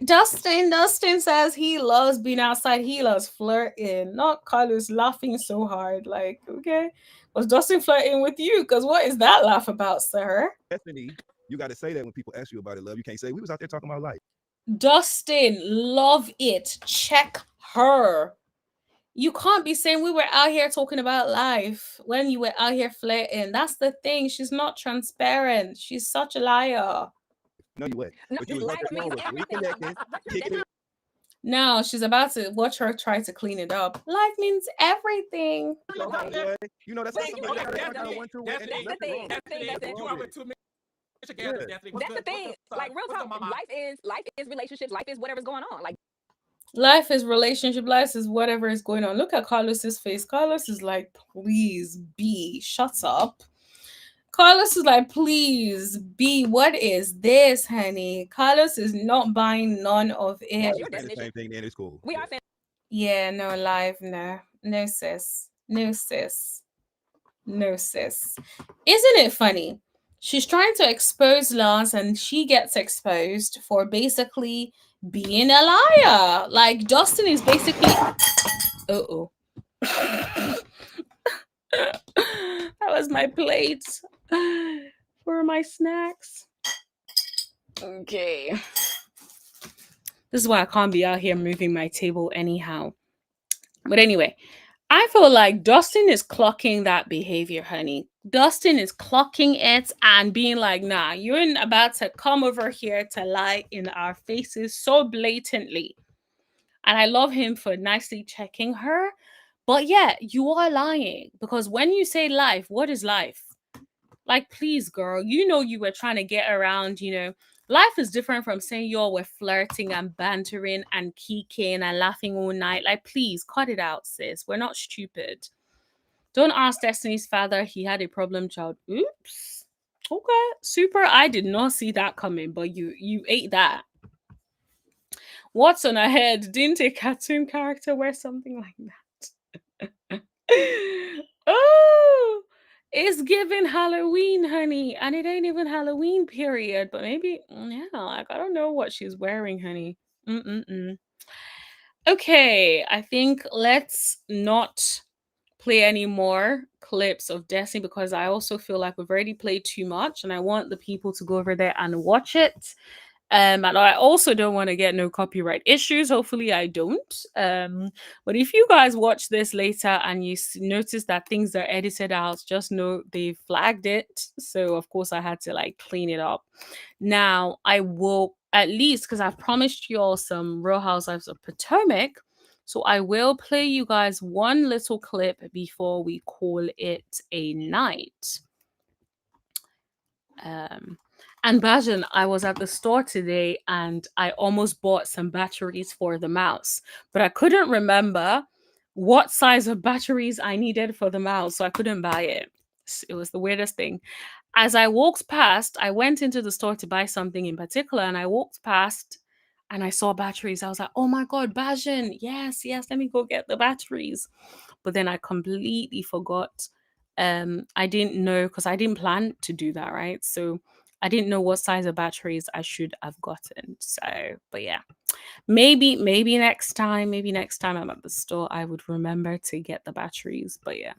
Dustin says he loves being outside. He loves flirting. Not Carlos laughing so hard. Like, okay, was Dustin flirting with you? Because what is that laugh about, sir? Destiny, you got to say that when people ask you about it, love. You can't say we was out there talking about life. Dustin, love it. Check her. You can't be saying we were out here talking about life when you were out here flirting. That's the thing. She's not transparent. She's such a liar. No, you what? But you was reconnecting, kicking it. Now she's about to watch her try to clean it up. Life means everything. You know, that's But something you that know, I kind of went through. that's the thing. That's the thing. You are with two Michiganders, Destiny. That's the thing. Like real talk, life is relationships. Life is whatever's going on. Like Life is relationship. Life is whatever is going on. Look at Carlos's face. Carlos is like, please be, shut up. Carlos is like, please be, what is this, honey? Carlos is not buying none of it. That's your definition. The same thing, then it's cool. We are saying. Yeah, no, live, no. No, sis. No, sis. No, sis. Isn't it funny? She's trying to expose Lance and she gets exposed for basically being a liar. Like, Dustin is basically. Uh-oh. That was my plate for my snacks. Okay. This is why I can't be out here moving my table anyhow. But anyway, I feel like Dustin is clocking that behavior, honey. Dustin is clocking it and being like, nah, you're about to come over here to lie in our faces so blatantly. And I love him for nicely checking her. But yeah, you are lying. Because when you say life, what is life? Like, please, girl, you know you were trying to get around, you know. Life is different from saying y'all were flirting and bantering and kicking and laughing all night. Like, please, cut it out, sis. We're not stupid. Don't ask Destiny's father. He had a problem child. Oops. Okay. Super. I did not see that coming, but you ate that. What's on her head? Didn't a cartoon character wear something like that? Oh, it's giving Halloween, honey. And it ain't even Halloween period. But maybe, yeah, like, I don't know what she's wearing, honey. Mm-mm-mm. Okay, I think let's not play any more clips of Destiny because I also feel like we've already played too much and I want the people to go over there and watch it. And I also don't want to get no copyright issues. Hopefully, I don't. But if you guys watch this later and you notice that things are edited out, just know they flagged it. So, of course, I had to like clean it up. Now, I will at least because I've promised you all some Real Housewives of Potomac. So, I will play you guys one little clip before we call it a night. And Bajan, I was at the store today and I almost bought some batteries for the mouse, but I couldn't remember what size of batteries I needed for the mouse, so I couldn't buy it. It was the weirdest thing. As I walked past, I went into the store to buy something in particular, and I walked past and I saw batteries. I was like, oh my God, Bajan, yes, let me go get the batteries. But then I completely forgot. I didn't know because I didn't plan to do that, right? So I didn't know what size of batteries I should have gotten. So, but yeah, maybe next time I'm at the store, I would remember to get the batteries. But yeah.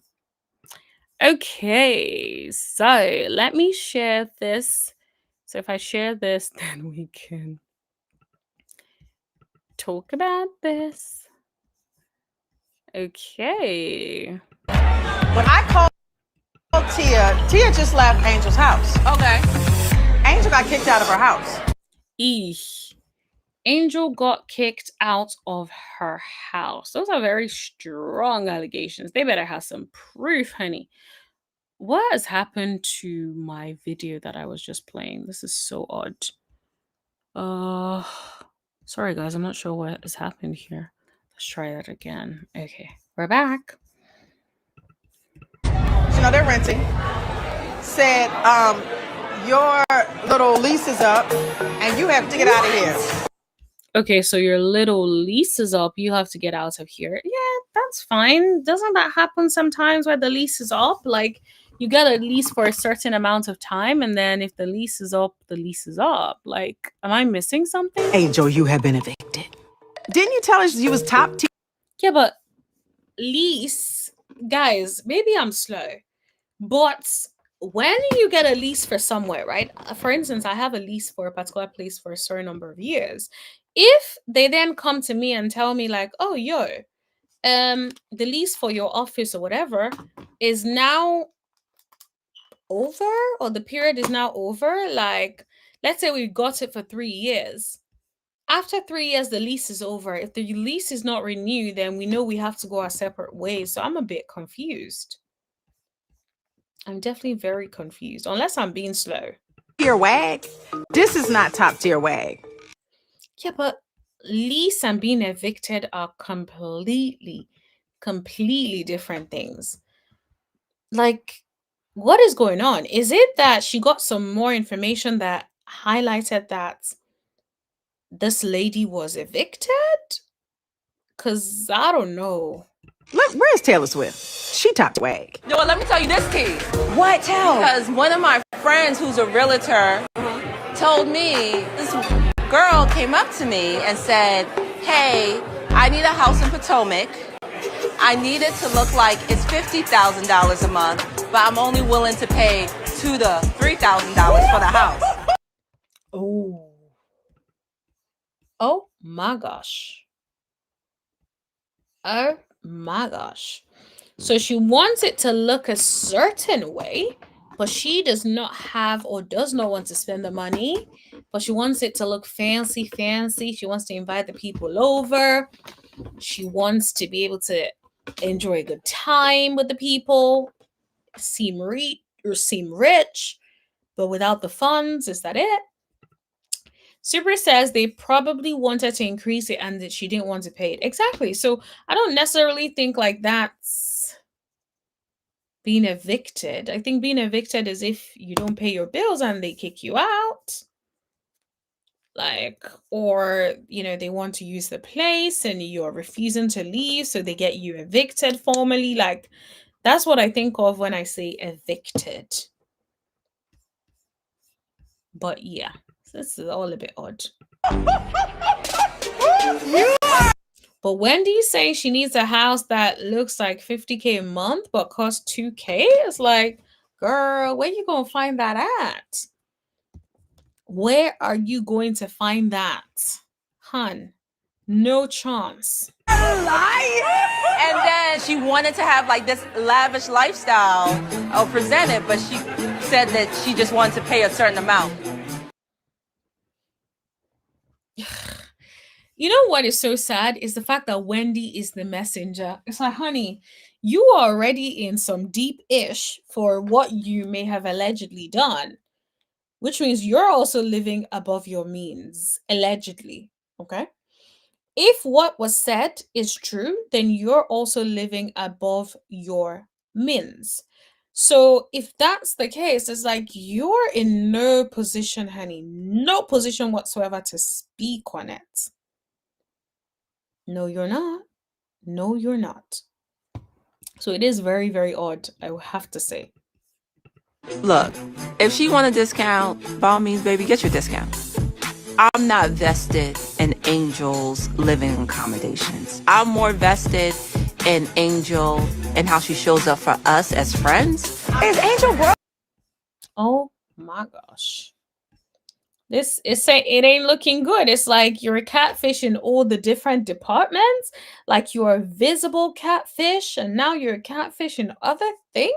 Okay, so let me share this. So if I share this, then we can talk about this. Okay. When I called Tia just left Angel's house. Okay. Angel got kicked out of her house. Eesh. Angel got kicked out of her house. Those are very strong allegations. They better have some proof, honey. What has happened to my video that I was just playing? This is so odd. Sorry guys, I'm not sure what has happened here. Let's try that again. Okay, we're back. So now they're renting. Said, your little lease is up and you have to get out of here. Okay, so your little lease is up. You have to get out of here. Yeah, that's fine. Doesn't that happen sometimes where the lease is up? Like, you get a lease for a certain amount of time, and then if the lease is up, the lease is up. Like, am I missing something? Angel, you have been evicted. Didn't you tell us you was top tier? Yeah, but lease, guys, maybe I'm slow, but when you get a lease for somewhere, right? For instance, I have a lease for a particular place for a certain number of years. If they then come to me and tell me like, oh, the lease for your office or whatever is now over, or the period is now over, like, let's say we got it for 3 years After 3 years, the lease is over. If the lease is not renewed, then we know we have to go our separate ways. So I'm a bit confused. I'm definitely very confused, unless I'm being slow. Tier wag? This is not top tier wag. Yeah, but lease and being evicted are completely different things. Like, what is going on? Is it that she got some more information that highlighted that this lady was evicted? Because I don't know. Look, where's Taylor Swift? She top wag. No, let me tell you this, T. What? Tell. Because one of my friends who's a realtor told me this girl came up to me and said, hey, I need a house in Potomac. I need it to look like it's $50,000 a month, but I'm only willing to pay $2,000 to $3,000 for the house. Oh. Oh my gosh. Oh my gosh. So she wants it to look a certain way, but she does not have or does not want to spend the money, but she wants it to look fancy. She wants to invite the people over. She wants to be able to enjoy a good time with the people, seem rich, but without the funds. Is that it? Super says they probably wanted to increase it and that she didn't want to pay it. Exactly. So I don't necessarily think like that's being evicted. I think being evicted is if you don't pay your bills and they kick you out. Like, or, they want to use the place and you're refusing to leave, so they get you evicted formally. Like, that's what I think of when I say evicted. But yeah, this is all a bit odd. But Wendy's saying she needs a house that looks like $50K a month but costs $2K. It's like, girl, where you gonna find that at? Where are you going to find that? Hun, no chance. And then she wanted to have like this lavish lifestyle presented, but she said that she just wanted to pay a certain amount. You know what is so sad is the fact that Wendy is the messenger. It's like, honey, you are already in some deep ish for what you may have allegedly done, which means you're also living above your means, allegedly. Okay. If what was said is true, then you're also living above your means. So if that's the case, it's like you're in no position, honey, no position whatsoever to speak on it. No, you're not. No, you're not. So it is very, very odd, I will have to say. Look, if she want a discount, by all means, baby, get your discount. I'm not vested in Angel's living accommodations. I'm more vested in Angel and how she shows up for us as friends. Is Angel broke? Oh my gosh. It ain't looking good. It's like you're a catfish in all the different departments. Like you're a visible catfish and now you're a catfish in other things.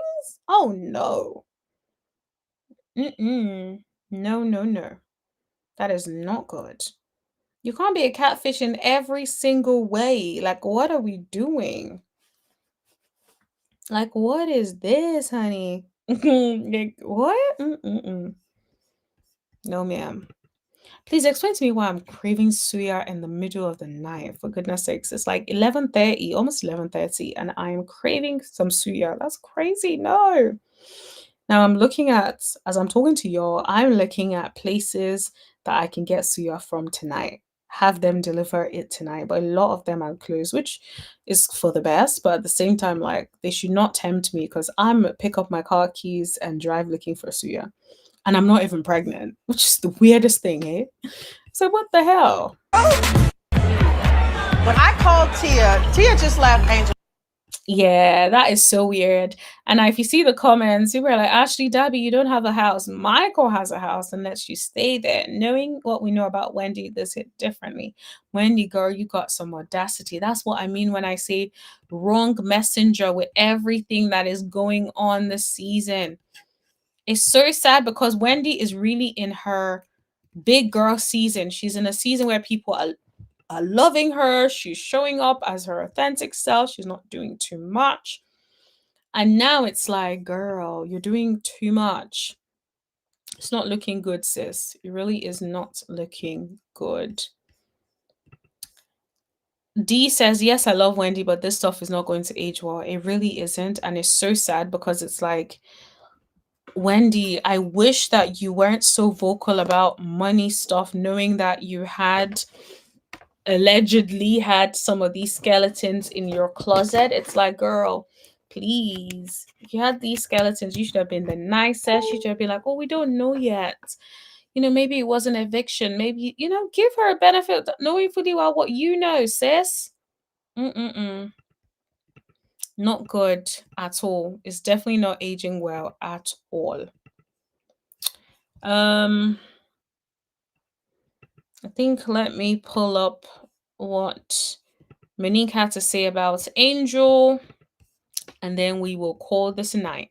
Oh no. No. That is not good. You can't be a catfish in every single way. Like, what are we doing? Like, what is this, honey? Like, what? No, ma'am. Please explain to me why I'm craving suya in the middle of the night. For goodness sakes, it's like 11:30, almost 11:30, and I am craving some suya. That's crazy. No. Now I'm looking at, as I'm talking to y'all, I'm looking at places that I can get suya from tonight. Have them deliver it tonight, but a lot of them are closed, which is for the best. But at the same time, like, they should not tempt me because I'm pick up my car keys and drive looking for suya. And I'm not even pregnant, which is the weirdest thing, eh? So what the hell? When I called Tia just left Angel. Yeah, that is so weird. And if you see the comments, people are like, Ashley, Dabby, you don't have a house. Michael has a house and lets you stay there. Knowing what we know about Wendy, this hit differently. Wendy, girl, you got some audacity. That's what I mean when I say wrong messenger with everything that is going on this season. It's so sad because Wendy is really in her big girl season. She's in a season where people are loving her. She's showing up as her authentic self. She's not doing too much. And now it's like, girl, you're doing too much. It's not looking good, sis. It really is not looking good. D says, yes, I love Wendy, but this stuff is not going to age well. It really isn't. And it's so sad because it's like, Wendy, I wish that you weren't so vocal about money stuff, knowing that you had allegedly had some of these skeletons in your closet. It's like, girl, please. If you had these skeletons, you should have been the nicest. You should have been like, oh, we don't know yet. Maybe it was an eviction. Maybe, give her a benefit, knowing fully well what you know, sis. Not good at all. It's definitely not aging well at all. I think let me pull up what Monique had to say about Angel, and then we will call this a night.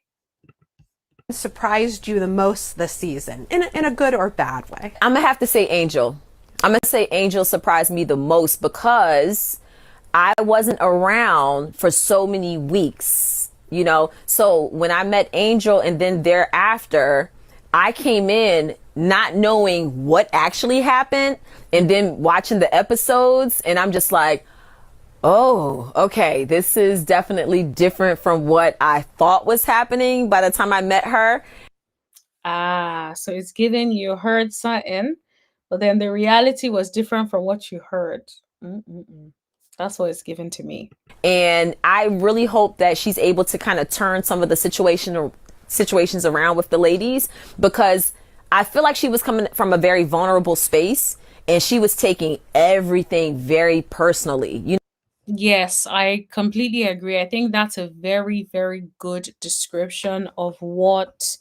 Surprised you the most this season, in a good or bad way? I'm gonna have to say Angel. I'm gonna say Angel surprised me the most because I wasn't around for so many weeks, So when I met Angel and then thereafter, I came in not knowing what actually happened and then watching the episodes, and I'm just like, oh, okay, this is definitely different from what I thought was happening by the time I met her. So it's given you heard something, but then the reality was different from what you heard. That's what it's given to me. And I really hope that she's able to kind of turn some of the situations around with the ladies, because I feel like she was coming from a very vulnerable space and she was taking everything very personally. Yes, I completely agree. I think that's a very, very good description of what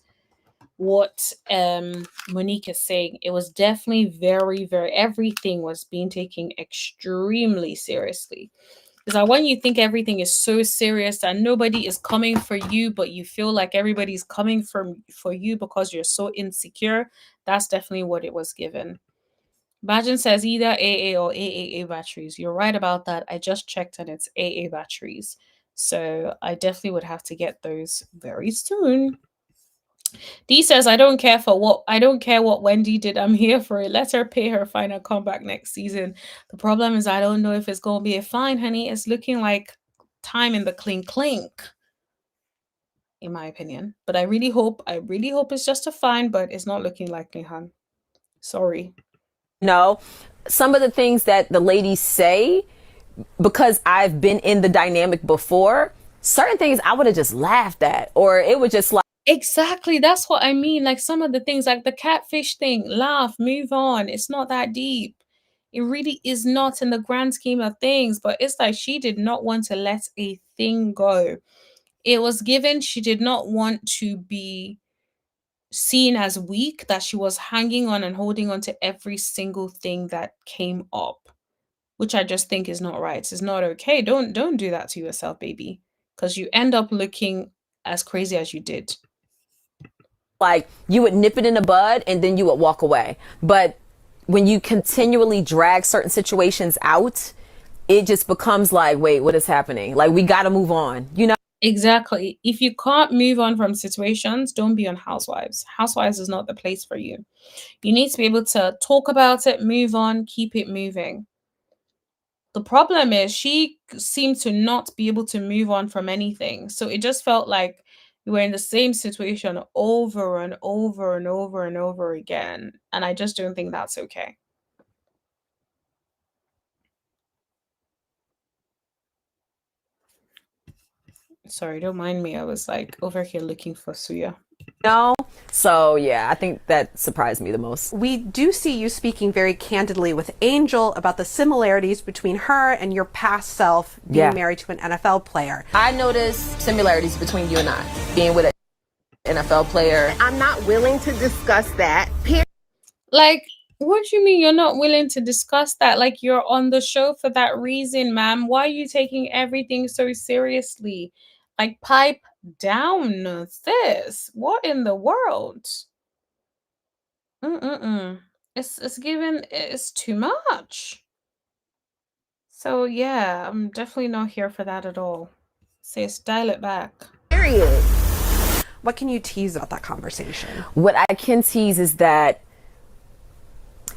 Monique is saying. It was definitely very, very, everything was being taken extremely seriously. Because like when you think everything is so serious and nobody is coming for you, but you feel like everybody's coming for you because you're so insecure, that's definitely what it was given. Bajan says either AA or AAA batteries. You're right about that. I just checked and it's AA batteries. So I definitely would have to get those very soon. D says, I don't care what Wendy did. I'm here for it. Let her pay her fine and come back next season. The problem is I don't know if it's gonna be a fine, honey. It's looking like time in the clink, in my opinion. But I really hope it's just a fine, but it's not looking likely, hon. Sorry. No, some of the things that the ladies say, because I've been in the dynamic before, certain things I would have just laughed at, or it would just like. Exactly. That's what I mean. Like some of the things, like the catfish thing, laugh, move on. It's not that deep. It really is not in the grand scheme of things, but it's like she did not want to let a thing go. It was given she did not want to be seen as weak, that she was hanging on and holding on to every single thing that came up, which I just think is not right. It's not okay. Don't do that to yourself, baby, because you end up looking as crazy as you did. Like you would nip it in the bud and then you would walk away. But when you continually drag certain situations out, it just becomes like, wait, what is happening? Like we got to move on, Exactly. If you can't move on from situations, don't be on Housewives. Housewives is not the place for you. You need to be able to talk about it, move on, keep it moving. The problem is she seemed to not be able to move on from anything. So it just felt like we were in the same situation over and over and over and over again. And I just don't think that's okay. Sorry, don't mind me. I was like over here looking for Suya. No. So yeah, I think that surprised me the most. We do see you speaking very candidly with Angel about the similarities between her and your past self being married to an NFL player. I noticed similarities between you and I, being with an NFL player. I'm not willing to discuss that. Like, what do you mean you're not willing to discuss that? Like, you're on the show for that reason, ma'am. Why are you taking everything so seriously? Like, pipe down, sis. What in the world? It's given it's too much. So yeah, I'm definitely not here for that at all. Says dial it back. Period. What can you tease about that conversation? What I can tease is that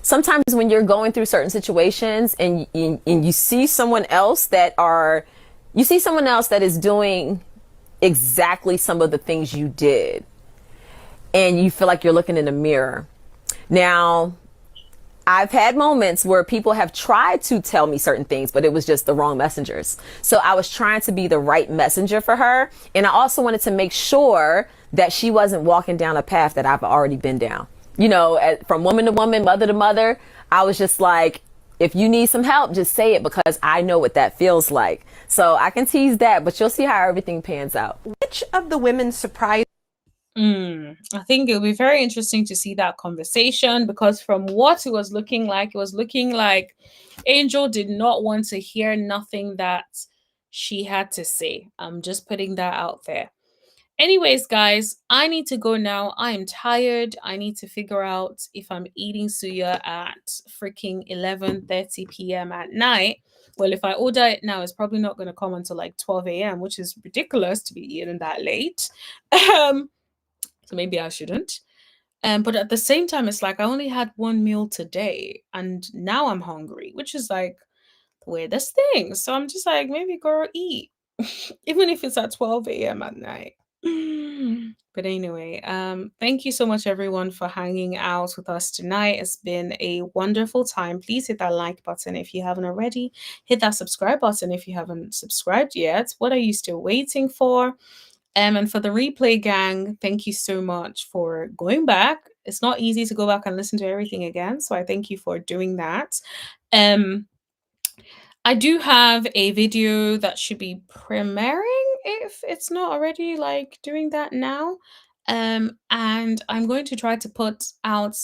sometimes when you're going through certain situations and you see someone else that is doing exactly some of the things you did, and you feel like you're looking in a mirror. Now, I've had moments where people have tried to tell me certain things, but it was just the wrong messengers. So I was trying to be the right messenger for her. And I also wanted to make sure that she wasn't walking down a path that I've already been down. You know, from woman to woman, mother to mother, I was just like, if you need some help, just say it, because I know what that feels like. So I can tease that, but you'll see how everything pans out. Which of the women surprised? I think it'll be very interesting to see that conversation, because from what it was looking like Angel did not want to hear nothing that she had to say. I'm just putting that out there. Anyways, guys, I need to go now. I am tired. I need to figure out if I'm eating suya at freaking 11:30 p.m. at night. Well, if I order it now, it's probably not going to come until like 12 a.m., which is ridiculous to be eating that late. So maybe I shouldn't. But at the same time, it's like I only had one meal today and now I'm hungry, which is like the weirdest thing. So I'm just like, maybe girl, eat. Even if it's at 12 a.m. at night. But anyway, thank you so much everyone for hanging out with us tonight. It's been a wonderful time. Please hit that like button if you haven't already. Hit that subscribe button if you haven't subscribed yet. What are you still waiting for? And for the replay gang, thank you so much for going back. It's not easy to go back and listen to everything again, so I thank you for doing that. I do have a video that should be premiering if it's not already like doing that now. And I'm going to try to put out,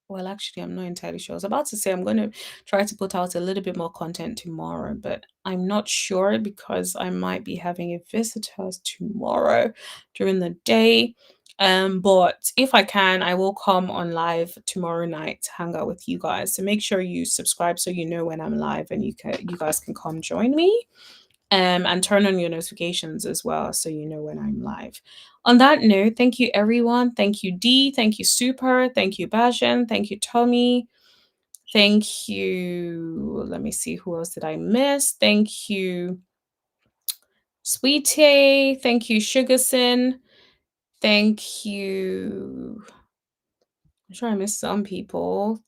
well, actually, I'm not entirely sure. I was about to say I'm going to try to put out a little bit more content tomorrow, but I'm not sure because I might be having a visitor tomorrow during the day. But if I can, I will come on live tomorrow night to hang out with you guys. So make sure you subscribe so you know when I'm live and you guys can come join me. And turn on your notifications as well so you know when I'm live. On that note, thank you everyone. Thank you Dee, thank you Super, thank you Bajan, thank you Tommy, thank you, let me see, who else did I miss? Thank you Sweetie, thank you Sugarson, thank you, I'm sure I missed some people.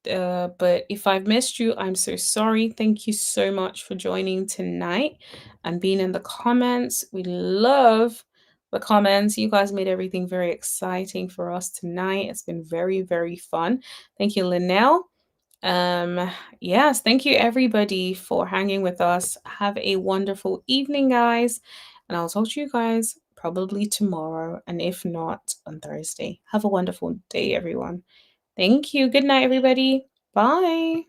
But if I've missed you, I'm so sorry. Thank you so much for joining tonight and being in the comments. We love the comments. You guys made everything very exciting for us tonight. It's been very, very fun. Thank you, Linnell. Yes, thank you everybody for hanging with us. Have a wonderful evening, guys. And I'll talk to you guys probably tomorrow. And if not, on Thursday. Have a wonderful day, everyone. Thank you. Good night, everybody. Bye.